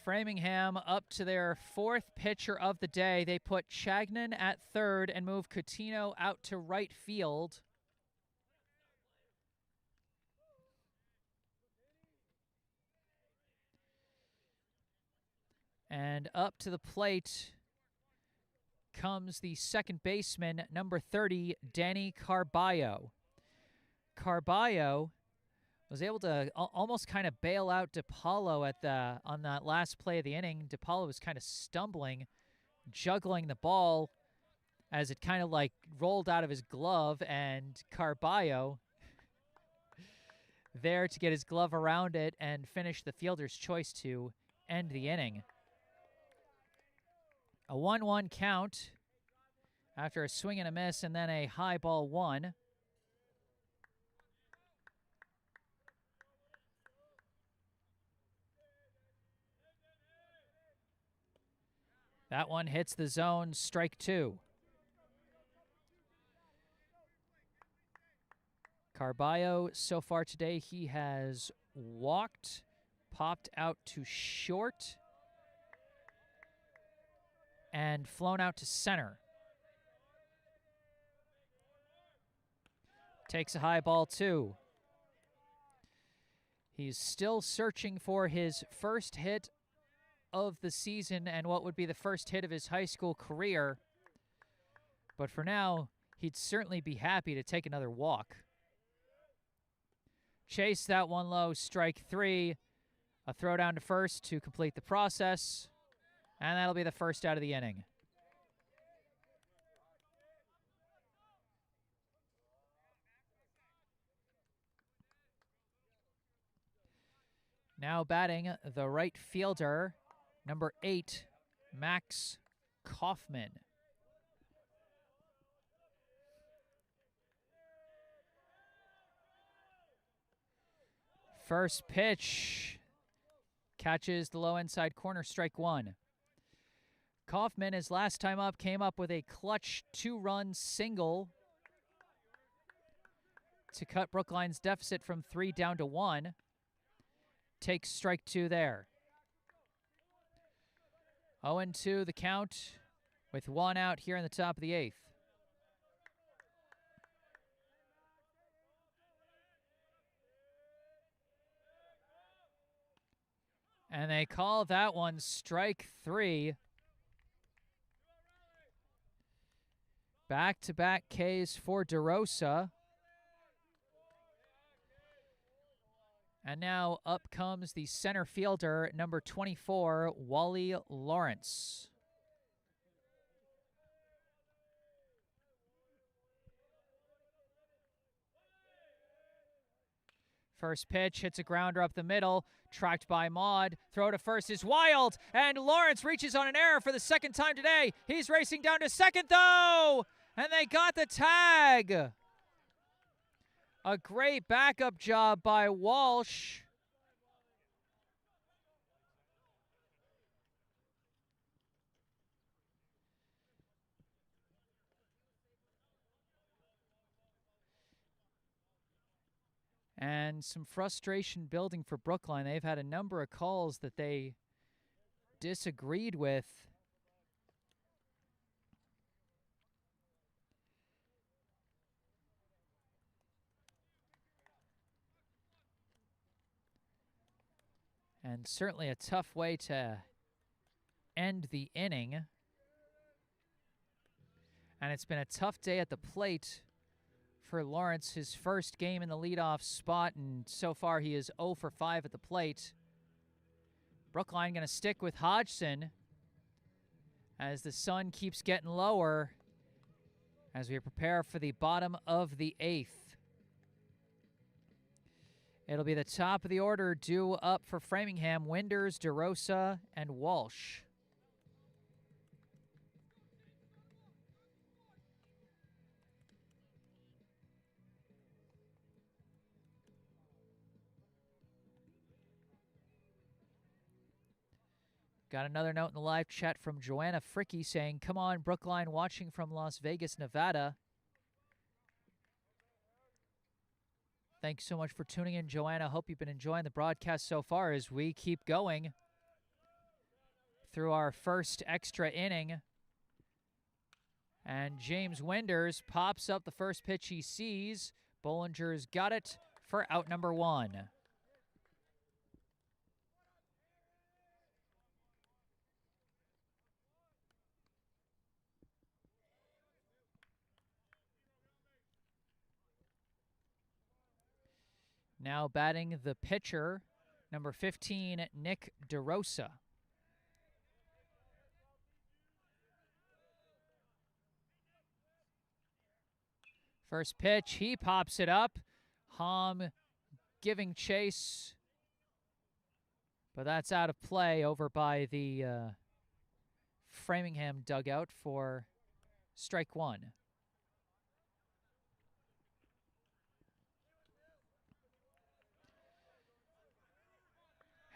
Framingham up to their 4th pitcher of the day. They put Chagnon at third and move Coutinho out to right field. And up to the plate comes the second baseman, number 30, Danny Carballo. Carballo was able to almost kind of bail out DiPaolo on that last play of the inning. DiPaolo was kind of stumbling, juggling the ball as it kind of like rolled out of his glove, and Carballo there to get his glove around it and finish the fielder's choice to end the inning. A 1-1 count after a swing and a miss and then a high ball one. That one hits the zone, strike two. Carballo, so far today, he has walked, popped out to short, and flown out to center. Takes a high ball, too. He's still searching for his first hit of the season and what would be the first hit of his high school career. But for now, he'd certainly be happy to take another walk. Chase that one low, strike three. A throw down to first to complete the process, and that'll be the first out of the inning. Now batting the right fielder, number 8, Max Kaufman. First pitch catches the low inside corner, strike one. Kaufman, his last time up, came up with a clutch 2-run single to cut Brookline's deficit from 3 down to 1. Takes strike 2 there. 0-2 the count with 1 out here in the top of the 8th. And they call that one strike 3. Back-to-back Ks for DeRosa. And now up comes the center fielder, number 24, Wally Lawrence. First pitch hits a grounder up the middle, tracked by Maud. Throw to first is wild, and Lawrence reaches on an error for the second time today. He's racing down to second, though, and they got the tag. A great backup job by Walsh. And some frustration building for Brookline. They've had a number of calls that they disagreed with. And certainly a tough way to end the inning. And it's been a tough day at the plate for Lawrence, his first game in the leadoff spot, and so far he is 0 for 5 at the plate. Brookline going to stick with Hodgson as the sun keeps getting lower as we prepare for the bottom of the 8th. It'll be the top of the order due up for Framingham, Winders, DeRosa, and Walsh. Got another note in the live chat from Joanna Fricky saying, "Come on, Brookline, watching from Las Vegas, Nevada." Thanks so much for tuning in, Joanna. Hope you've been enjoying the broadcast so far as we keep going through our first extra inning. And James Winders pops up the first pitch he sees. Bollinger's got it for out number 1. Now batting the pitcher, number 15, Nick DeRosa. First pitch, he pops it up. Hom giving chase, but that's out of play over by the Framingham dugout for strike 1.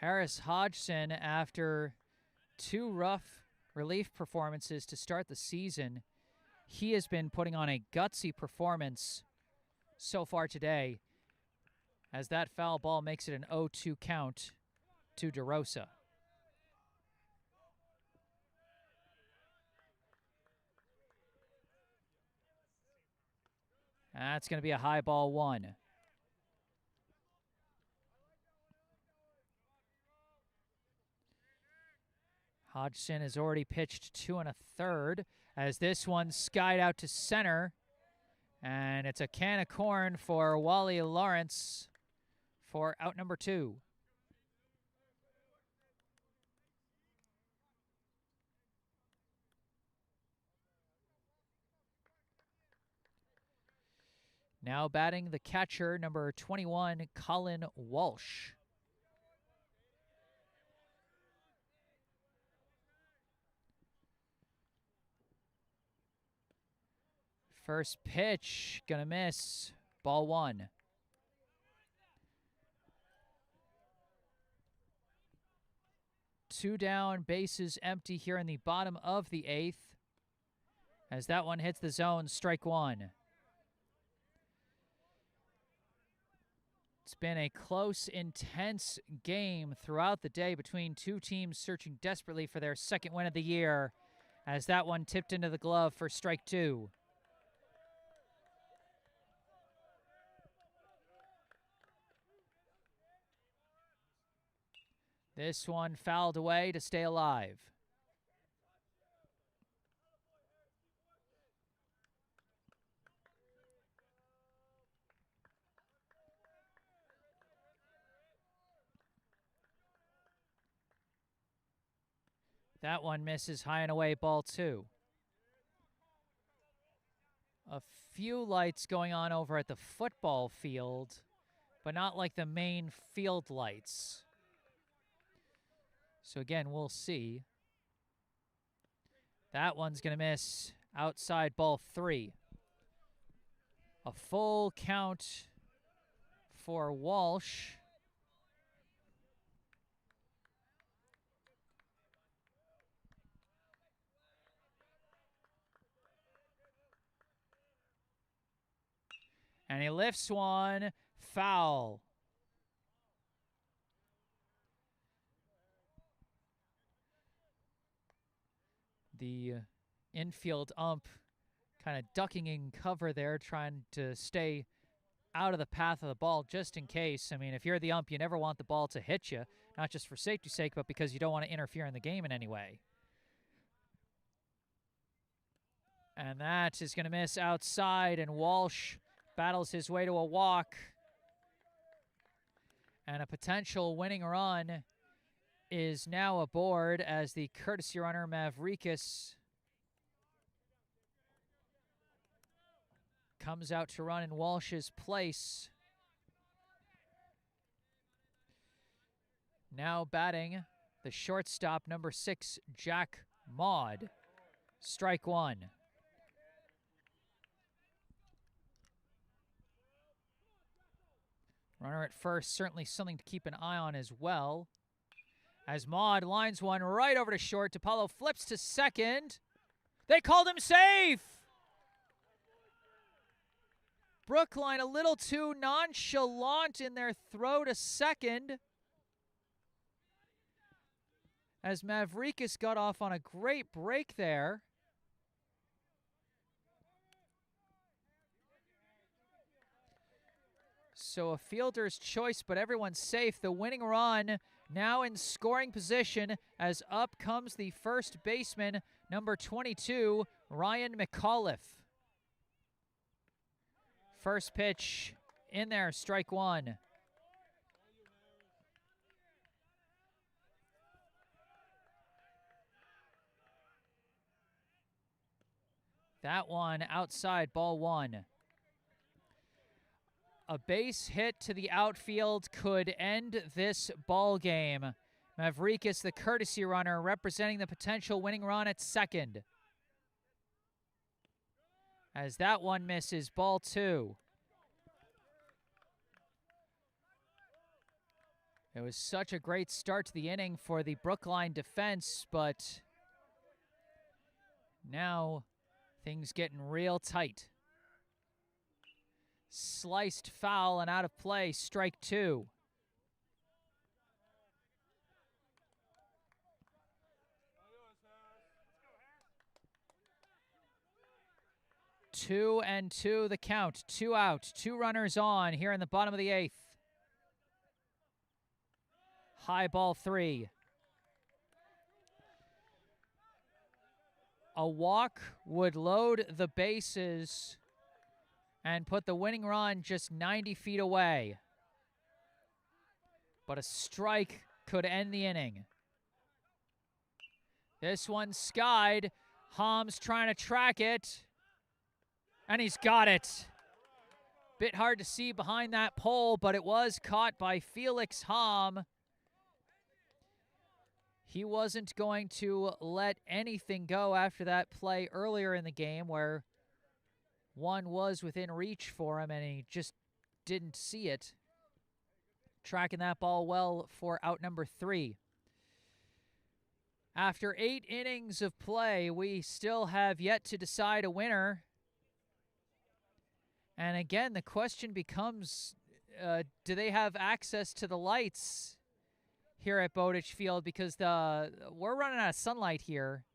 Harris Hodgson, after 2 rough relief performances to start the season, he has been putting on a gutsy performance so far today as that foul ball makes it an 0-2 count to DeRosa. That's going to be a high ball 1. Hodgson has already pitched 2 1/3 as this one skied out to center. And it's a can of corn for Wally Lawrence for out number 2. Now batting the catcher, number 21, Colin Walsh. First pitch, gonna miss. Ball 1. Two down, bases empty here in the bottom of the 8th. As that one hits the zone, strike 1. It's been a close, intense game throughout the day between two teams searching desperately for their second win of the year, as that one tipped into the glove for strike 2. This one fouled away to stay alive. That one misses high and away, ball 2. A few lights going on over at the football field, but not like the main field lights. So again, we'll see. That one's going to miss outside, ball 3. A full count for Walsh. And he lifts one, foul. The infield ump kind of ducking in cover there, trying to stay out of the path of the ball just in case. I mean, if you're the ump, you never want the ball to hit you, not just for safety's sake, but because you don't want to interfere in the game in any way. And that is going to miss outside, and Walsh battles his way to a walk. And a potential winning run is now aboard as the courtesy runner, Mavrikas, comes out to run in Walsh's place. Now batting the shortstop, number 6, Jack Maud. Strike 1. Runner at first, certainly something to keep an eye on as well. As Maud lines one right over to short, DePaulo flips to second. They called him safe! Brookline a little too nonchalant in their throw to second, as Mavrikas got off on a great break there. So a fielder's choice, but everyone's safe. The winning run now in scoring position as up comes the first baseman, number 22, Ryan McAuliffe. First pitch in there, strike 1. That one outside, ball 1. A base hit to the outfield could end this ball game. Mavrikas, the courtesy runner, representing the potential winning run at second. As that one misses, ball 2. It was such a great start to the inning for the Brookline defense, but now things getting real tight. Sliced foul and out of play, strike 2. Two and two the count. 2 out, 2 runners on here in the bottom of the 8th. High ball 3. A walk would load the bases and put the winning run just 90 feet away. But a strike could end the inning. This one skied. Hom's trying to track it. And he's got it. Bit hard to see behind that pole, but it was caught by Felix Hom. He wasn't going to let anything go after that play earlier in the game where one was within reach for him and he just didn't see it. Tracking that ball well for out number 3. After 8 innings of play, we still have yet to decide a winner. And again, the question becomes, do they have access to the lights here at Bowditch Field? Because we're running out of sunlight here.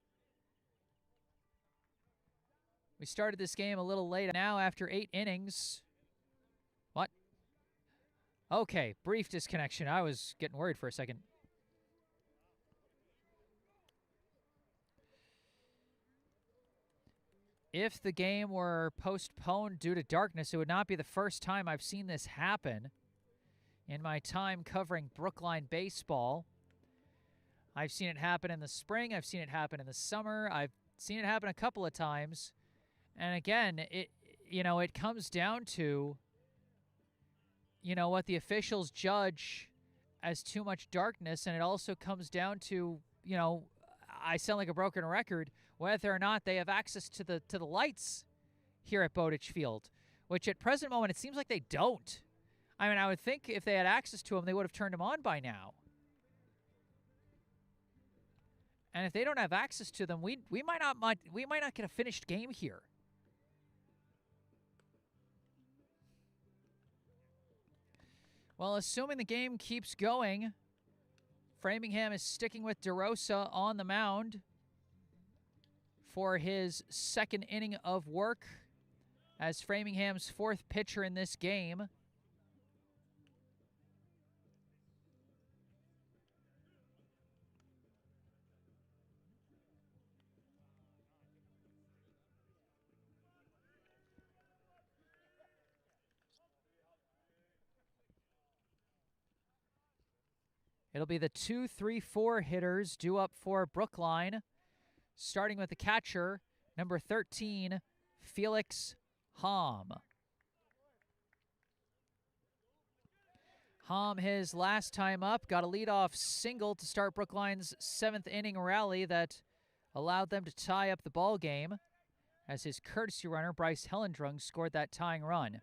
We started this game a little late now after 8 innings. What? Okay, brief disconnection. I was getting worried for a second. If the game were postponed due to darkness, it would not be the first time I've seen this happen in my time covering Brookline baseball. I've seen it happen in the spring. I've seen it happen in the summer. I've seen it happen a couple of times. And again, it comes down to, what the officials judge as too much darkness, and it also comes down to, I sound like a broken record, whether or not they have access to the lights here at Bowditch Field, which at present moment it seems like they don't. I mean, I would think if they had access to them, they would have turned them on by now. And if they don't have access to them, we might not get a finished game here. Well, assuming the game keeps going, Framingham is sticking with DeRosa on the mound for his second inning of work as Framingham's 4th pitcher in this game. It'll be the 2, 3, 4 hitters due up for Brookline, starting with the catcher, number 13, Felix Hom. Hom, his last time up, got a leadoff single to start Brookline's 7th inning rally that allowed them to tie up the ball game as his courtesy runner, Bryce Hellendrung, scored that tying run.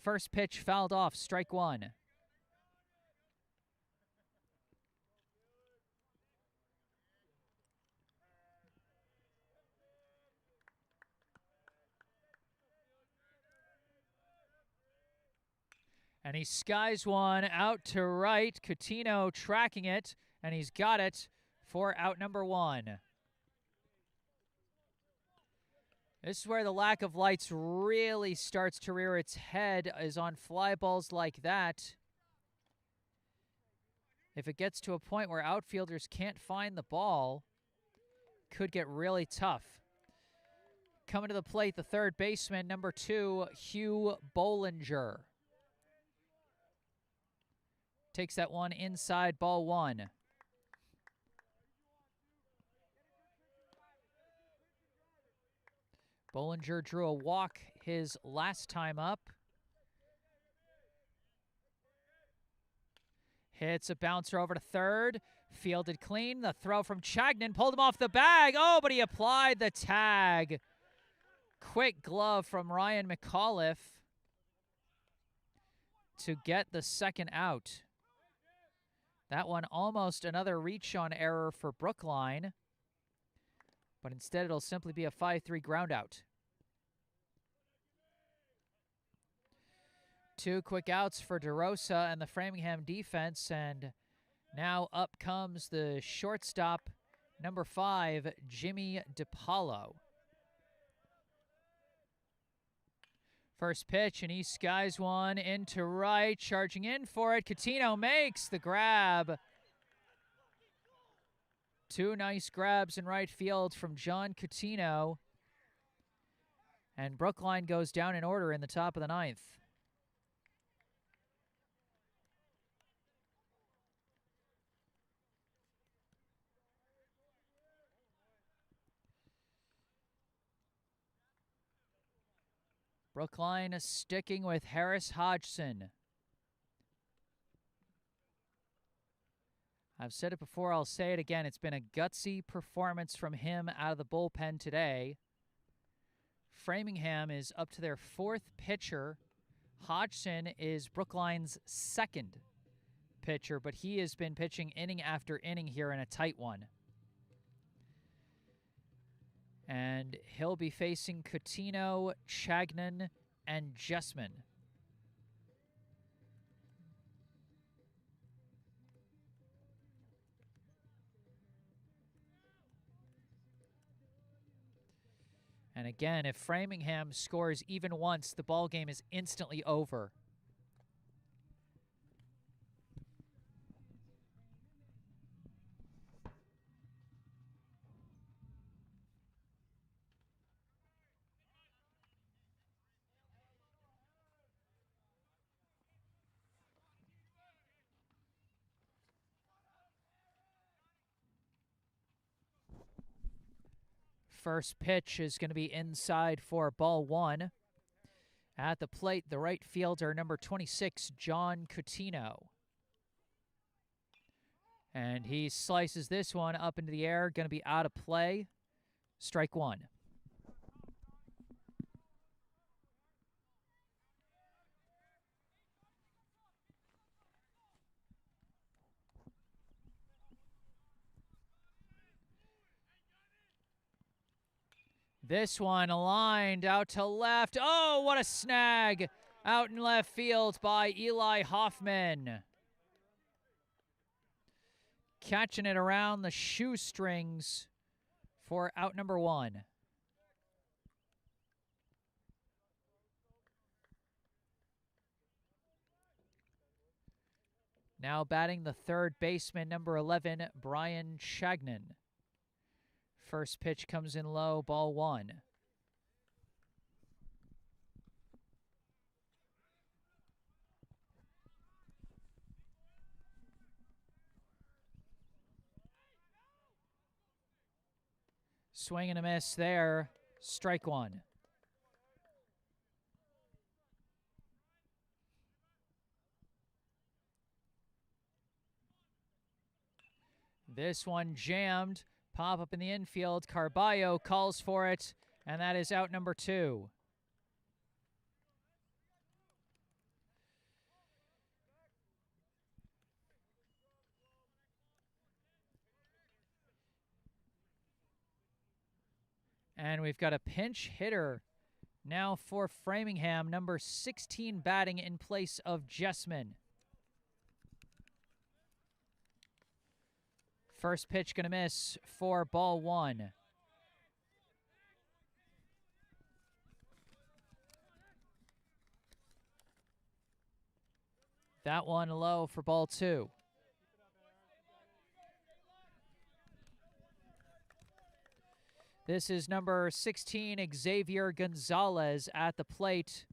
First pitch fouled off, strike 1. And he skies one out to right. Coutinho tracking it, and he's got it for out number 1. This is where the lack of lights really starts to rear its head, is on fly balls like that. If it gets to a point where outfielders can't find the ball, could get really tough. Coming to the plate, the third baseman, number 2, Hugh Bollinger. Takes that one inside, ball 1. Bollinger drew a walk his last time up. Hits a bouncer over to third. Fielded clean. The throw from Chagnon pulled him off the bag. Oh, but he applied the tag. Quick glove from Ryan McAuliffe to get the second out. That one almost another reach-on error for Brookline, but instead it'll simply be a 5-3 ground-out. 2 quick outs for DeRosa and the Framingham defense, and now up comes the shortstop, number 5, Jimmy DiPaolo. First pitch, and he skies one into right, charging in for it. Coutinho makes the grab. 2 nice grabs in right field from John Coutinho. And Brookline goes down in order in the top of the 9th. Brookline sticking with Harris Hodgson. I've said it before, I'll say it again. It's been a gutsy performance from him out of the bullpen today. Framingham is up to their 4th pitcher. Hodgson is Brookline's 2nd pitcher, but he has been pitching inning after inning here in a tight one. And he'll be facing Coutinho, Chagnon, and Jessman. And again, if Framingham scores even once, the ball game is instantly over. First pitch is going to be inside for ball 1. At the plate, the right fielder, number 26, John Coutinho. And he slices this one up into the air, going to be out of play. Strike 1. This one lined out to left. Oh, what a snag out in left field by Eli Hoffman. Catching it around the shoestrings for out number 1. Now batting the 3rd baseman, number 11, Brian Chagnon. First pitch comes in low, ball 1. Swing and a miss there, strike 1. This one jammed. Pop up in the infield. Carballo calls for it, and that is out number 2. And we've got a pinch hitter now for Framingham, number 16 batting in place of Jessman. First pitch going to miss for ball 1. That one low for ball 2. This is number 16, Xavier Gonzalez at the plate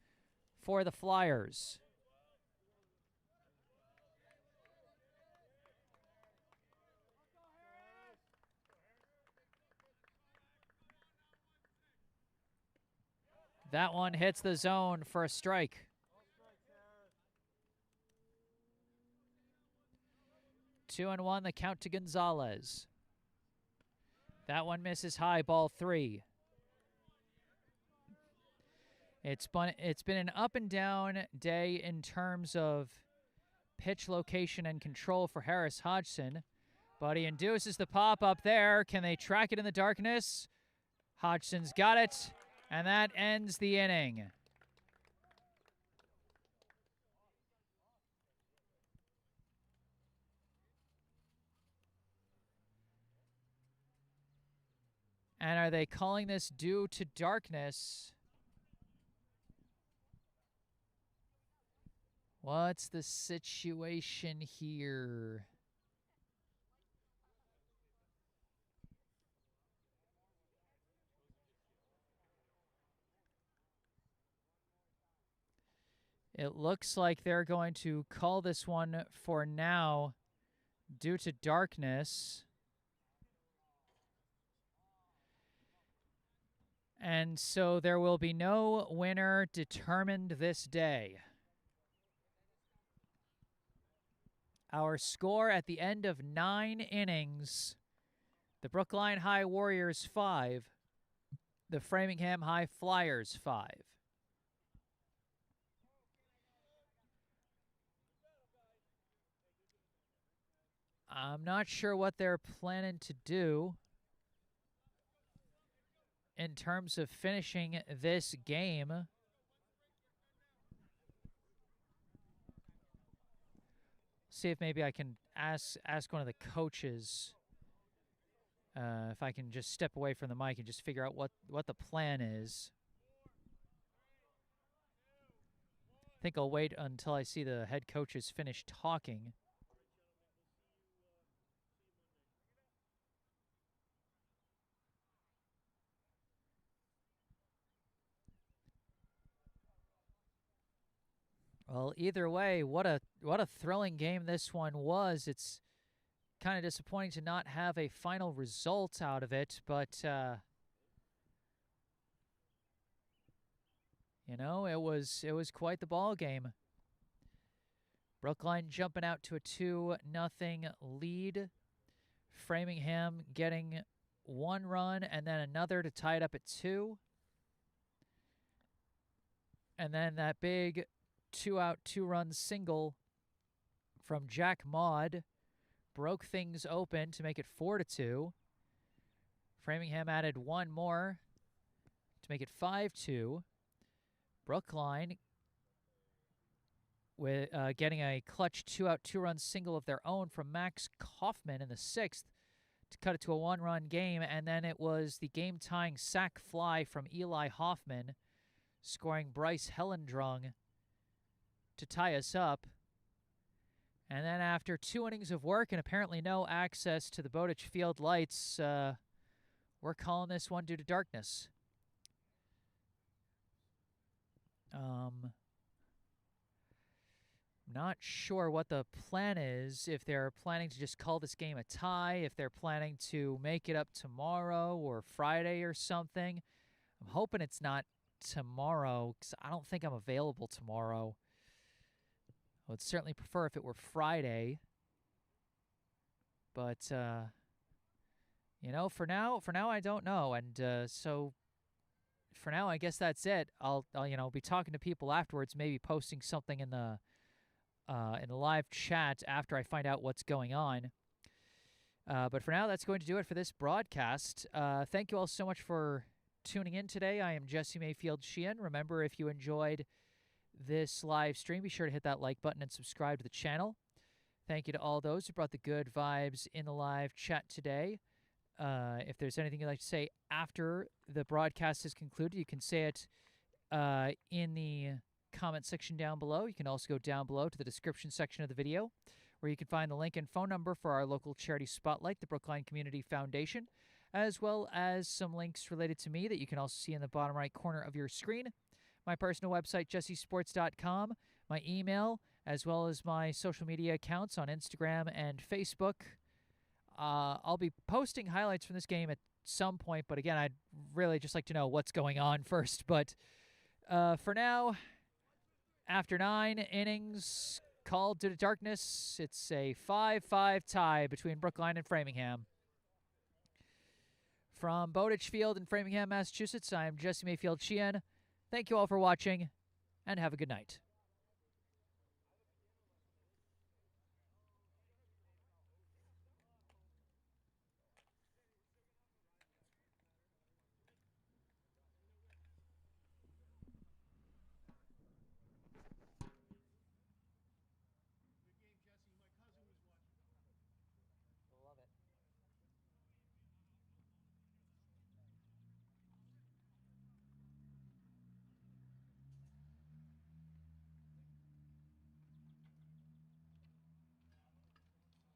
for the Flyers. That one hits the zone for a strike. 2-1, the count to Gonzalez. That one misses high, ball 3. It's been an up and down day in terms of pitch location and control for Harris Hodgson, but he induces the pop up there. Can they track it in the darkness? Hodgson's got it. And that ends the inning. And are they calling this due to darkness? What's the situation here? It looks like they're going to call this one for now due to darkness. And so there will be no winner determined this day. Our score at the end of 9 innings, the Brookline High Warriors 5, the Framingham High Flyers 5. I'm not sure what they're planning to do in terms of finishing this game. See if maybe I can ask one of the coaches if I can just step away from the mic and just figure out what the plan is. I think I'll wait until I see the head coaches finish talking. Well, either way, what a thrilling game this one was. It's kind of disappointing to not have a final result out of it, but you know, it was quite the ball game. Brookline jumping out to a 2-0 lead. Framingham getting 1 run and then another to tie it up at 2. And then that big 2-out, 2-run single from Jack Maud broke things open to make it 4-2. Framingham added 1 more to make it 5-2. Brookline with getting a clutch 2-out, 2-run single of their own from Max Kaufman in the 6th to cut it to a 1-run game, and then it was the game-tying sac fly from Eli Hoffman, scoring Bryce Hellendrung to tie us up. And then after 2 innings of work and apparently no access to the Bowditch Field lights, we're calling this one due to darkness. Not sure what the plan is, if they're planning to just call this game a tie, if they're planning to make it up tomorrow or Friday or something. I'm hoping it's not tomorrow because I don't think I'm available tomorrow. I would certainly prefer if it were Friday. But, you know, for now I don't know. And so for now, I guess that's it. I'll you know, be talking to people afterwards, maybe posting something in the live chat after I find out what's going on. But for now, that's going to do it for this broadcast. Thank you all so much for tuning in today. I am Jesse Mayfield-Sheehan. Remember, if you enjoyed this live stream, be sure to hit that like button and subscribe to the channel. Thank you to all those who brought the good vibes in the live chat today. If there's anything you'd like to say after the broadcast is concluded, you can say it in the comment section down below. You can also go down below to the description section of the video, where you can find the link and phone number for our local charity spotlight, the Brookline Community Foundation, as well as some links related to me that you can also see in the bottom right corner of your screen. My personal website, jessesports.com, my email, as well as my social media accounts on Instagram and Facebook. I'll be posting highlights from this game at some point, but again, I'd really just like to know what's going on first. But for now, after 9 innings called due to darkness, it's a 5-5 tie between Brookline and Framingham. From Bowditch Field in Framingham, Massachusetts, I am Jesse Mayfield-Sheehan. Thank you all for watching, and have a good night.